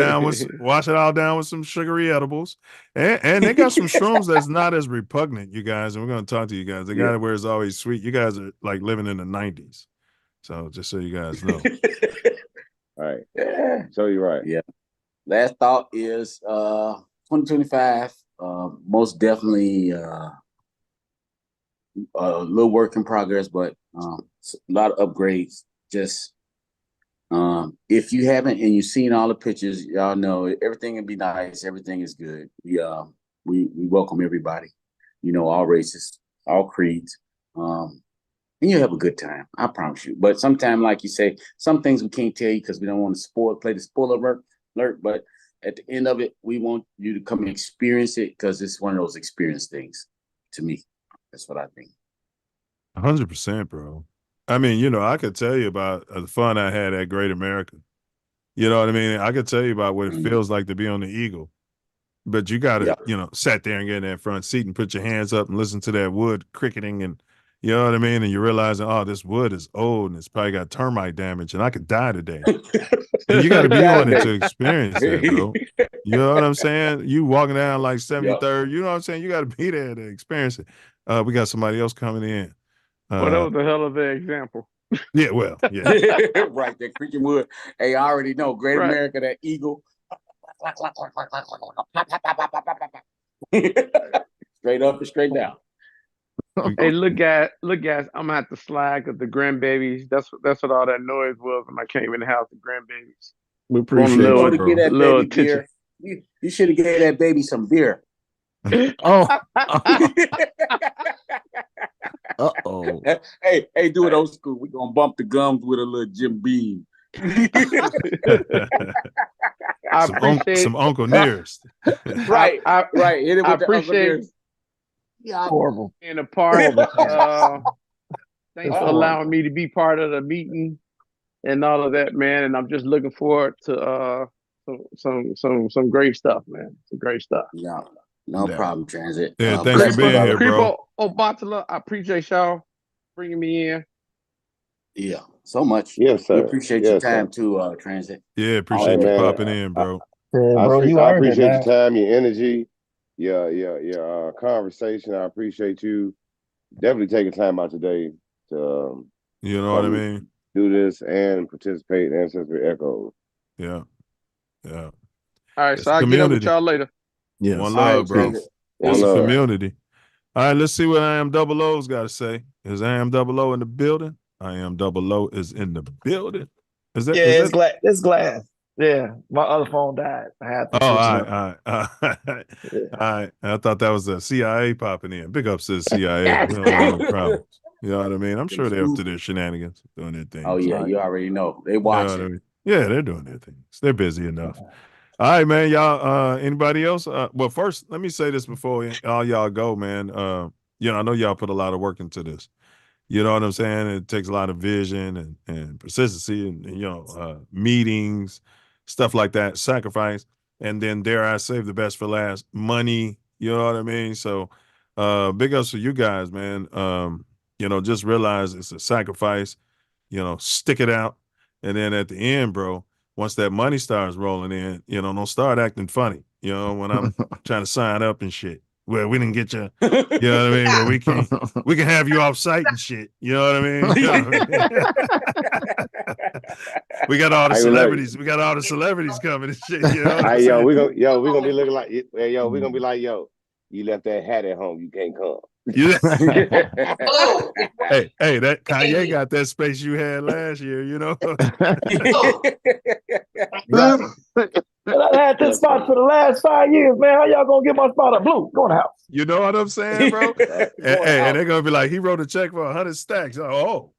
down with some sugary edibles. And they got some shrooms that's not as repugnant, you guys. And we're gonna talk to you guys. They got it where it's always sweet. You guys are like living in the 90s. So just so you guys know. All right. So you're right. Yeah. Last thought is 2025. Most definitely a little work in progress, but a lot of upgrades. Just if you haven't and you've seen all the pictures, y'all know everything will be nice. Everything is good. We welcome everybody. You know, all races, all creeds. And you'll have a good time. I promise you. But sometimes, like you say, some things we can't tell you because we don't want to play the spoiler alert. But at the end of it, we want you to come and experience it because it's one of those experience things to me. That's what I think. 100%, bro. I mean, you know, I could tell you about the fun I had at Great America. You know what I mean? I could tell you about what it feels like to be on the Eagle. But you got to, you know, sat there and get in that front seat and put your hands up and listen to that wood cricketing and, you know what I mean? And you're realizing, oh, this wood is old and it's probably got termite damage and I could die today. And you got to be on it to experience that, bro. You know what I'm saying? You walking down like 73rd, you know what I'm saying? You got to be there to experience it. We got somebody else coming in. Well, that was a hell of an example. Yeah, well, yeah. Right, that creaking wood. Hey, I already know. Great America, that Eagle. Straight up and straight down. Hey, look, guys, I'm gonna have to slide because the grandbabies. That's what all that noise was when I came in the house. The grandbabies. We appreciate you, bro. Get that baby beer. You should have gave that baby some beer. Oh. Uh-oh. Hey, do it old school. We're gonna bump the gums with a little Jim Beam. Some Uncle Nearest. Right. I Hit it with the Uncle appreciate Nearest. Yeah. horrible being a part. Thanks for allowing me to be part of the meeting and all of that, man. And I'm just looking forward to some great stuff, man. Some great stuff. Yeah. No problem, Transit. Yeah, thanks for being here, bro. Batala, I appreciate y'all bringing me in. Yeah, so much. Yes, sir. We appreciate your time too, Transit. Yeah, appreciate you popping in, bro. I appreciate your time, your energy, your conversation. I appreciate you definitely taking time out today to you know what I mean? Do this and participate in Ancestral Echoes. Yeah. All right, so I'll get up with y'all later. Yeah, one love, bro. It's a community. All right, let's see what I Am Double O's got to say. Is I Am Double O in the building? I Am Double O is in the building. Is that? Yeah, it's glass. Yeah, my other phone died. I had to. All right. I thought that was the CIA popping in. Big ups to the CIA. We don't have no problems. You know what I mean? I'm sure they're up to their shenanigans, doing their thing. Oh yeah, you already know. They watch it. I mean? Yeah, they're doing their things. They're busy enough. All right, man. Y'all, anybody else? Well, first, let me say this before all y'all go, man. You know, I know y'all put a lot of work into this. You know what I'm saying? It takes a lot of vision and persistency and you know, meetings, stuff like that, sacrifice. And then dare I save the best for last, money. You know what I mean? So big ups to you guys, man. You know, just realize it's a sacrifice, you know, stick it out. And then at the end, bro, once that money starts rolling in, you know, don't start acting funny. You know, when I'm trying to sign up and shit. Well, we didn't get you. You know what I mean? Well, we can have you off site and shit. You know what I mean? You know what I mean? We got all the celebrities. We got all the celebrities coming and shit. You know what I'm saying? we gonna be looking like we gonna be like, you left that hat at home. You can't come. hey, that Kanye got that space you had last year, you know. I had this spot for the last 5 years, man. How y'all gonna get my spot up? Blue, go in the house. You know what I'm saying, bro? and they're gonna be like, he wrote a check for 100 stacks. Oh.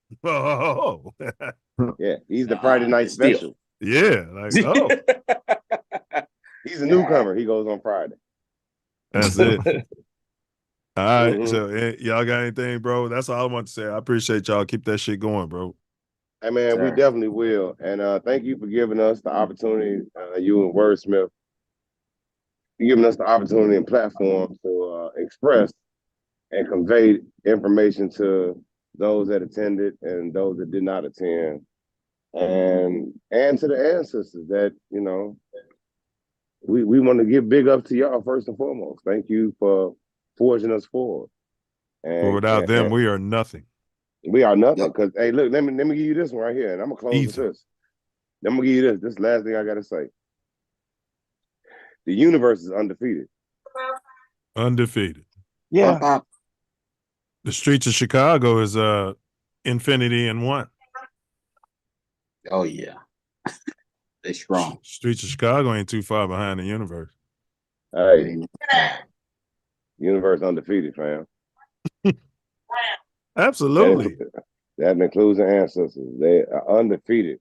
Yeah, he's the Friday night special. Yeah, like he's a newcomer. He goes on Friday. That's it. All right, so y'all got anything, bro? That's all I want to say. I appreciate y'all. Keep that shit going, bro. Hey, man, we definitely will. And thank you for giving us the opportunity, you and Wordsmith, giving us the opportunity and platform to express and convey information to those that attended and those that did not attend, and to the ancestors that, you know, we want to give big up to y'all first and foremost. Thank you for forging us forward. For without them, we are nothing. We are nothing. Because hey, look, let me give you this one right here, and I'm gonna close with this. I'm gonna give you this. This is the last thing I gotta say. The universe is undefeated. Undefeated. Yeah. The streets of Chicago is infinity and one. Oh yeah. They're strong. Streets of Chicago ain't too far behind the universe. Hey, universe undefeated, fam. Absolutely. That includes the ancestors. They are undefeated.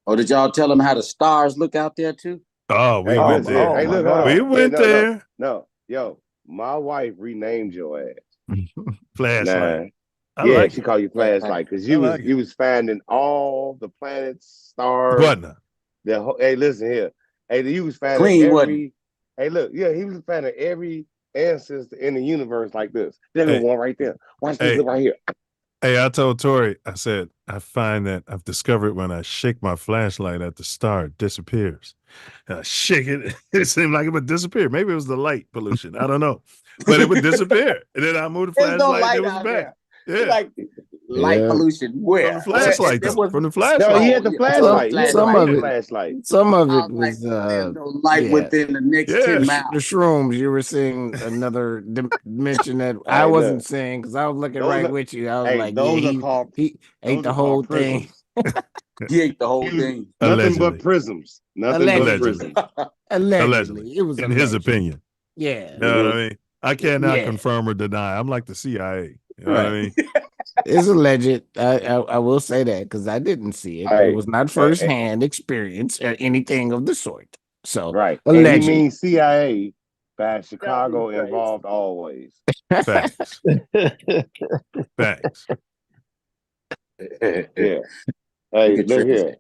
Oh, did y'all tell them how the stars look out there too? Oh, we went there. Hey, look, hold on. We went there. No, yo, my wife renamed your ass. Flashlight. Nah, she called you flashlight because you was finding all the planets, stars. Whatnot. Hey, listen here. Hey, you was finding every. Hey, look, yeah, he was finding every ancestor in the universe like this. There's one right there. Watch this look right here. Hey, I told Tori, I said, I find that I've discovered when I shake my flashlight at the star, it disappears. And I shake it, it seemed like it would disappear. Maybe it was the light pollution. I don't know. But it would disappear. And then I moved the flashlight, it was back. Yeah. Like light pollution. Where? From the flashlight, From the flashlight. No, he had the flashlight. Some of it was there's no light within the next 10 miles. The shrooms, you were seeing another dimension that I wasn't seeing because I was looking with you. I was like, he ate the whole thing. He ate the whole thing. Nothing but prisms. Nothing but prisms. Allegedly. It was in his opinion. Yeah. You know what I mean? I cannot confirm or deny. I'm like the CIA. You know what I mean? It's alleged. I will say that because I didn't see it. It was not firsthand experience or anything of the sort. So alleged. And he means CIA by Chicago involved always. Facts. Facts. Yeah. Hey, look here.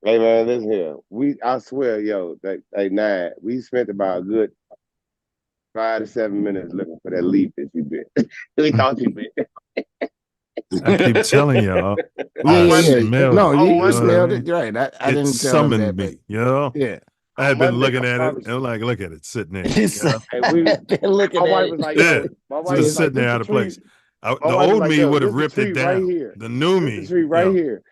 Hey man, listen here. I swear, yo, we spent about a good 5 to 7 minutes looking for that leaf that you bit. We thought you bit. I keep telling y'all. You smelled it. Right. I didn't summoned tell him that, me, you know? Yeah. I had been looking at it. I'm like, look at it sitting there. You know? My wife was like, yo, my wife was sitting like, there out of place. The my wife was old like, me yo, would have this ripped tree it down. right here. The new me. The tree right here.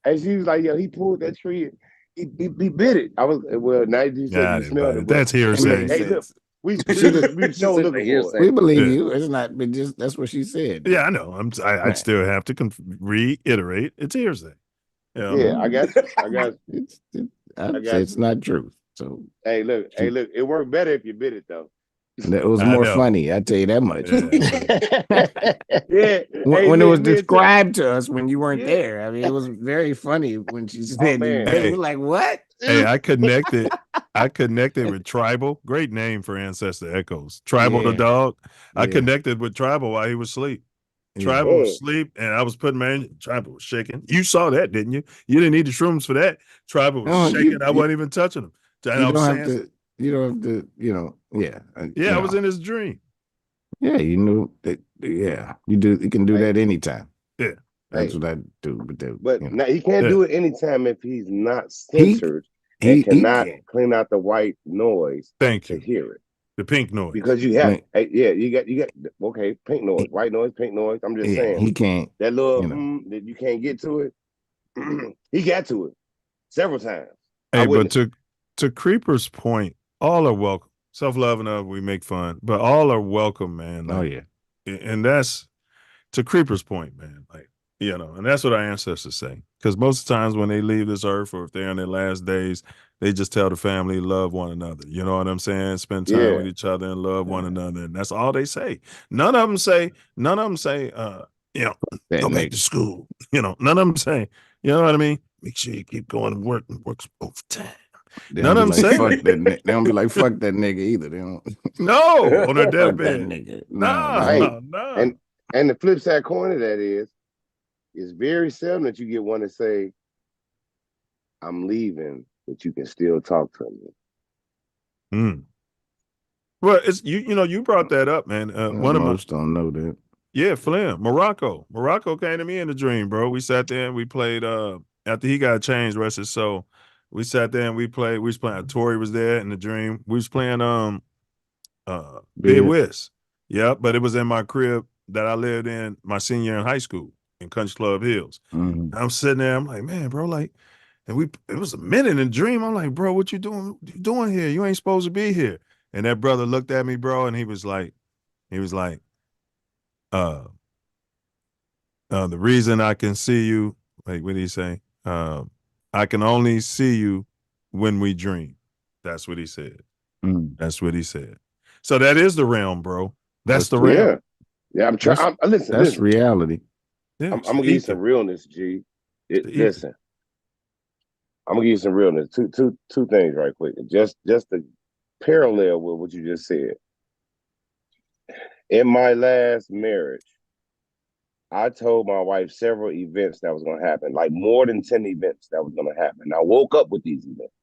And she was like, yo, he pulled that tree. He bit it. I was, well, now you said you smelled it. That's hearsay. Hey, look, we so looking for it. We believe you. It's not, but just that's what she said. Yeah, I know. I still have to reiterate. It's hearsay. You know? Yeah, I got you. It's not true. So hey, look, it worked better if you bit it though. It was more funny, I tell you that much. Yeah. When it was described to us when you weren't there. I mean, it was very funny when she said we're like, what? Hey, I connected with Tribal. Great name for Ancestor Echoes. Tribal the dog. I connected with Tribal while he was asleep. Tribal was asleep, and I was putting Tribal was shaking. You saw that, didn't you? You didn't need the shrooms for that. Tribal was shaking. I wasn't even touching him. You don't have to, you know, I was in his dream. Yeah, you knew that. Yeah, you can do that anytime. Yeah, that's what I do. But now he can't do it anytime if he's not censored. He cannot clean out the white noise. Thank you. To hear it. The pink noise. Because you have, you got pink noise, white noise, pink noise. I'm just saying he can't. That little that you can't get to it. He got to it several times. Hey, but to Creeper's point, all are welcome. Self-love enough, we make fun, but all are welcome, man. Like, and that's to Creeper's point, man. Like, you know, and that's what our ancestors say. Because most of the times when they leave this earth, or if they're in their last days, they just tell the family, love one another. You know what I'm saying? Spend time with each other and love one another. And that's all they say. None of them say, you know, go back to school. You know, none of them say, you know what I mean? Make sure you keep going to work and work overtime. None of them say they don't be like, fuck that nigga either. They don't. No, on their deathbed. Nigga. No. And the flip side coin of that is, it's very seldom that you get one to say, I'm leaving, but you can still talk to me. Well, it's you know, you brought that up, man. One of my Most don't know that. Yeah, Flynn, Morocco. Morocco came to me in a dream, bro. We sat there and we played after he got changed, rest his soul. We sat there and we played, we was playing Tori was there in the dream. We was playing Bid Bid. Whist. Yeah, but it was in my crib that I lived in my senior year in high school in Country Club Hills. Mhm. I'm sitting there, I'm like, man, bro, like, and it was a minute in the dream. I'm like, bro, what you doing here? You ain't supposed to be here. And that brother looked at me, bro, and he was like, the reason I can see you, wait, what did he say? I can only see you when we dream. That's what he said. That's what he said. So that is the realm, bro. That's the realm. Yeah. Yeah, I'm trying. Listen, That's listen. reality. Yeah, I'm gonna give you some realness, G. Listen, I'm gonna give you some realness. Two things right quick. Just to parallel with what you just said. In my last marriage, I told my wife several events that was gonna happen, like more than 10 events that was gonna happen. I woke up with these events,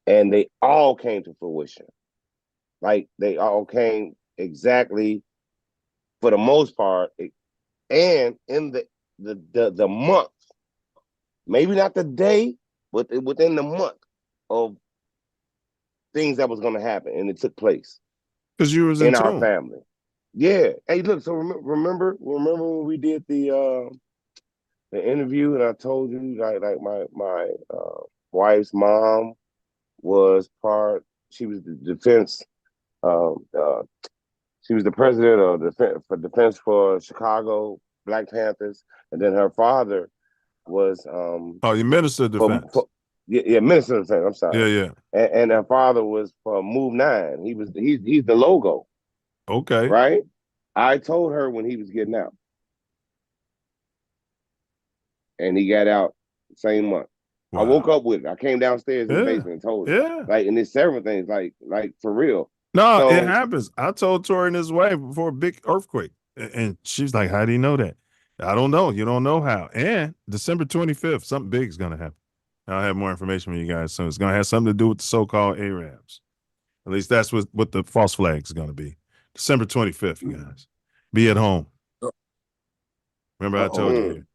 and they all came to fruition. Like they all came exactly, for the most part, and in the month, maybe not the day, but within the month of things that was going to happen, and it took place because you was in our tune. family. Yeah. Hey, look. So remember when we did the interview, and I told you like my wife's mom was part. She was the defense. She was the president of defense for Chicago Black Panthers, and then her father was you minister of defense. Minister of defense. I'm sorry. Yeah. And her father was for Move 9. He's the logo. Okay. Right. I told her when he was getting out, and he got out the same month. Wow. I woke up with it. I came downstairs in the basement and told her. Yeah. Like, and there's several things like for real. No, So, it happens. I told Tori and his wife before a big earthquake, and she's like, "How do you know that?" I don't know. You don't know how. And December 25th, something big is gonna happen. I'll have more information for you guys soon. It's gonna have something to do with the so-called Arabs. At least that's what the false flag is gonna be. December 25th, you guys. Be at home. Remember I told you.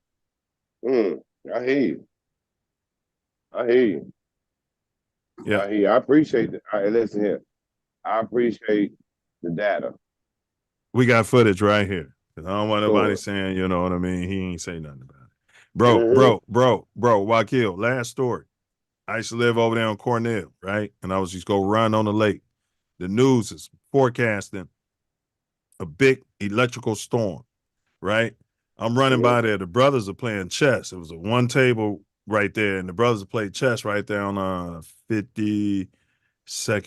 I hear you. I hear you. Yeah. I hear you. I appreciate it. Listen here. I appreciate the data. We got footage right here. I don't want nobody saying, you know what I mean? He ain't say nothing about it. Bro, Wakil, last story. I used to live over there on Cornell, right? And I was just go run on the lake. The news is forecasting a big electrical storm, right? I'm running by there. The brothers are playing chess. It was a one table right there, and the brothers played chess right there on 52nd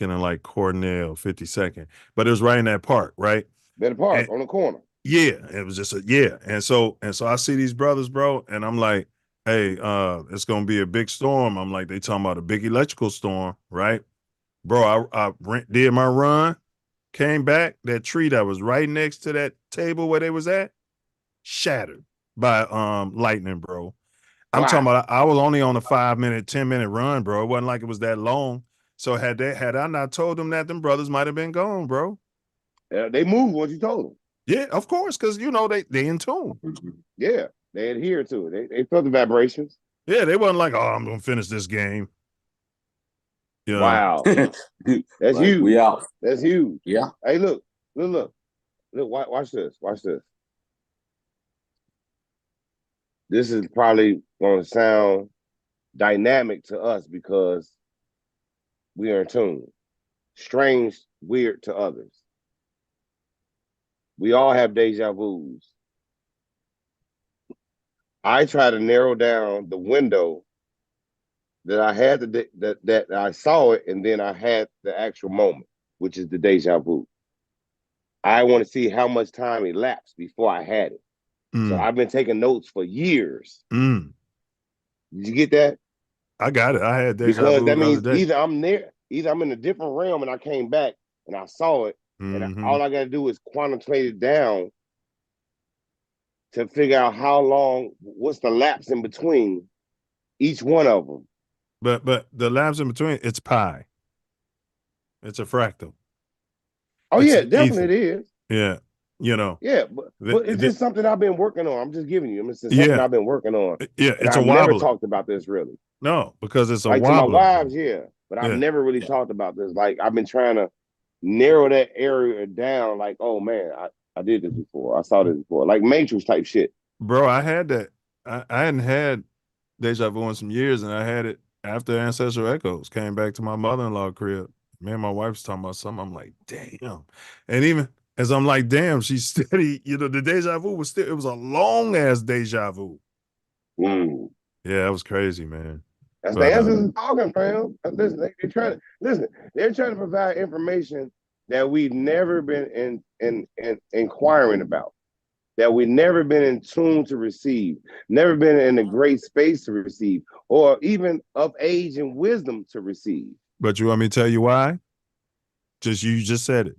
and like Cornell, 52nd. But it was right in that park, right? That park on the corner. Yeah, it was just and so I see these brothers, bro, and I'm like, hey, it's gonna be a big storm. I'm like, they talking about a big electrical storm, right? Bro, I did my run, came back, that tree that was right next to that table where they was at, shattered by lightning, bro. I'm talking about I was only on a 5-minute, 10-minute run, bro. It wasn't like it was that long. So had I not told them that, them brothers might have been gone, bro. Yeah, they moved once you told them. Yeah, of course, because you know they in tune. Yeah, they adhere to it. They felt the vibrations. Yeah, they wasn't like, oh, I'm gonna finish this game. You know? Wow, that's huge. We out. That's huge. Yeah. Hey, look. Watch this. Watch this. This is probably going to sound dynamic to us because we are in tune. Strange, weird to others. We all have deja vus. I try to narrow down the window that I had that I saw it, and then I had the actual moment, which is the deja vu. I want to see how much time elapsed before I had it. So I've been taking notes for years. Did you get that? I got it. I had deja because vu that means the other day. either I'm in a different realm and I came back and I saw it, and all I got to do is quantitate it down to figure out how long, what's the lapse in between each one of them. But the lapse in between, it's pi. It's a fractal. Oh it's yeah, an definitely ether. it is. Yeah, you know. Yeah, but it's just something I've been working on. I'm just giving you. It's just something I've been working on. Yeah, And it's a I've never wobbler. talked about this really. No, because it's a Like to my wobbler. wives, yeah. But I've never really talked about this. Like I've been trying to narrow that area down. Like, oh man, I did this before. I saw this before. Like Matrix type shit. Bro, I had that. I hadn't had deja vu in some years, and I had it after Ancestral Echoes came back to my mother-in-law crib. Me and my wife was talking about something. I'm like, damn. And even as I'm like, damn, she's steady. You know, the deja vu was still, it was a long ass deja vu. Mm. Yeah, that was crazy, man. That's the answers talking, fam. Listen, they're trying to provide information that we've never been inquiring about, that we've never been in tune to receive, never been in a great space to receive, or even of age and wisdom to receive. But you want me to tell you why? You just said it.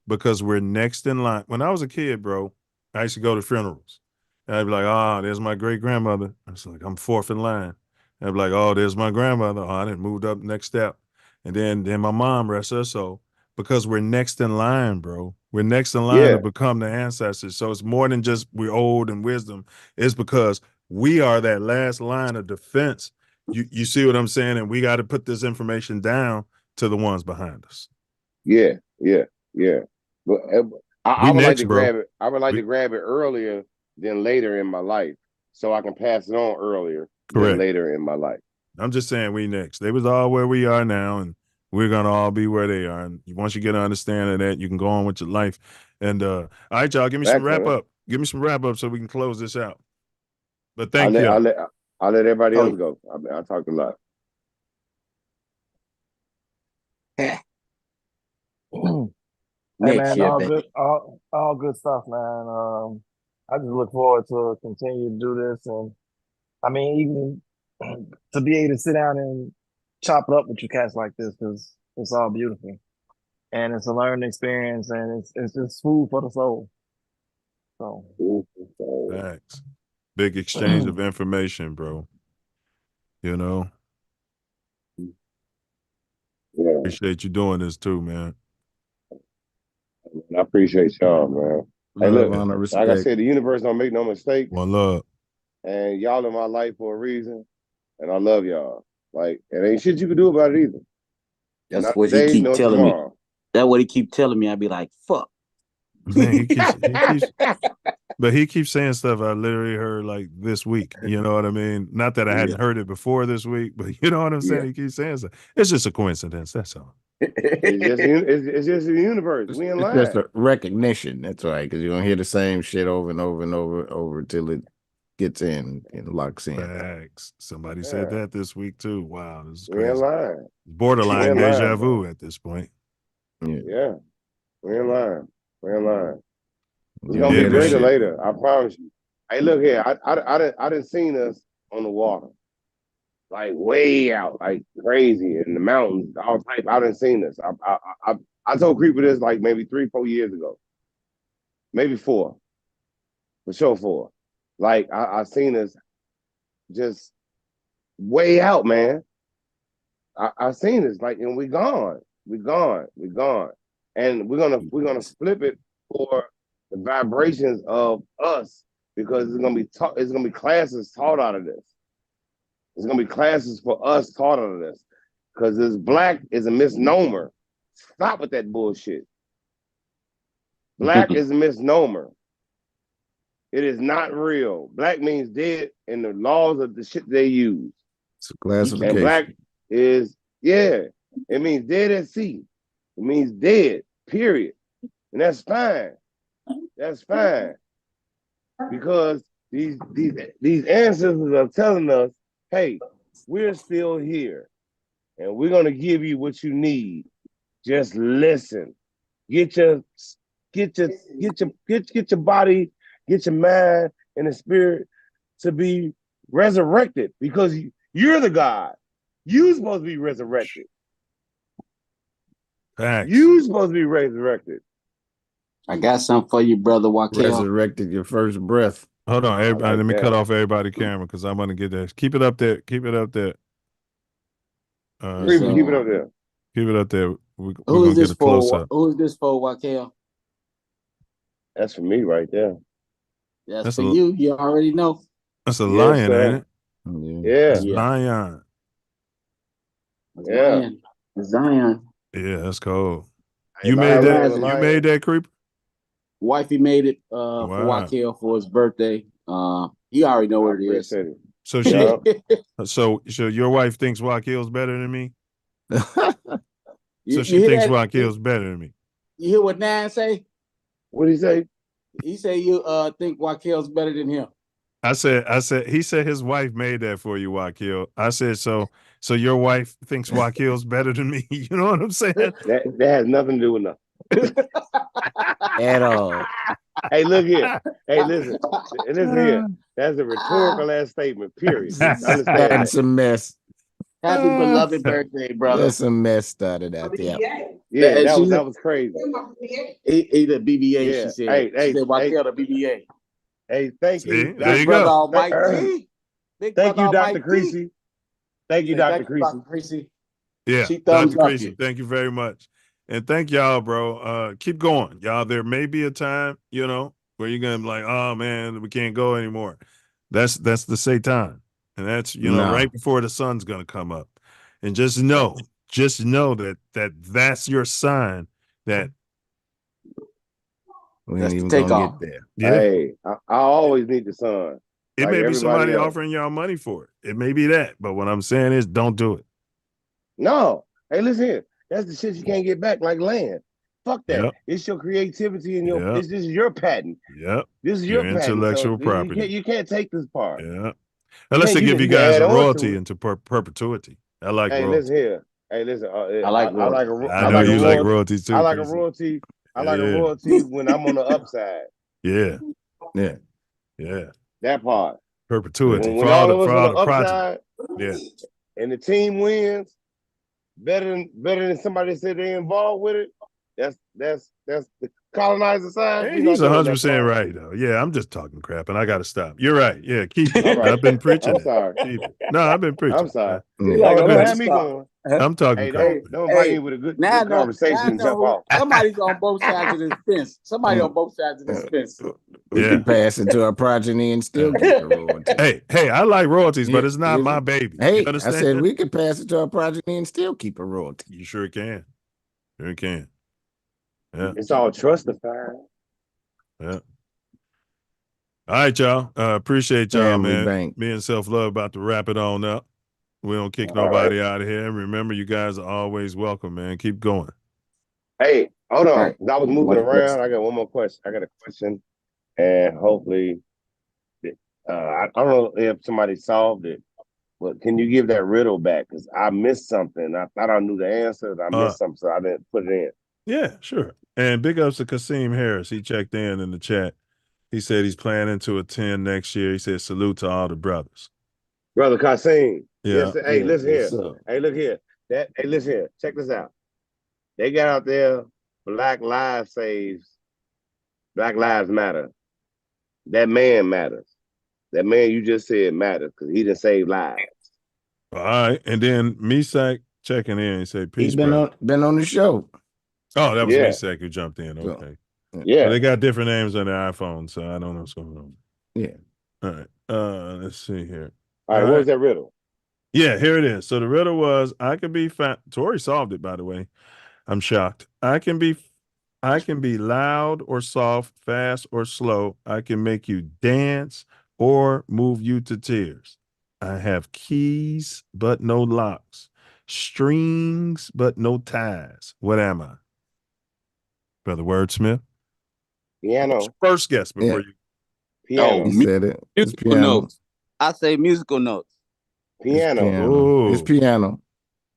Because we're next in line. When I was a kid, bro, I used to go to funerals. And I'd be like, oh, there's my great grandmother. I was like, I'm fourth in line. And I'd be like, oh, there's my grandmother. Oh, I didn't moved up next step. And then my mom, rest her soul. Because we're next in line, bro. We're next in line to become the ancestors. So it's more than just we're old and wisdom. It's because we are that last line of defense. You see what I'm saying? And we got to put this information down to the ones behind us. Yeah. But I would like to bro. grab it. I would like to grab it earlier than later in my life, so I can pass it on earlier than later in my life. I'm just saying we next. They was all where we are now, and we're gonna all be where they are. And once you get an understanding of that, you can go on with your life. And all right, y'all, give me some wrap up. Give me some wrap up so we can close this out. But thank you. I'll let everybody else go. I talked a lot. Hey man, all good stuff, man. I just look forward to continue to do this, and I mean, even to be able to sit down and chop it up with you cats like this, because it's all beautiful, and it's a learning experience, and it's just food for the soul. So, thanks. Big exchange of information, bro. You know, appreciate you doing this too, man. I appreciate y'all, man. Hey, look, honor, like I said, the universe don't make no mistakes. One love. And y'all in my life for a reason, and I love y'all. Like, it ain't shit you can do about it either. That's what he keep telling me. That's what he keep telling me. I'd be like, fuck. Man, but he keeps saying stuff I literally heard like this week. You know what I mean? Not that I hadn't heard it before this week, but you know what I'm saying? He keeps saying stuff. It's just a coincidence. That's all. It's just the universe. We in line. It's just a recognition. That's right. Because you're gonna hear the same shit over and over and over till it gets in and locks in. Facts. Somebody said that this week too. Wow, this is We in crazy. line. Borderline deja vu at this point. Yeah. We in line. We're in line. It's gonna be greater later. I promise you. Hey, look here. I done seen us on the water, like way out, like crazy in the mountains, all type. I done seen this. I told Creeper this like maybe 3-4 years ago, maybe 4, for sure 4. Like I seen this just way out, man. I seen this like, and we gone, and we're gonna flip it for the vibrations of us, because it's gonna be classes taught out of this. It's gonna be classes for us taught out of this, because this black is a misnomer. Stop with that bullshit. Black is a misnomer. It is not real. Black means dead in the laws of the shit they use. It's a classification. And black is, it means dead at sea. It means dead, period. And that's fine. That's fine. Because these ancestors are telling us, hey, we're still here. And we're gonna give you what you need. Just listen. Get your body, get your mind and the spirit to be resurrected, because you're the God. You're supposed to be resurrected. Facts. You're supposed to be resurrected. I got something for you, brother Wakel. Resurrected your first breath. Hold on, everybody. Let me that. cut off everybody's camera because I'm gonna get that. Keep it up there. Keep it up there. Keep it up there. Keep it up there. we're gonna get a close up. Who is this for, Wakel? That's for me right there. That's for you. You already know. That's a lion, sir. ain't it? Yeah. It's Zion. Yeah. Zion. Yeah, that's cold. Hey, You made Lion, that. Lion. You made that, Creeper. Wifey made it for Wakel for his birthday. You already know what it is. So so your wife thinks Wakil's better than me. So she thinks Wakil's better than me. You hear what Nan say? What did he say? He say you think Wakel's better than him. I said, he said his wife made that for you, Wakil. I said, so your wife thinks Wakil's better than me. You know what I'm saying? That has nothing to do with nothing. At all. Hey, look here. Hey, listen here. That's a rhetorical ass statement, period. Understand That's a mess. Happy beloved birthday, brother. That's a mess started out there. Yeah, that was crazy. He the BBA, Yeah. she said. Hey, She said Wakel the BBA. Hey, thank you. There you brother go. Almighty. Thank you, Dr. Creasy. Thank you, Dr. Creasy. Yeah, She thumbs Dr. up Creasy, you. thank you very much. And thank y'all, bro. Keep going. Y'all, there may be a time, where you're gonna be like, oh man, we can't go anymore. That's the Satan. And that's, right before the sun's gonna come up. And just know that's your sign that we ain't even take gonna off. get there. Yeah. Hey, I always need the sun. It like may be somebody else. offering y'all money for it. It may be that. But what I'm saying is don't do it. No. Hey, listen here. That's the shit you can't get back, like land. Fuck that. Yep. It's your creativity and your. Yep. This is your patent. Yep. This is Your your patent. intellectual So property. You can't take this part. Yeah. Unless they give you can guys add a on to royalty it. into perpetuity. I like Hey, royalty. listen here. Hey, listen. I like royalty. I know you like royalties too. I like a Casey. royalty. I like a Yeah. royalty when I'm on the upside. Yeah. Yeah. Yeah. That part. Perpetuity. When For all all of us the on the progeny. upside, Yeah. and the team wins, better than somebody that said they involved with it. That's the colonizer side. Hey, he's 100% right though. Yeah, I'm just talking crap and I gotta stop. You're right. Yeah, keep it. All right. I've been preaching I'm it. sorry. Keep it. No, I've been preaching. I'm sorry. Yeah. Don't have me going. I'm talking Hey, crap. don't invite me with a good conversation and jump off. Somebody's on both sides of this fence. Somebody on both sides of this fence. We can pass it to our progeny and still get the royalty. Hey, I like royalties, but it's not my baby. Hey, You I understand? said we can pass it to our progeny and still keep a royalty. You sure can. Sure can. Yeah. It's all trustified. Yeah. All right, y'all. Appreciate y'all, Family man. bank. Me and Self Love about to wrap it on up. We don't kick All nobody out of here. And remember, you guys are always welcome, man. Keep going. Hey, hold on. Right. I was moving around. I got one more question. I got a question, and hopefully, I don't know if somebody solved it, but can you give that riddle back? Because I missed something. I thought I knew the answer, but I missed something, so I didn't put it in. Yeah, sure. And big ups to Kasim Harris. He checked in the chat. He said he's planning to attend next year. He said salute to all the brothers. Brother Kasim. Yeah. Yes, hey, listen here. sir. Hey, look here. Hey, listen here. Check this out. They got out there, Black Lives Matter. That man matters. That man you just said matters because he done saved lives. All right. And then Misak checking in. He said, peace, He's been brother. on the show. Oh, that was Yeah. Misak who jumped in. So, Okay. Yeah. Well, they got different names on their iPhone, so I don't know what's going on. Yeah. All right. Let's see here. All right, what was that riddle? Yeah, here it is. So the riddle was, I can be fat. Tori solved it, by the way. I'm shocked. I can be loud or soft, fast or slow. I can make you dance or move you to tears. I have keys, but no locks. Strings, but no ties. What am I? Brother Wordsmith? Piano. First guess before you. Piano. He said it. It's Musical piano. notes. I say musical notes. Piano. Ooh. It's piano.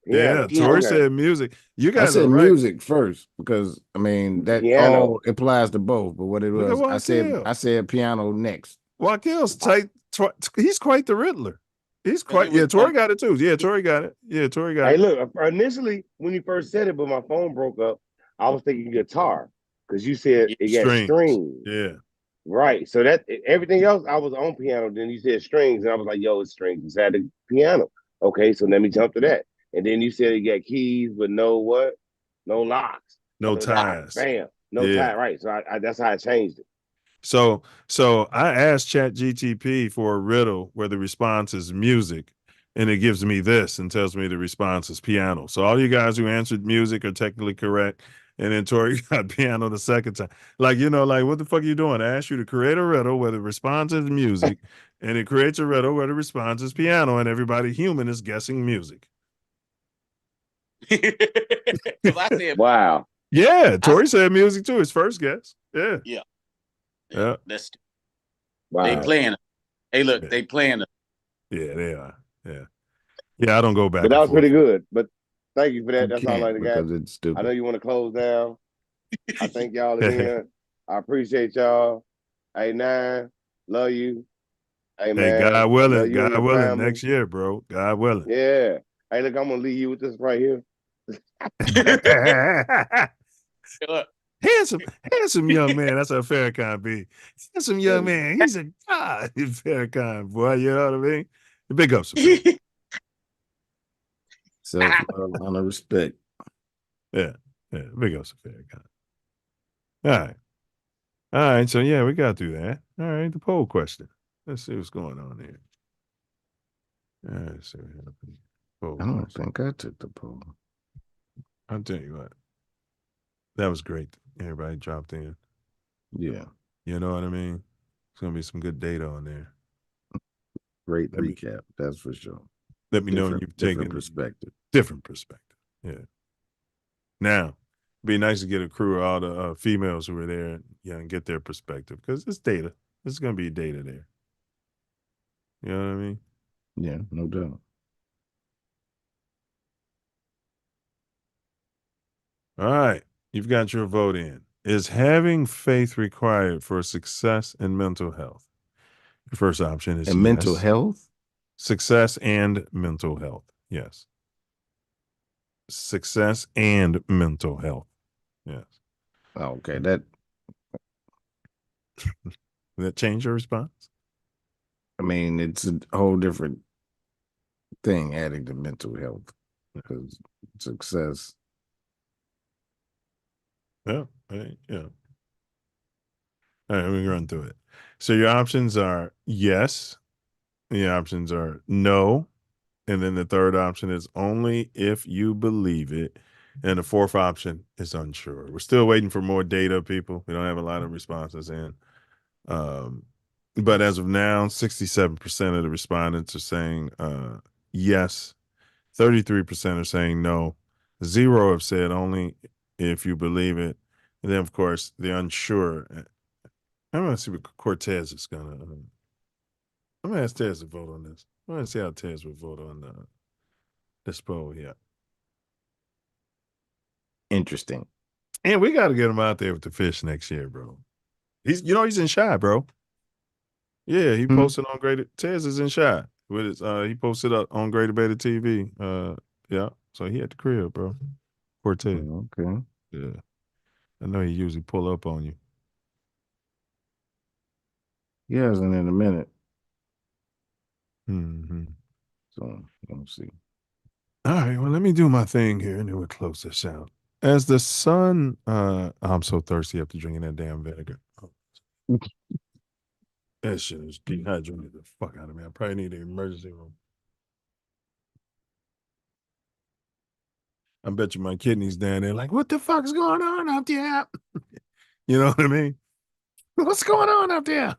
Yeah, Piano. Tori Okay. said music. You I guys are said right. music first because I mean that Piano. all applies to both. But what it Look at was, Wakil. I said piano next. Wakil's tight. He's quite the Riddler. He's quite. Yeah, Tori got it too. Yeah, Tori got it. Yeah, Tori got Hey, it. look, initially when you first said it, but my phone broke up, I was thinking guitar because you said it got strings. Yeah. Right. So that everything else, I was on piano. Then you said strings, and I was like, yo, it's strings. It's at the piano. Okay, so let me jump to that. And then you said it got keys, but no what? no locks, no the dock, ties. bam, no tie. Right. So I that's how I changed it. So I asked ChatGTP for a riddle where the response is music, and it gives me this and tells me the response is piano. So all you guys who answered music are technically correct. And then Tori got piano the second time. Like, like, what the fuck are you doing? I asked you to create a riddle where the response is music, and it creates a riddle where the response is piano, and everybody human is guessing music. I said, wow. Yeah, Tori said music too. His first guess. Yeah. Yeah. That's wow. They playing. Hey, look, they playing. Yeah, they are. Yeah. Yeah, I don't go back. But that was pretty good. But thank you for that. You That's all I got. because it's stupid. I know you want to close down. I thank y'all again. I appreciate y'all. Hey, Nine, love you. Hey, man. God willing, love you and God your willing, family. next year, bro. God willing. Yeah. Hey, look, I'm gonna leave you with this right here. handsome young man. That's how Farrakhan be. Handsome young man. He's a god. Farrakhan, boy. You know what I mean? Big ups. Self-love, honor, respect. Yeah. Big ups to Farrakhan. All right. So yeah, we got through that. All right. The poll question. Let's see what's going on here. All right. So I don't think I took the poll. I'll tell you what. That was great. Everybody dropped in. Yeah. You know what I mean? It's going to be some good data on there. Great recap. That's for sure. Let me know when you've taken perspective. Different perspective. Yeah. Now, be nice to get a crew of all the females who were there, and get their perspective because it's data. There's going to be data there. You know what I mean? Yeah, no doubt. All right. You've got your vote in. Is having faith required for success in mental health? The first option is mental health? Success and mental health. Yes. Success and mental health. Yes. Okay. That change your response? I mean, it's a whole different thing adding to mental health because success. Yeah. Yeah. All right, let me run through it. So your options are yes. The options are no. And then the third option is only if you believe it. And the fourth option is unsure. We're still waiting for more data, people. We don't have a lot of responses in. But as of now, 67% of the respondents are saying yes. 33% are saying no. 0 have said only if you believe it. And then, of course, the unsure. I'm going to see what Cortez is going to. I'm going to ask Tez to vote on this. I'm going to see how Tez would vote on this poll here. Interesting. And we got to get him out there with the fish next year, bro. He's in Shy, bro. Yeah, he posted on Greater. Tez is in Shy with his. He posted up on Greater Beta TV. Yeah. So he at the crib, bro. Cortez. Okay. Yeah. I know he usually pull up on you. He hasn't in a minute. Mm-hmm. So we'll see. All right. Well, let me do my thing here, and then we'll close this out. As the sun, I'm so thirsty after drinking that damn vinegar. That shit is dehydrated the fuck out of me. I probably need an emergency room. I bet you my kidneys down there like, what the fuck's going on out there? You know what I mean? What's going on out there?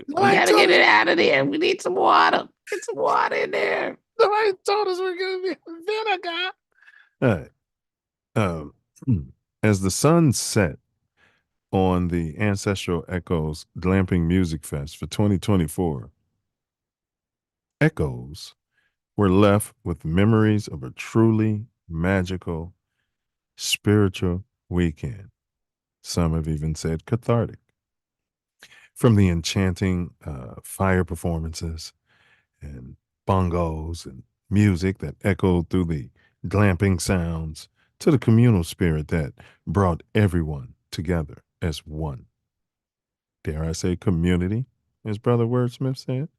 We gotta get it out of there. We need some water. Get some water in there. Nobody told us we're gonna be vinegar. All right. As the sun set on the Ancestral Echoes Glamping Music Fest for 2024, Echoes were left with memories of a truly magical, spiritual weekend. Some have even said cathartic. From the enchanting fire performances and bongos and music that echoed through the glamping sounds to the communal spirit that brought everyone together as one. Dare I say community, as Brother Wordsmith said?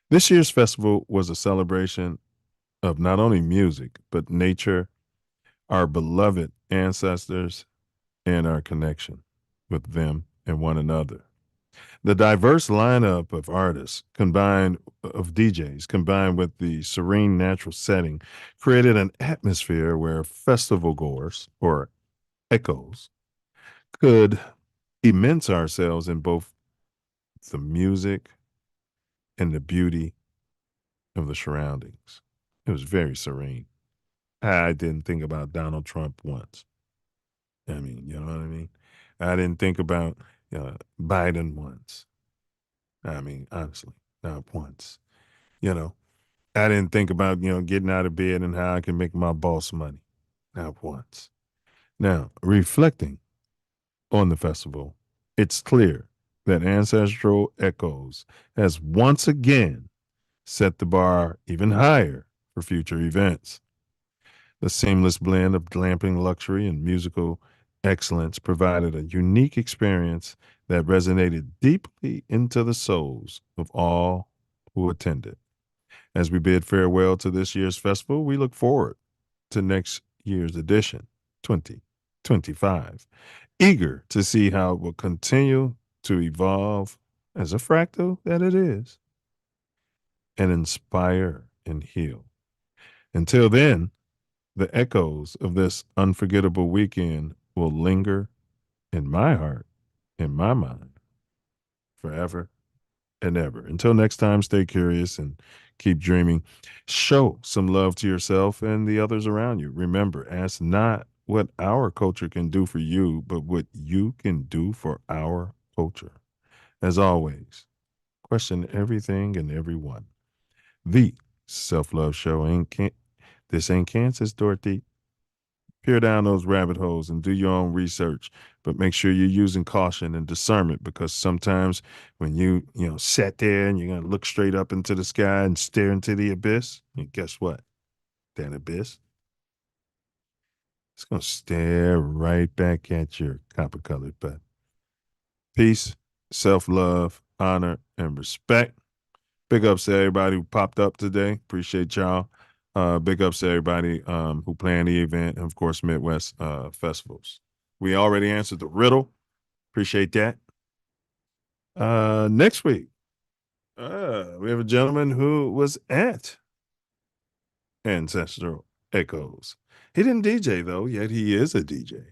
This year's festival was a celebration of not only music, but nature, our beloved ancestors and our connection with them and one another. The diverse lineup of artists of DJs combined with the serene natural setting created an atmosphere where festival goers or echoes could immerse ourselves in both the music and the beauty of the surroundings. It was very serene. I didn't think about Donald Trump once. I mean, you know what I mean? I didn't think about Biden once. I mean, honestly, not once. You know, I didn't think about, getting out of bed and how I can make my boss money. Not once. Now, reflecting on the festival, it's clear that Ancestral Echoes has once again set the bar even higher for future events. The seamless blend of glamping luxury and musical excellence provided a unique experience that resonated deeply into the souls of all who attended. As we bid farewell to this year's festival, we look forward to next year's edition, 2025, eager to see how it will continue to evolve as a fractal that it is and inspire and heal. Until then, the echoes of this unforgettable weekend will linger in my heart, in my mind, forever and ever. Until next time, stay curious and keep dreaming. Show some love to yourself and the others around you. Remember, ask not what our culture can do for you, but what you can do for our culture. As always, question everything and everyone. The Self Love Show this ain't Kansas, Dorothy. Peer down those rabbit holes and do your own research, but make sure you're using caution and discernment, because sometimes when you sit there and you're going to look straight up into the sky and stare into the abyss, and guess what? That abyss, it's going to stare right back at your copper-colored butt. Peace, self-love, honor, and respect. Big ups to everybody who popped up today. Appreciate y'all. Big ups to everybody who planned the event, and of course, Midwest Festivals. We already answered the riddle. Appreciate that. Next week, we have a gentleman who was at Ancestral Echoes. He didn't DJ though, yet he is a DJ.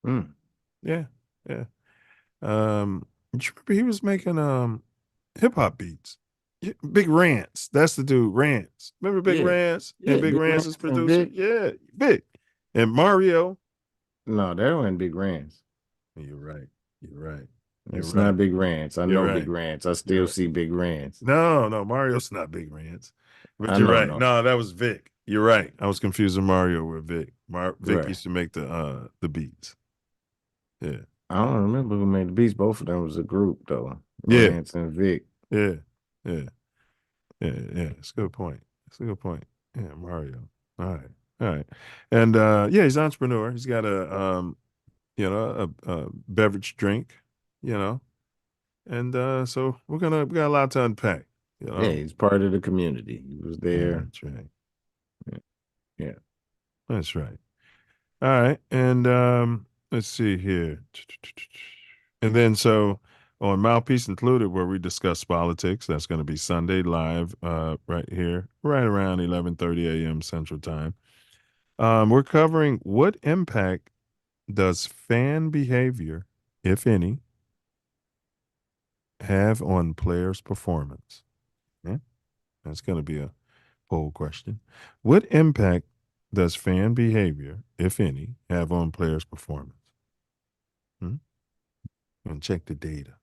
Yeah, yeah. You remember he was making hip hop beats. Big Rance. That's the dude, Rance. Remember Big Rance? Yeah, And Big Rance is producer? Yeah, Big. And Mario. No, that wasn't Big Rance. You're right. You're right. It's not Big Rance. I know You're Big right. Rance. I still see Big Rance. No, Mario's not Big Rance. But I you're know, right. no. No, that was Vic. You're right. I was confusing Mario with Vic. Vic Right. used to make the beats. Yeah. I don't remember who made the beats. Both of them was a group though. Yeah. Rance and Vic. Yeah. Yeah. Yeah. Yeah. It's a good point. It's a good point. Yeah, Mario. All right. All right. And he's an entrepreneur. He's got a beverage drink, And so we got a lot to unpack. Yeah, he's part of the community. He was there. Yeah, that's right. Yeah. That's right. All right. And let's see here. And then so on Mouthpiece Included, where we discuss politics, that's going to be Sunday live right here, right around 11:30 a.m. Central Time. We're covering what impact does fan behavior, if any, have on players' performance? Yeah? That's going to be a poll question. What impact does fan behavior, if any, have on players' performance? And check the data.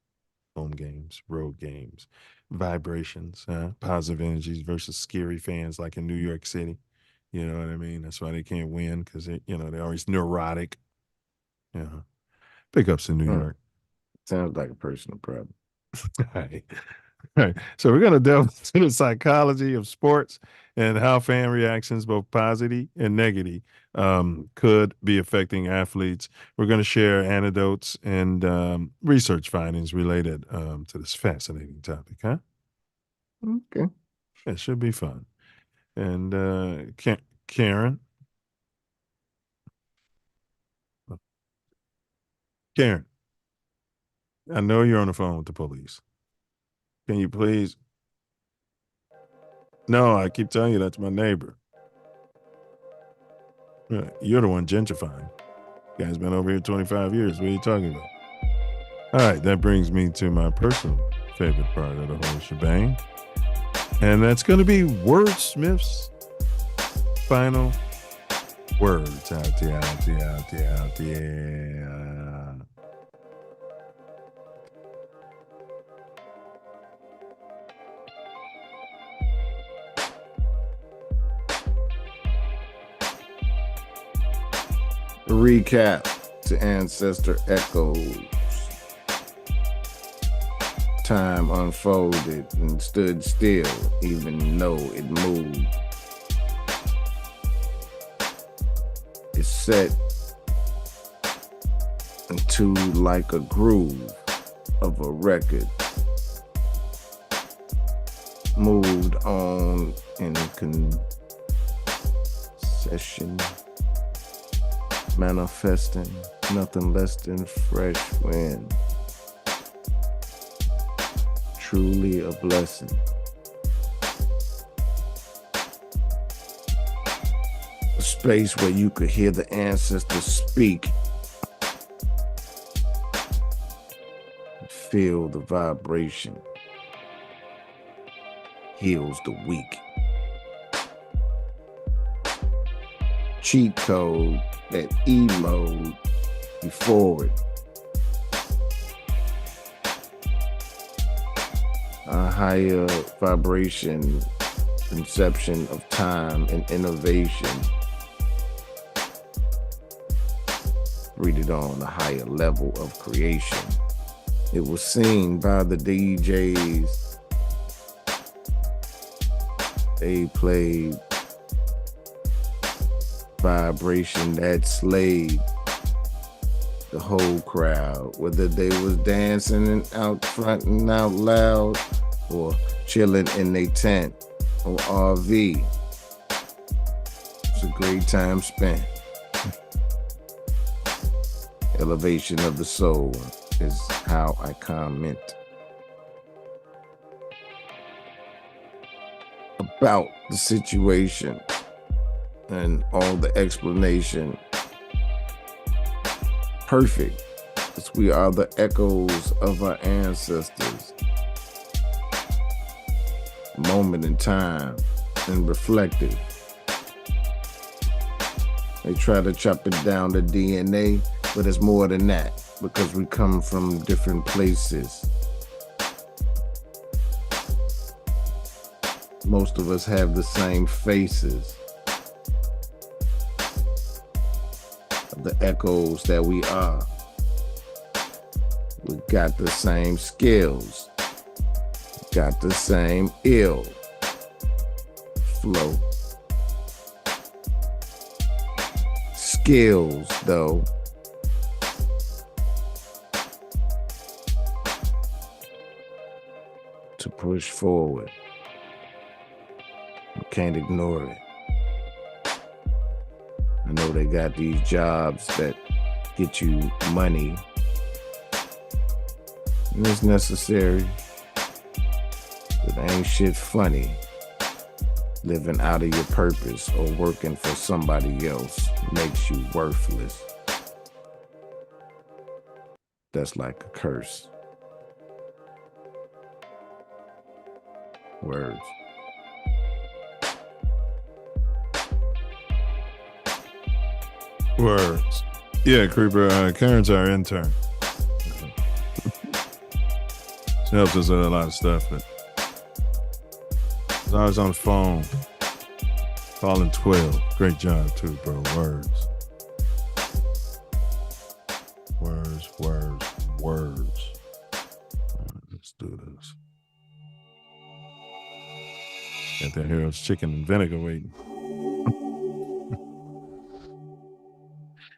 Home games, road games, vibrations, positive energies versus scary fans like in New York City. You know what I mean? That's why they can't win, because they're always neurotic. Yeah. Big ups in New York. Sounds like a personal problem. All right. All right. So we're going to delve into the psychology of sports and how fan reactions, both positive and negative, could be affecting athletes. We're going to share anecdotes and research findings related to this fascinating topic, huh? Okay. It should be fun. And Karen, Karen, I know you're on the phone with the police. Can you please? No, I keep telling you that's my neighbor. You're the one gentrifying. Guy's been over here 25 years. What are you talking about? All right, that brings me to my personal favorite part of the whole shebang. And that's going to be Wordsmith's final words. Out there. Recap to Ancestor echoes. Time unfolded and stood still, even though it moved. It set into like a groove of a record. Moved on in concession. Manifesting nothing less than fresh wind. Truly a blessing. A space where you could hear the ancestors speak. Feel the vibration. Heals the weak. Cheat code. That E-mode, be forward. A higher vibration, conception of time and innovation. Read it on a higher level of creation. It was seen by the DJs. They played vibration that slayed the whole crowd, whether they was dancing and out front and out loud or chilling in their tent or RV. It's a great time spent. Elevation of the soul is how I comment about the situation and all the explanation. Perfect, because we are the echoes of our ancestors. Moment in time and reflective. They try to chop it down to DNA, but it's more than that, because we come from different places. Most of us have the same faces. The echoes that we are. We got the same skills. Got the same ill flow. Skills, though. To push forward. You can't ignore it. I know they got these jobs that get you money. And it's necessary. But ain't shit funny. Living out of your purpose or working for somebody else makes you worthless. That's like a curse. Words. Words. Yeah, Creeper. Karen's our intern. She helps us with a lot of stuff. But I was on the phone calling 12. Great job, too, bro. Words. Words, words, words. All right, let's do this. Got that Harold's chicken and vinegar waiting.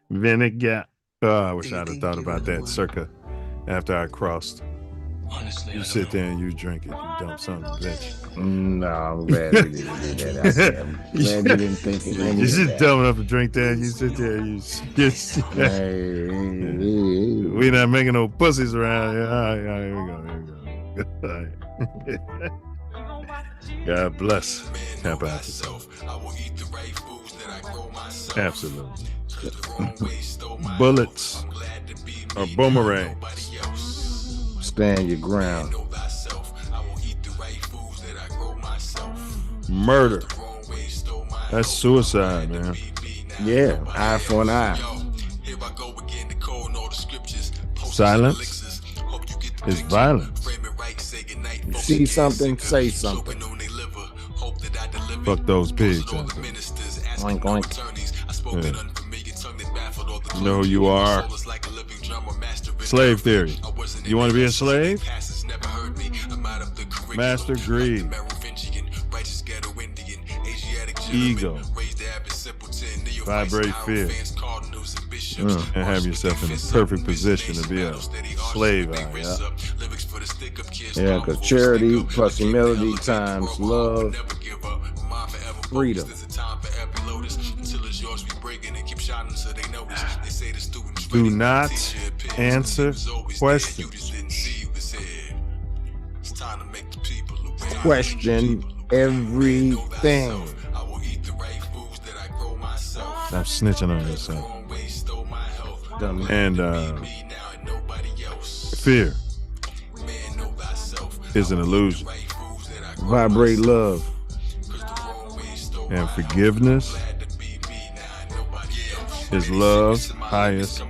Vinegar. Oh, I wish I'd have thought about that circa after I crossed You sit there and you drink it. You dump something, bitch. No, I'm glad we didn't do that. I said, I'm glad you didn't think of any You're of just that. dumb enough to drink that. You sit there. We not making no pussies around here. All right, here we go. God bless Tampa Africa. Absolutely. Bullets or boomerangs. Stand your ground. Murder. That's suicide, man. Yeah, eye for an eye. Silence is violence. You see something, say something. Fuck those pigs. Oink, oink. Yeah. You know who you are. Slave theory. You want to be a slave? Master greed. Ego. Vibrate fear. And have yourself in a perfect position to be a slave. Yeah, because charity plus humility times love, freedom. Do not answer questions. Question everything. Stop snitching on yourself. And fear is an illusion. Vibrate love. And forgiveness is love's highest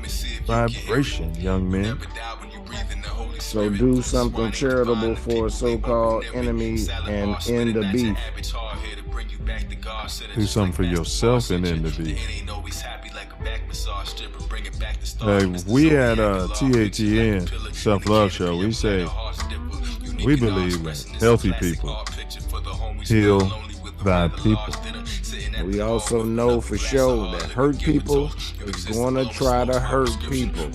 vibration, young men. So do something charitable for a so-called enemy and end the beef. Do something for yourself and end the beef. We at TATN, Self Love Show, we say we believe that healthy people heal thy people. We also know for sure that hurt people is going to try to hurt people.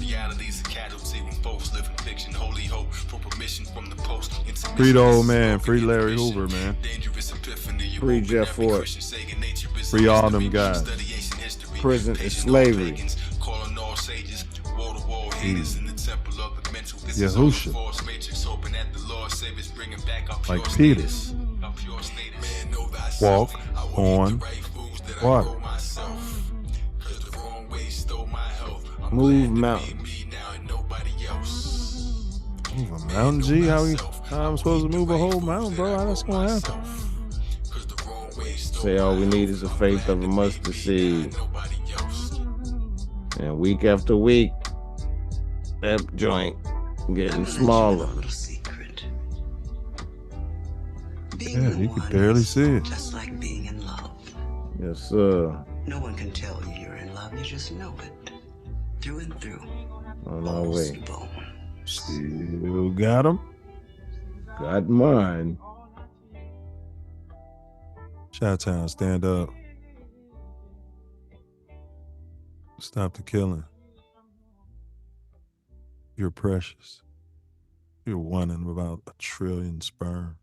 Free the old man, free Larry Hoover, man. Free Jeff Ford. Free all them guys. Prison is slavery. Yahusha. Like Peter. Walk on water. Move mountains. Move a mountain, G? How I'm supposed to move a whole mountain, bro? How that's gonna happen? Say all we need is the faith of a mustard seed. And week after week, that joint getting smaller. Yeah, you can barely see it. Just like being in love. Yes, sir. No one can tell you you're in love. You just know it. Through and through. On our way. Still got them. Got mine. Chi-Town, stand up. Stop the killing. You're precious. You're one in about 1 trillion sperm.